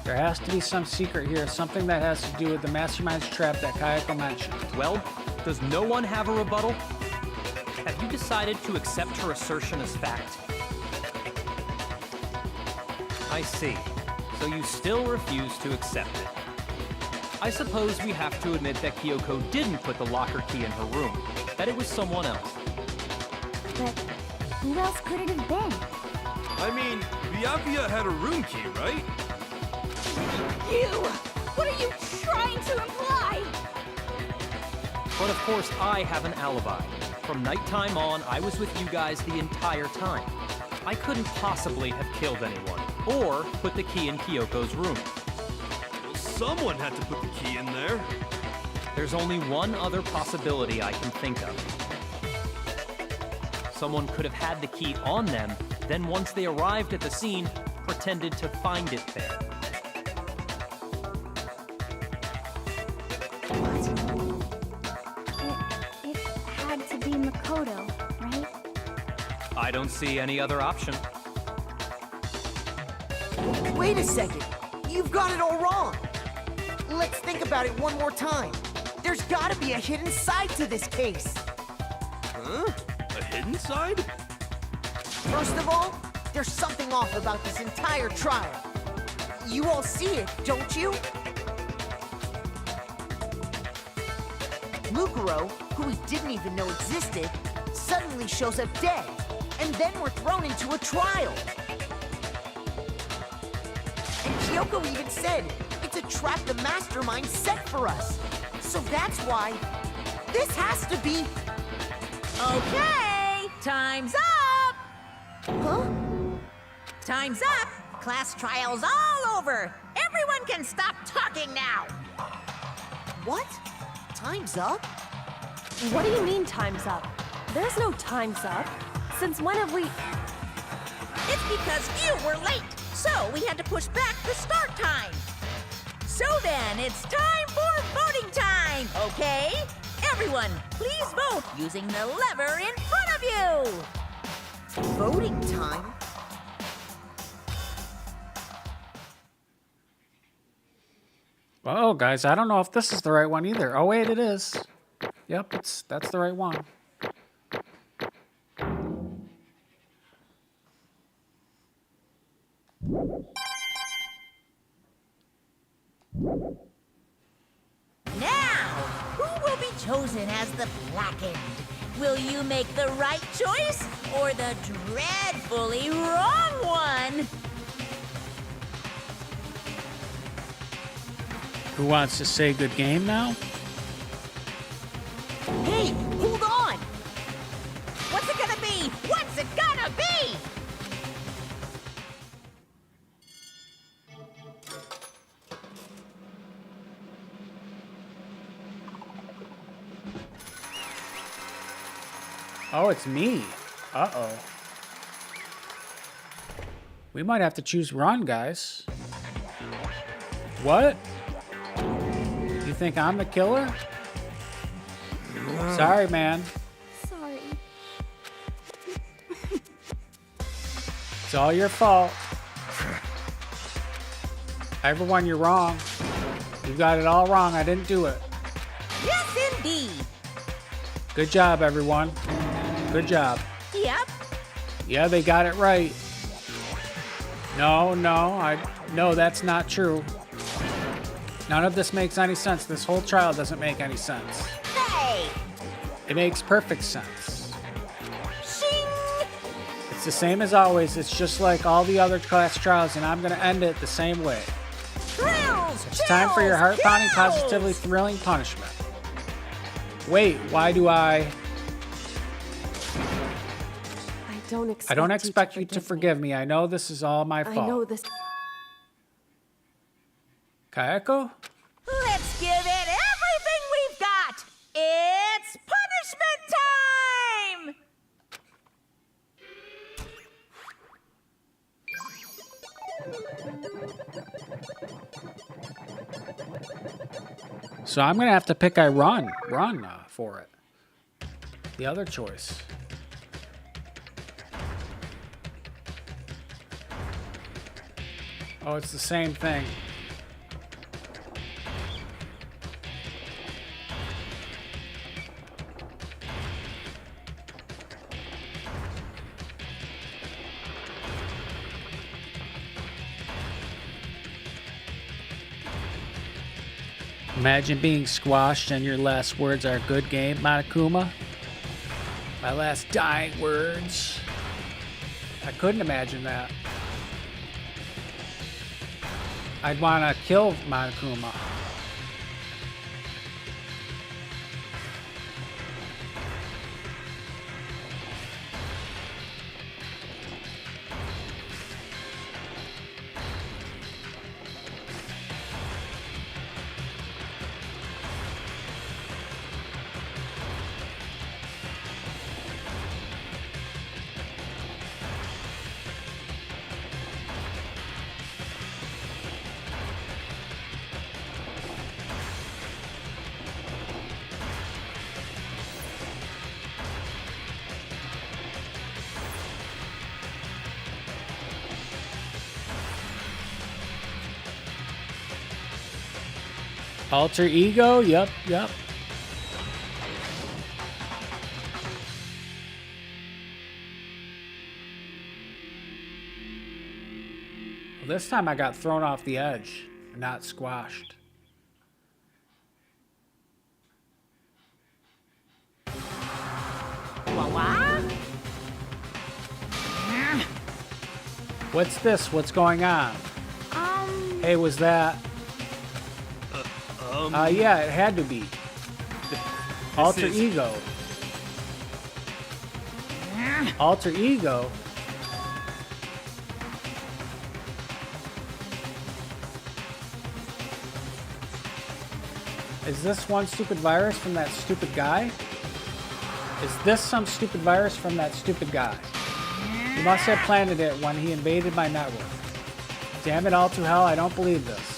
There has to be some secret here, something that has to do with the mastermind's trap that Kayako mentioned. Well, does no one have a rebuttal? Have you decided to accept her assertion as fact? I see. So you still refuse to accept it. I suppose we have to admit that Kyoko didn't put the locker key in her room, that it was someone else. But who else could it have been? I mean, Byakuya had a room key, right? You! What are you trying to imply? But of course, I have an alibi. From nighttime on, I was with you guys the entire time. I couldn't possibly have killed anyone, or put the key in Kyoko's room. Well, someone had to put the key in there. There's only one other possibility I can think of. Someone could have had the key on them, then once they arrived at the scene, pretended to find it there. It had to be Makoto, right? I don't see any other option. Wait a second. You've got it all wrong. Let's think about it one more time. There's gotta be a hidden side to this case. Huh? A hidden side? First of all, there's something off about this entire trial. You all see it, don't you? Mukuro, who we didn't even know existed, suddenly shows up dead, and then we're thrown into a trial. And Kyoko even said it's a trap the mastermind set for us. So that's why this has to be... Okay, time's up! Huh? Time's up! Class trial's all over! Everyone can stop talking now! What? Time's up? What do you mean time's up? There's no time's up. Since when have we... It's because you were late, so we had to push back the start time. So then, it's time for voting time, okay? Everyone, please vote using the lever in front of you! Voting time? Oh, guys, I don't know if this is the right one either. Oh, wait, it is. Yep, that's the right one. Now, who will be chosen as the blackened? Will you make the right choice or the dreadfully wrong one? Who wants to say good game now? Hey, hold on! What's it gonna be? What's it gonna be? Oh, it's me. Uh-oh. We might have to choose run, guys. What? You think I'm the killer? Sorry, man. Sorry. It's It's all your fault. Everyone, you're wrong. You got it all wrong. I didn't do it. Yes, indeed. Good job, everyone. Good job. Yep. Yeah, they got it right. No, that's not true. None of this makes any sense. This whole trial doesn't make any sense. Hey! It makes perfect sense. Shing! It's the same as always. It's just like all the other class trials, and I'm going to end it the same way. Thrills! It's time for your heart-pounding, positively thrilling punishment. Wait, why do I don't expect you to forgive me. I know this is all my fault. I know this. Kayako? Let's give it everything we've got! It's punishment time! So I'm going to have to pick I run for it. The other choice. Oh, it's the same thing. Imagine being squashed and your last words are "good game, Monokuma." My last dying words. I couldn't imagine that. I'd want to kill Monokuma. Alter ego? Yep. Well, this time I got thrown off the edge, not squashed. What's this? What's going on? Hey, was that? Yeah, it had to be. Alter ego. Alter ego? Is this one stupid virus from that stupid guy? Is this some stupid virus from that stupid guy? He must have planted it when he invaded my network. Damn it all to hell, I don't believe this.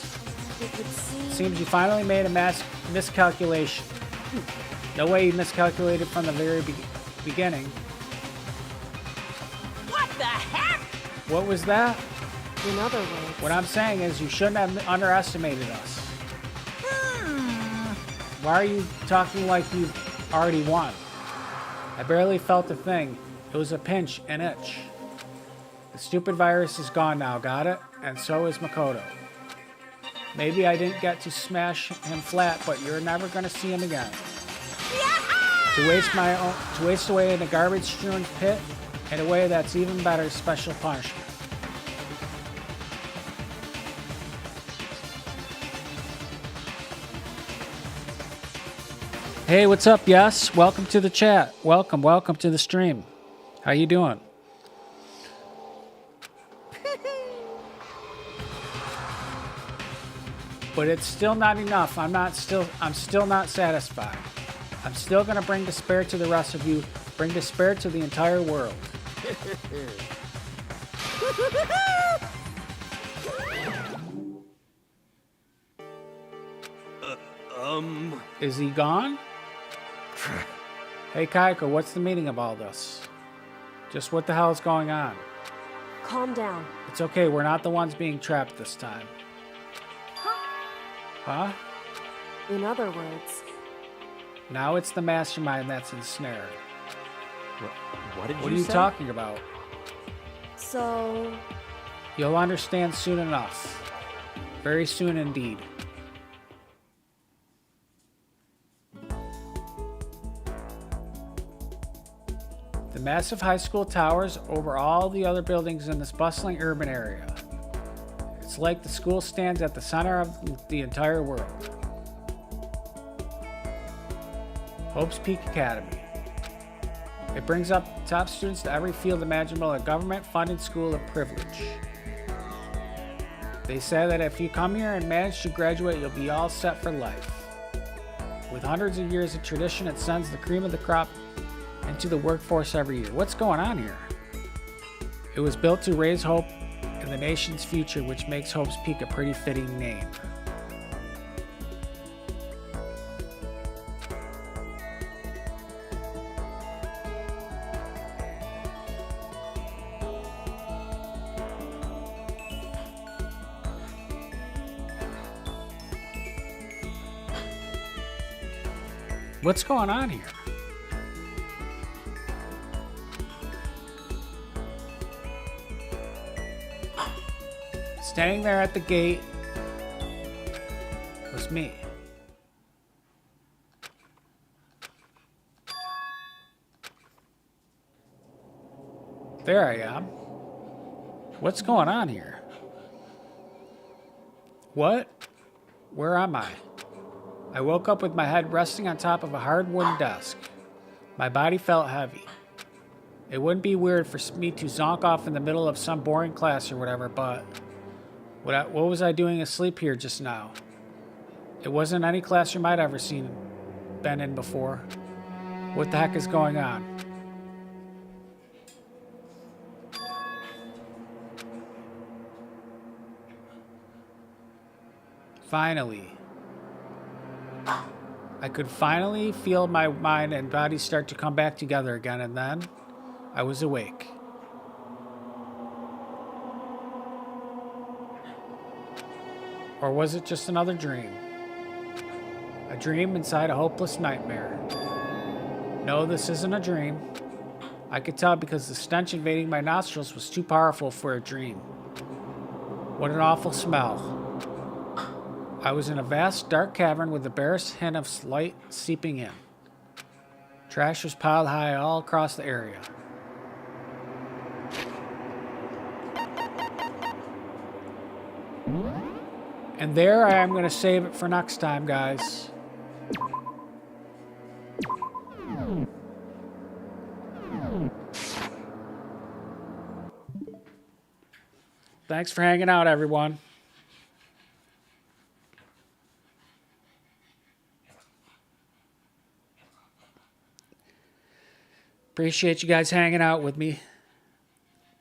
Seems you finally made a mass miscalculation. No way you miscalculated from the very beginning. What the heck? What was that? In other words, What I'm saying is you shouldn't have underestimated us. Why are you talking like you've already won? I barely felt a thing. It was a pinch, an itch. The stupid virus is gone now, got it? And so is Makoto. Maybe I didn't get to smash him flat, but you're never gonna see him again. To waste away in a garbage-strewn pit in a way that's even better, special punishment. Hey, what's up, Yes? Welcome to the chat. Welcome to the stream. How you doing? But it's still not enough. I'm still not satisfied. I'm still gonna bring despair to the rest of you, bring despair to the entire world. Is he gone? Hey Kaiko, what's the meaning of all this? Just what the hell is going on? Calm down. It's okay, we're not the ones being trapped this time. Huh? In other words, Now it's the mastermind that's ensnared. What did What are you say? talking about? so You'll understand soon enough. Very soon indeed. The massive high school towers over all the other buildings in this bustling urban area. It's like the school stands at the center of the entire world. Hope's Peak Academy. It brings up top students to every field imaginable at a government-funded school of privilege. They say that if you come here and manage to graduate, you'll be all set for life. With hundreds of years of tradition, it sends the cream of the crop into the workforce every year. What's going on here? It was built to raise hope in the nation's future, which makes Hope's Peak a pretty fitting name. What's going on here? Standing there at the gate was me. There I am. What's going on here? What? Where am I? I woke up with my head resting on top of a hard wooden desk. My body felt heavy. It wouldn't be weird for me to zonk off in the middle of some boring class or whatever, but what was I doing asleep here just now? It wasn't any classroom I'd ever been in before. What the heck is going on? Finally. I could finally feel my mind and body start to come back together again, and then I was awake. Or was it just another dream? A dream inside a hopeless nightmare. No, this isn't a dream. I could tell because the stench invading my nostrils was too powerful for a dream. What an awful smell. I was in a vast, dark cavern with the barest hint of light seeping in. Trash was piled high all across the area. And there I am going to save it for next time, guys. Thanks for hanging out, everyone. Appreciate you guys hanging out with me.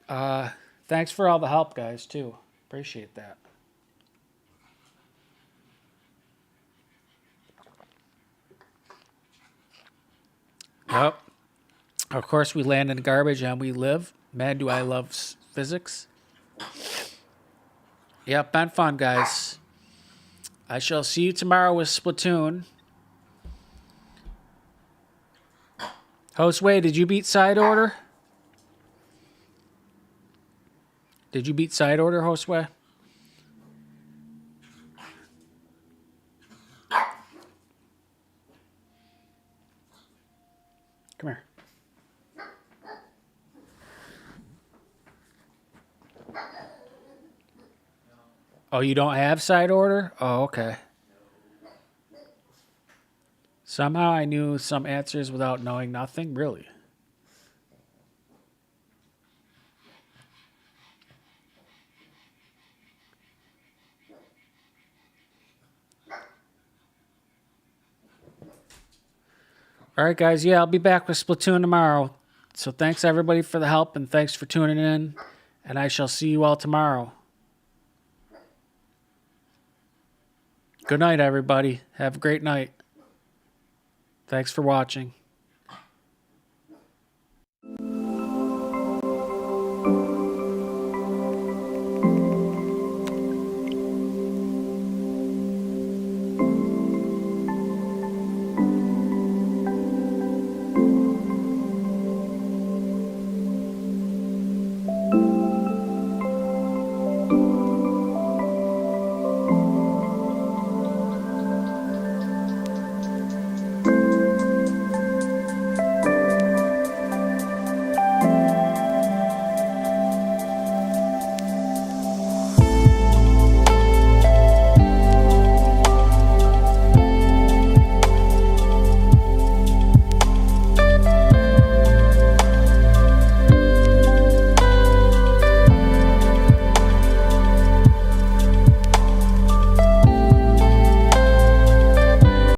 Thanks for all the help, guys, too. Appreciate that. Yep. Of course, we land in garbage and we live. Man, do I love physics. Yep, been fun, guys. I shall see you tomorrow with Splatoon. Josue, did you beat side order? Did you beat side order, Josue? Come here. Oh, you don't have side order? Oh, okay. Somehow I knew some answers without knowing nothing? Really? All right, guys. Yeah, I'll be back with Splatoon tomorrow. So thanks, everybody, for the help, and thanks for tuning in. And I shall see you all tomorrow. Good night, everybody. Have a great night. Thanks for watching.